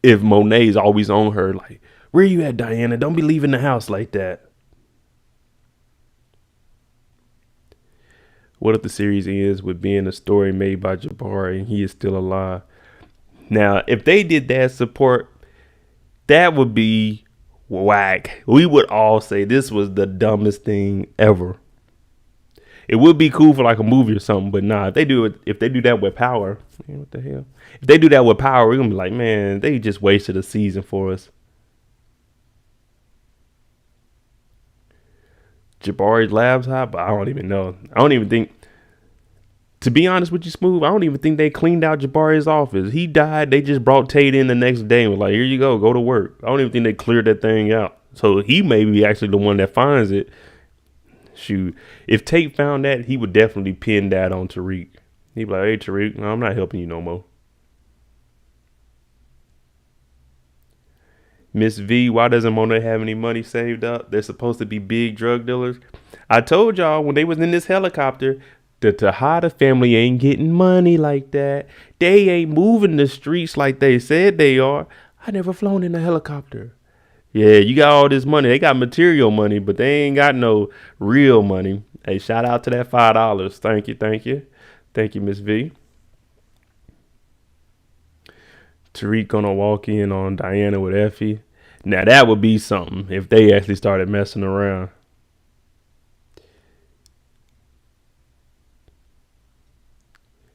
if Monet's always on her. Like, where you at, Diana? Don't be leaving the house like that. What if the series ends with being a story made by Jabari and he is still alive? Now, if they did that support, that would be whack. We would all say this was the dumbest thing ever. It would be cool for like a movie or something, but nah, if they do that with Power, man, what the hell? If they do that with Power, we're gonna be like, man, they just wasted a season for us. Jabari's laptop, but I don't even know. I don't even think, to be honest with you, Smooth, I don't even think they cleaned out Jabari's office. He died. They just brought Tate in the next day and was like, here you go to work. I don't even think they cleared that thing out. So he may be actually the one that finds it. Shoot, if Tate found that, he would definitely pin that on Tariq. He'd be like, hey, Tariq, no, I'm not helping you no more. Miss V, why doesn't Mona have any money saved up? They're supposed to be big drug dealers. I told y'all when they was in this helicopter, the Tejada family ain't getting money like that. They ain't moving the streets like they said they are. I never flown in a helicopter. Yeah, you got all this money. They got material money, but they ain't got no real money. Hey, shout out to that $5. Thank you. Thank you, Miss V. Tariq gonna walk in on Diana with Effie. Now that would be something if they actually started messing around.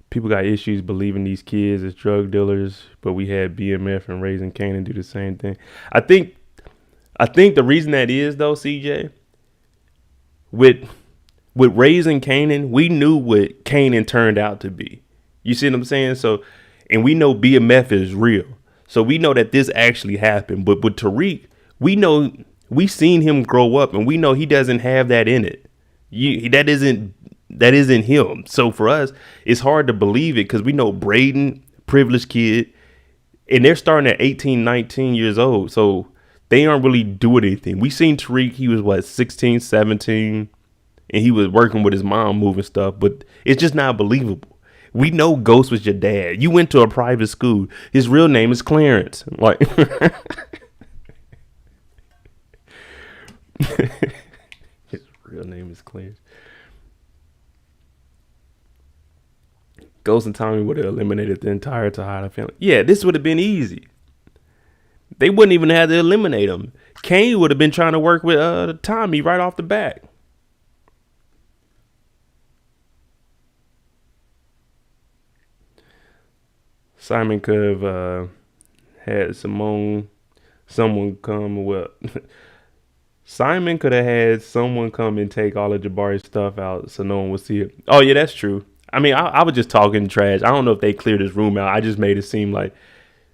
People got issues believing these kids as drug dealers, but we had BMF and Raising Kanan do the same thing. I think the reason that is, though, CJ, with Raising Kanan, we knew what Kanan turned out to be. You see what I'm saying? So, and we know BMF is real. So we know that this actually happened. But with Tariq, we know we seen him grow up, and we know he doesn't have that in it. That isn't him. So for us, it's hard to believe it because we know Braden, privileged kid, and they're starting at 18, 19 years old. So they aren't really doing anything. We seen Tariq, he was 16, 17, and he was working with his mom moving stuff, but it's just not believable. We know Ghost was your dad. You went to a private school. His real name is Clarence. Like his real name is Clarence. Ghost and Tommy would have eliminated the entire Tejada family. Yeah, this would have been easy. They wouldn't even have to eliminate him. Kane would have been trying to work with Tommy right off the bat. Simon could have had someone come. Well, Simon could have had someone come and take all of Jabari's stuff out so no one would see it. Oh, yeah, that's true. I mean, I was just talking trash. I don't know if they cleared his room out. I just made it seem like,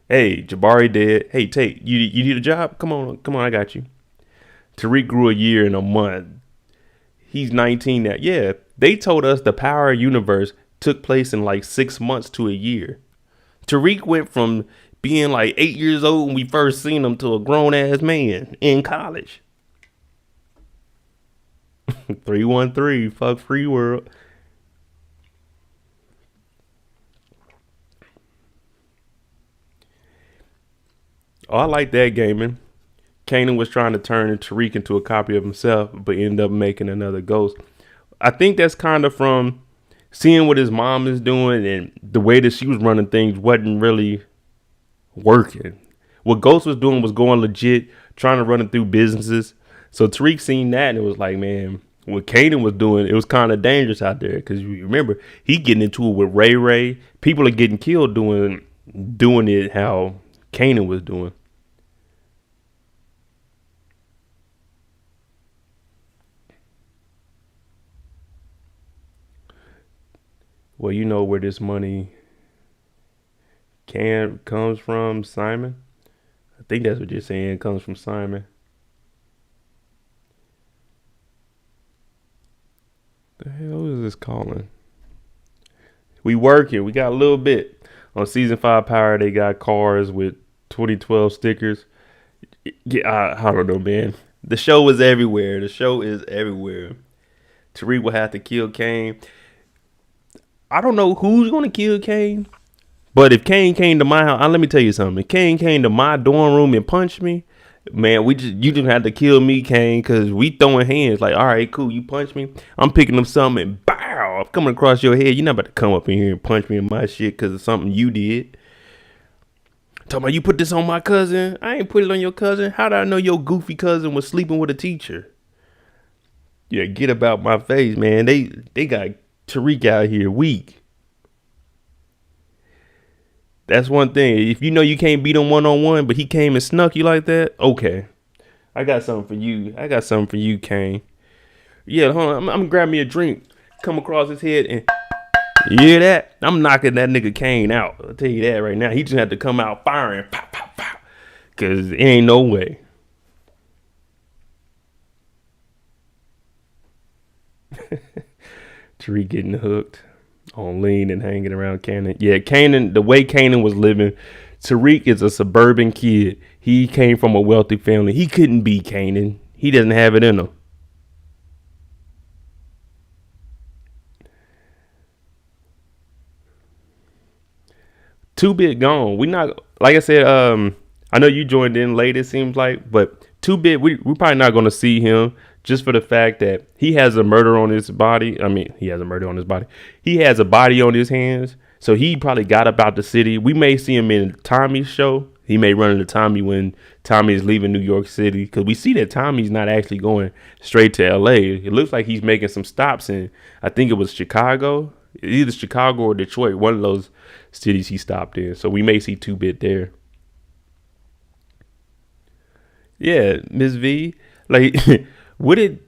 hey, Jabari dead. Hey, Tate, you need a job? Come on, I got you. Tariq grew a year in a month. He's 19 now. Yeah, they told us the Power universe took place in like 6 months to a year. Tariq went from being like 8 years old when we first seen him to a grown-ass man in college. 313, fuck free world. Oh, I like that, gaming. Kanan was trying to turn Tariq into a copy of himself, but ended up making another Ghost. I think that's kind of from seeing what his mom is doing and the way that she was running things wasn't really working. What Ghost was doing was going legit, trying to run it through businesses. So Tariq seen that and it was like, man, what Kanan was doing, it was kind of dangerous out there. Because you remember, he getting into it with Ray. People are getting killed doing it how Kanan was doing. Well, you know where this money comes from, Simon. I think that's what you're saying. It comes from Simon. The hell is this calling? We working. We got a little bit. On season 5 Power, they got cars with 2012 stickers. Yeah, I don't know, man. The show is everywhere. Tariq will have to kill Kane. I don't know who's going to kill Kane, but if Kane came to my house, let me tell you something. If Kane came to my dorm room and punched me, man, you just have to kill me, Kane, because we throwing hands. Like, all right, cool, you punch me, I'm picking up something and bow, pow, coming across your head. You're not about to come up in here and punch me in my shit because of something you did. Talking about you put this on my cousin. I ain't put it on your cousin. How did I know your goofy cousin was sleeping with a teacher? Yeah, get about my face, man. They got Tariq out here weak. That's one thing. If you know you can't beat him 1-on-1, but he came and snuck you like that, okay. I got something for you, Kane. Yeah, hold on. I'm gonna grab me a drink. Come across his head and you hear that? I'm knocking that nigga Kane out. I'll tell you that right now. He just had to come out firing. Pow, pow, pow. Cause it ain't no way. Tariq getting hooked on lean and hanging around Kanan. Yeah, Kanan, the way Kanan was living, Tariq is a suburban kid. He came from a wealthy family. He couldn't be Kanan. He doesn't have it in him. Two-Bit gone. We not, like I said, I know you joined in late, it seems like, but Two-Bit, we probably not going to see him just for the fact that he has a murder on his body. I mean, he has a murder on his body. He has a body on his hands, so he probably got up out the city. We may see him in Tommy's show. He may run into Tommy when Tommy is leaving New York City, because we see that Tommy's not actually going straight to L.A. It looks like he's making some stops in, I think it was Chicago, either Chicago or Detroit, one of those cities he stopped in. So we may see Two-Bit there. Yeah, Miss V, like, what did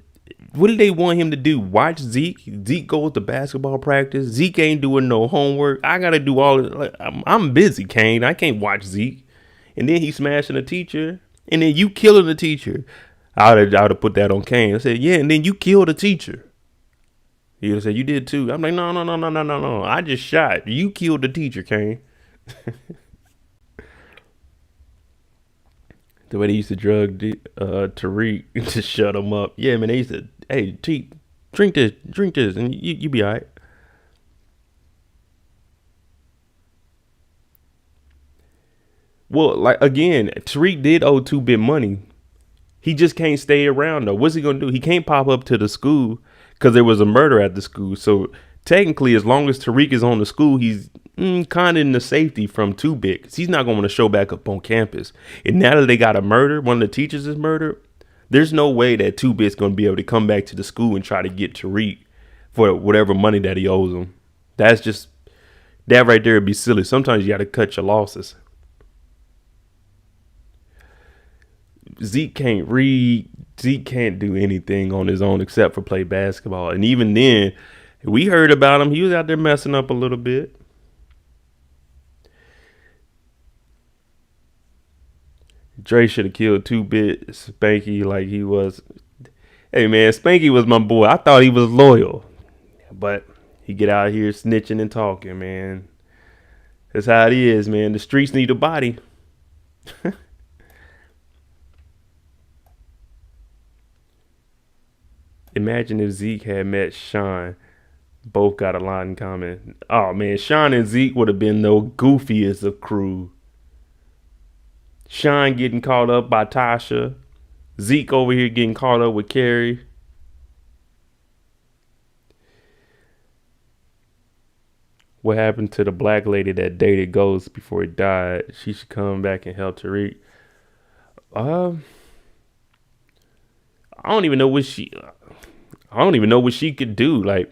they want him to do? Watch Zeke? Zeke goes to basketball practice. Zeke ain't doing no homework. I gotta do all it. Like, I'm busy, Kane. I can't watch Zeke. And then he smashing a teacher, and then you killing the teacher. I would have put that on Kane. I said, yeah, and then you killed a teacher. He would have said, you did too. I'm like, no. I just shot. You killed the teacher, Kane. The way they used to drug Tariq to shut him up. Yeah, man, they used to, hey, drink this, and you be all right. Well, like, again, Tariq did owe Two-Bit money. He just can't stay around, though. What's he going to do? He can't pop up to the school because there was a murder at the school. So technically, as long as Tariq is on the school, he's kind of in the safety from Two-Bit, because he's not going to show back up on campus. And now that they got a murder, one of the teachers is murdered, there's no way that Two-Bit's going to be able to come back to the school and try to get Tariq for whatever money that he owes him. That's just, that right there would be silly. Sometimes you got to cut your losses. Zeke can't read. Zeke can't do anything on his own except for play basketball. And even then, we heard about him. He was out there messing up a little bit. Dre should have killed Two-Bit Spanky like he was. Hey, man, Spanky was my boy. I thought he was loyal. But he get out here snitching and talking, man. That's how it is, man. The streets need a body. Imagine if Zeke had met Sean. Both got a lot in common. Oh, man, Sean and Zeke would have been the goofiest of crew. Sean getting caught up by Tasha. Zeke over here getting caught up with Carrie. What happened to the black lady that dated Ghost before he died? She should come back and help Tariq. I don't even know what she could do. Like,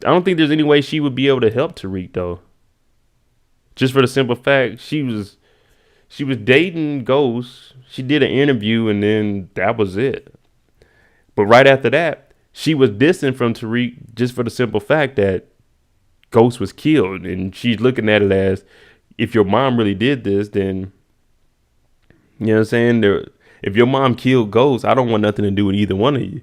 I don't think there's any way she would be able to help Tariq, though. Just for the simple fact, she was dating Ghost. She did an interview, and then that was it. But right after that, she was distant from Tariq just for the simple fact that Ghost was killed. And she's looking at it as, if your mom really did this, then, you know what I'm saying? If your mom killed Ghost, I don't want nothing to do with either one of you.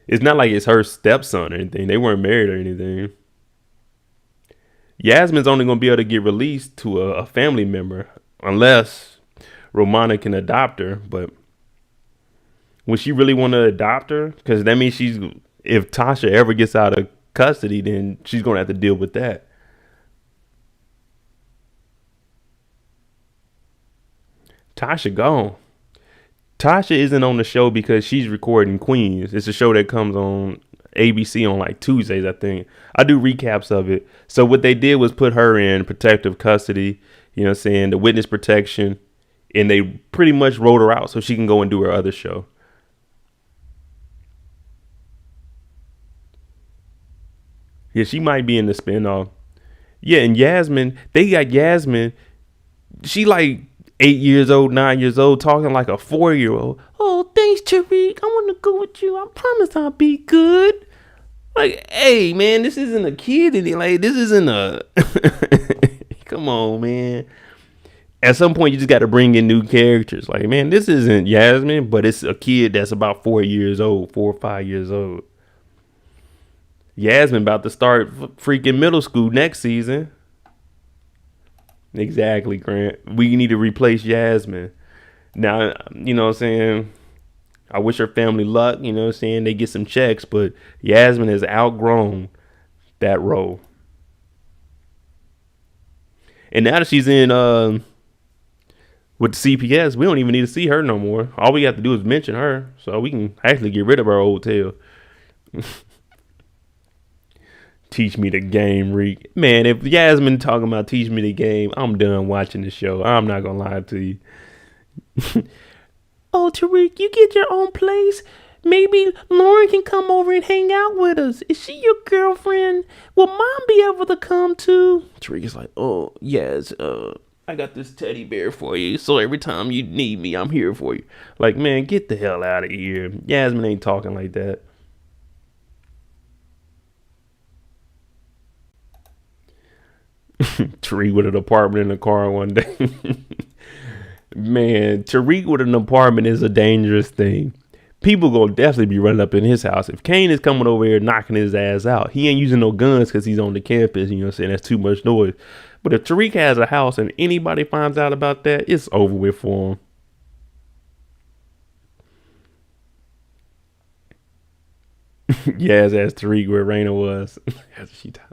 It's not like it's her stepson or anything. They weren't married or anything. Yasmin's only going to be able to get released to a family member unless Romana can adopt her. But would she really want to adopt her? Because that means if Tasha ever gets out of custody, then she's going to have to deal with that. Tasha gone. Tasha isn't on the show because she's recording Queens. It's a show that comes on ABC on like Tuesdays, I think. I do recaps of it. So what they did was put her in protective custody, you know what I'm saying, the witness protection, and they pretty much wrote her out so she can go and do her other show. Yeah, she might be in the spinoff. Yeah, and Yasmin, they got Yasmin. She like 8 years old, 9 years old, talking like a 4-year-old. Oh, thanks, Tariq. I want to go with you. I promise I'll be good. Like, hey, man, this isn't a kid. Like, this isn't a. Come on, man. At some point, you just got to bring in new characters. Like, man, this isn't Yasmin, but it's a kid that's about 4 years old, 4 or 5 years old. Yasmin about to start freaking middle school next season. Exactly, Grant. We need to replace Yasmin. Now, you know what I'm saying? I wish her family luck, you know what I'm saying? They get some checks, but Yasmin has outgrown that role. And now that she's in with CPS, we don't even need to see her no more. All we have to do is mention her, so we can actually get rid of our old tail. Teach me the game, Reek. Man, if Yasmin talking about teach me the game, I'm done watching the show. I'm not gonna lie to you. Oh, Tariq, you get your own place? Maybe Lauren can come over and hang out with us. Is she your girlfriend? Will Mom be able to come too? Tariq is like, oh, yes, I got this teddy bear for you. So every time you need me, I'm here for you. Like, man, get the hell out of here. Yasmin ain't talking like that. Tariq with an apartment in a car one day. Man, Tariq with an apartment is a dangerous thing. People gonna definitely be running up in his house. If Kane is coming over here knocking his ass out, he ain't using no guns because he's on the campus. You know what I'm saying? That's too much noise. But if Tariq has a house and anybody finds out about that, it's over with for him. Yes, that's Tariq where Raina was. That's what she does.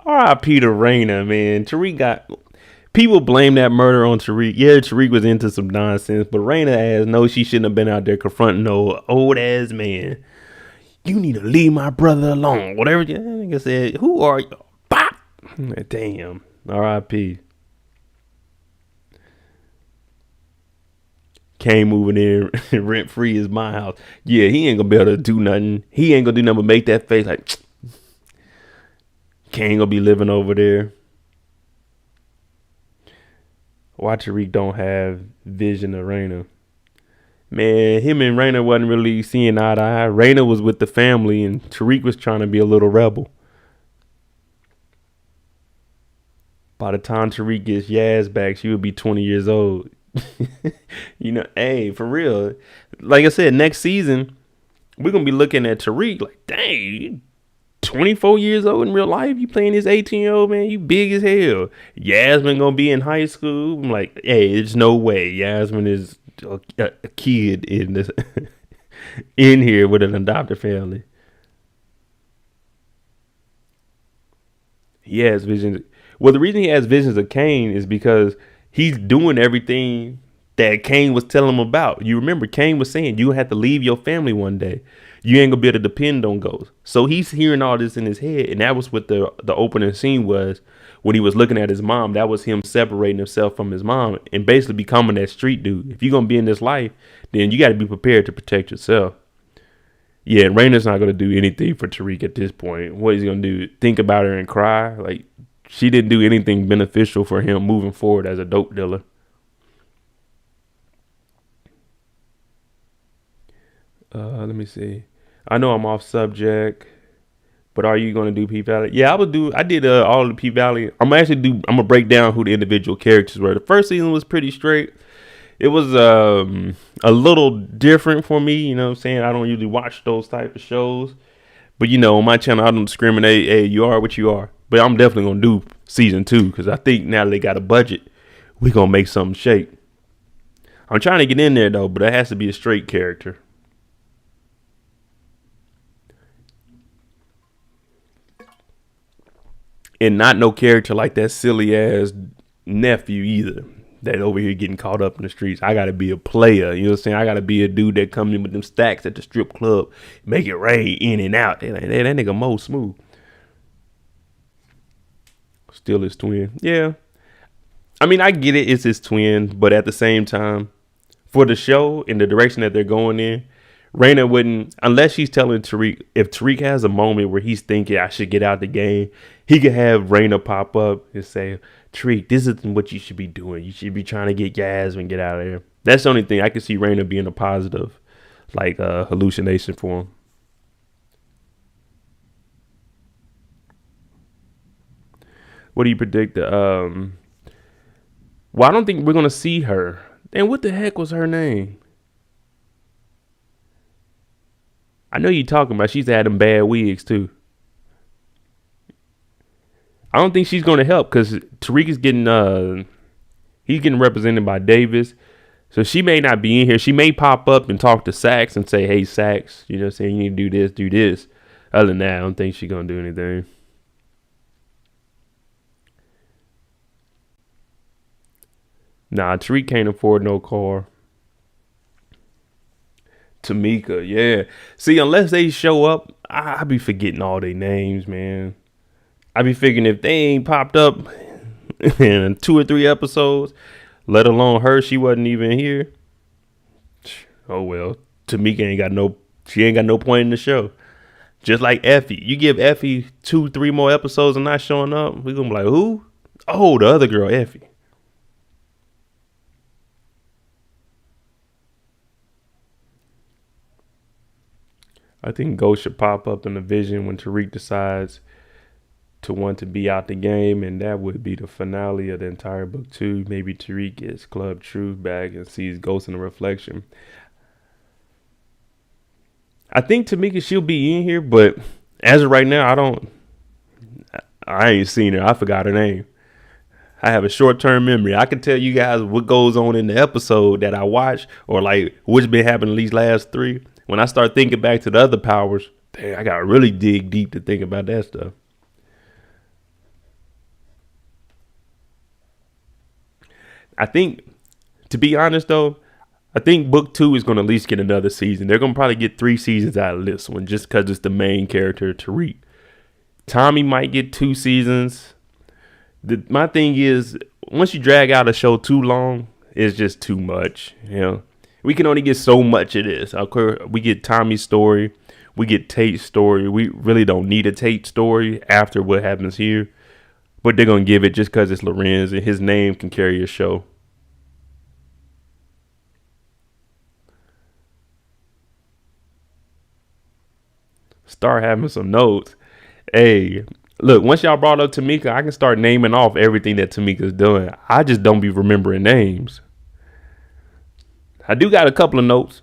R.I.P. to Raina, man. Tariq got. People blame that murder on Tariq. Yeah, Tariq was into some nonsense, but Raina ass knows she shouldn't have been out there confronting no old ass man. You need to leave my brother alone. Whatever you nigga said. Who are you? Bop. Damn. R.I.P. Kane moving in rent free is my house. Yeah, he ain't gonna be able to do nothing. He ain't gonna do nothing but make that face like. Kane gonna be living over there. Why Tariq don't have vision of Raina? Man, him and Raina wasn't really seeing eye to eye. Raina was with the family and Tariq was trying to be a little rebel. By the time Tariq gets Yaz back, she would be 20 years old. You know, hey, for real. Like I said, next season, we're going to be looking at Tariq like, dang, you 24 years old in real life? You playing this 18-year-old, man? You big as hell. Yasmin going to be in high school? I'm like, hey, there's no way. Yasmin is a kid in this in here with an adopted family. He has visions. Well, the reason he has visions of Kane is because he's doing everything that Kane was telling him about. You remember Kane was saying you have to leave your family one day. You ain't gonna be able to depend on ghosts. So he's hearing all this in his head, and that was what the opening scene was when he was looking at his mom. That was him separating himself from his mom and basically becoming that street dude. If you're gonna be in this life, then you got to be prepared to protect yourself. Yeah, and Raina's not gonna do anything for Tariq at this point. What is he gonna do? Think about her and cry? Like, she didn't do anything beneficial for him moving forward as a dope dealer. Let me see. I know I'm off subject, but are you going to do P-Valley? Yeah, I did all of the P-Valley. I'm going to break down who the individual characters were. The first season was pretty straight. It was a little different for me. You know what I'm saying? I don't usually watch those type of shows. But, you know, on my channel, I don't discriminate. Hey, you are what you are. But I'm definitely going to do season 2 because I think now that they got a budget, we're going to make something shake. I'm trying to get in there, though, but it has to be a straight character. And not no character like that silly ass nephew either. that over here getting caught up in the streets. I gotta be a player. You know what I'm saying? I gotta be a dude that come in with them stacks at the strip club, make it rain in and out. That nigga Mo smooth. Still his twin. Yeah. I mean, I get it. It's his twin, but at the same time, for the show and the direction that they're going in, Raina wouldn't, unless she's telling Tariq, if Tariq has a moment where he's thinking I should get out the game, he could have Raina pop up and say, Tariq, this isn't what you should be doing. You should be trying to get gas and get out of there. That's the only thing I can see Raina being a positive, like hallucination for him. What do you predict? Well, I don't think we're gonna see her. And what the heck was her name? I know you talking about. She's had them bad wigs too. I don't think she's gonna help because Tariq is getting he's getting represented by Davis, so she may not be in here. She may pop up and talk to Sax and say, "Hey, Sax, you know what I'm saying? You need to do this, do this." Other than that, I don't think she's gonna do anything. Nah, Tariq can't afford no car. Tamika, yeah. See, unless they show up, I be forgetting all their names, man. I be figuring if they ain't popped up in 2 or 3 episodes, let alone her, she wasn't even here. Oh well, Tamika ain't got no point in the show. Just like Effie, you give Effie 2, 3 more episodes and not showing up, we gonna be like, who? Oh, the other girl, Effie. I think Ghost should pop up in the vision when Tariq decides to want to be out the game, and that would be the finale of the entire book 2. Maybe Tariq gets Club Truth back and sees Ghost in the reflection. I think Tamika, she'll be in here, but as of right now, I ain't seen her. I forgot her name. I have a short-term memory. I can tell you guys what goes on in the episode that I watch, or like what's been happening these last 3. When I start thinking back to the other powers, dang, I got to really dig deep to think about that stuff. I think, to be honest though, I think book 2 is going to at least get another season. They're going to probably get 3 seasons out of this one just because it's the main character, Tariq. Tommy might get 2 seasons. My thing is, once you drag out a show too long, it's just too much, you know. We can only get so much of this. We get Tommy's story. We get Tate's story. We really don't need a Tate story after what happens here. But they're going to give it just because it's Lorenz and his name can carry a show. Start having some notes. Hey, look, once y'all brought up Tamika, I can start naming off everything that Tamika's doing. I just don't be remembering names. I do got a couple of notes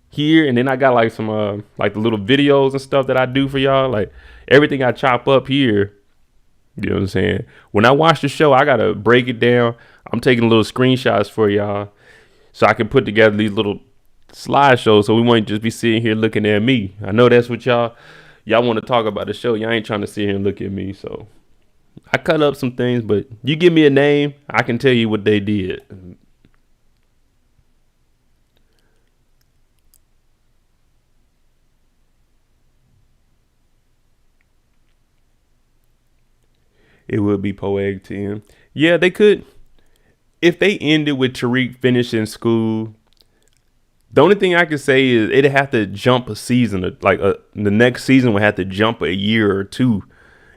here, and then I got like some like the little videos and stuff that I do for y'all. Like everything I chop up here, you know what I'm saying? When I watch the show, I gotta break it down. I'm taking little screenshots for y'all so I can put together these little slideshows so we won't just be sitting here looking at me. I know that's what y'all want to talk about the show. Y'all ain't trying to sit here and look at me. So I cut up some things, but you give me a name, I can tell you what they did. It would be poetic to him. Yeah, they could. If they ended with Tariq finishing school, the only thing I could say is it'd have to jump a season. The next season would have to jump a year or 2.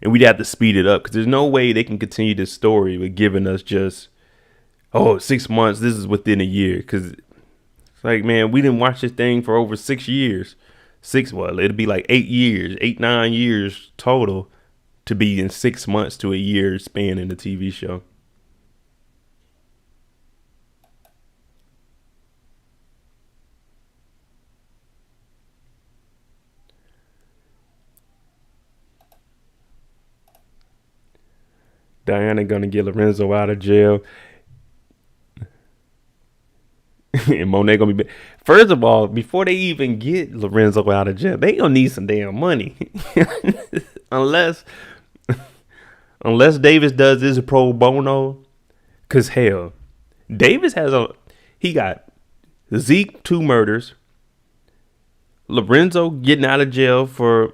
And we'd have to speed it up. Because there's no way they can continue this story with giving us just, 6 months. This is within a year. Because it's like, man, we didn't watch this thing for over 6 years. It'd be like 8 years, 8, 9 years total. To be in 6 months to a year span in the TV show. Diana gonna get Lorenzo out of jail. And Monet gonna be. First of all, before they even get Lorenzo out of jail, they gonna need some damn money. Unless Davis does this pro bono, cause hell, Davis he got Zeke 2 murders, Lorenzo getting out of jail for,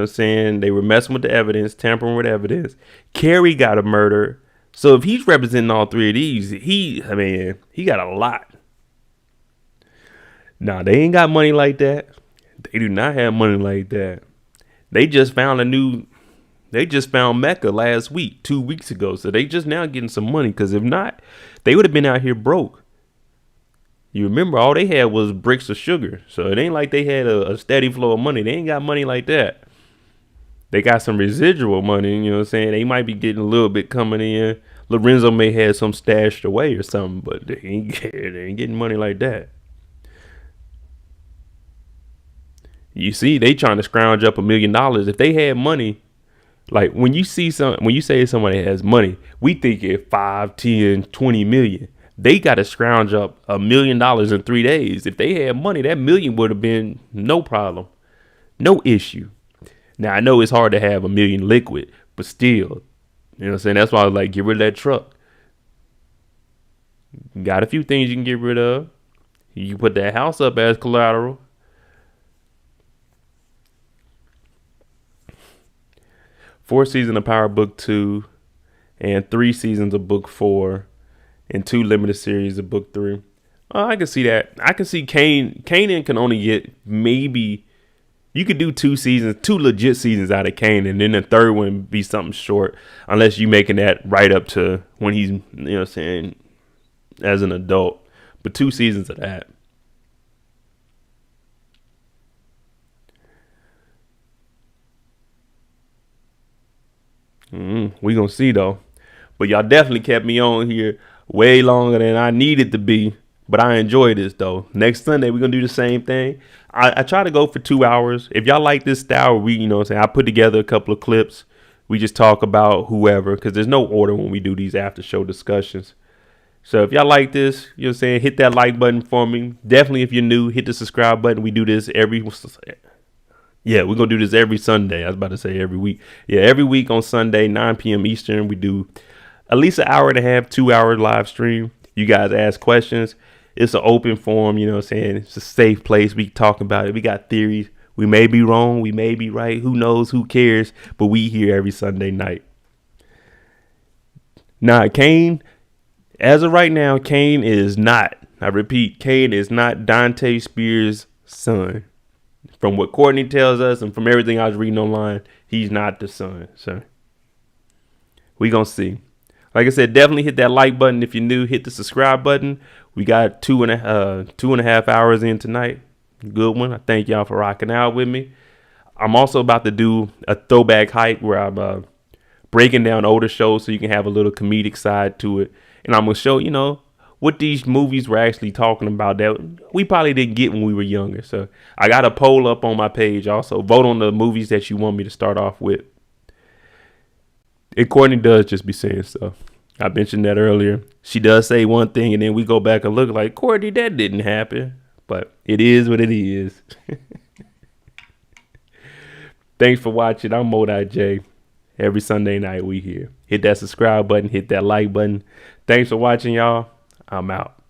saying they were messing with the evidence, tampering with evidence. Carrie got a murder. So if he's representing all 3 of these, he got a lot. Nah, they ain't got money like that. They do not have money like that. They just found Mecca last week, 2 weeks ago. So they just now getting some money. Because if not, they would have been out here broke. You remember, all they had was bricks of sugar. So it ain't like they had a steady flow of money. They ain't got money like that. They got some residual money, you know what I'm saying? They might be getting a little bit coming in. Lorenzo may have some stashed away or something, but they ain't getting money like that. You see, they trying to scrounge up $1 million. If they had money, like when you say somebody has money, we think it 5, 10, 20 million. They got to scrounge up $1 million in 3 days. If they had money, that million would have been no problem, no issue. Now I know it's hard to have $1 million liquid, but still, you know what I'm saying? That's why I was like, get rid of that truck. Got a few things you can get rid of. You put that house up as collateral. Four seasons of Power Book 2 and 3 seasons of Book 4 and 2 limited series of Book 3. I can see that. I can see Kanan can only get maybe, you could do 2 seasons, 2 legit seasons out of Kanan, and then the third one be something short, unless you making that right up to when he's, you know what I'm saying, as an adult. But 2 seasons of that. We gonna see though. But y'all definitely kept me on here way longer than I needed to be. But I enjoy this though. Next Sunday we're gonna do the same thing. I try to go for 2 hours. If y'all like this style, you know what I'm saying, I put together a couple of clips. We just talk about whoever, because there's no order when we do these after show discussions. So if y'all like this, you know what I'm saying, hit that like button for me. Definitely if you're new, hit the subscribe button. We do this we're going to do this every Sunday. I was about to say every week. Yeah, every week on Sunday, 9 p.m. Eastern, we do at least an hour and a half, 2 hour live stream. You guys ask questions. It's an open forum, you know what I'm saying? It's a safe place. We talk about it. We got theories. We may be wrong. We may be right. Who knows? Who cares? But we here every Sunday night. Now, Kane, as of right now, Kane is not, I repeat, Kane is not Dante Spears' son. From what Courtney tells us and from everything I was reading online, he's not the son. So we gonna see. Like I said, definitely hit that like button if you're new. Hit the subscribe button. We got 2.5 hours in tonight. Good one. I thank y'all for rocking out with me. I'm also about to do a throwback hype where I'm breaking down older shows so you can have a little comedic side to it. And I'm gonna show, you know, what these movies were actually talking about that we probably didn't get when we were younger. So I got a poll up on my page also. Vote on the movies that you want me to start off with. And Courtney does just be saying stuff. I mentioned that earlier. She does say one thing and then we go back and look like, Courtney, that didn't happen. But it is what it is. Thanks for watching. I'm Modai J. Every Sunday night we here. Hit that subscribe button. Hit that like button. Thanks for watching, y'all. I'm out.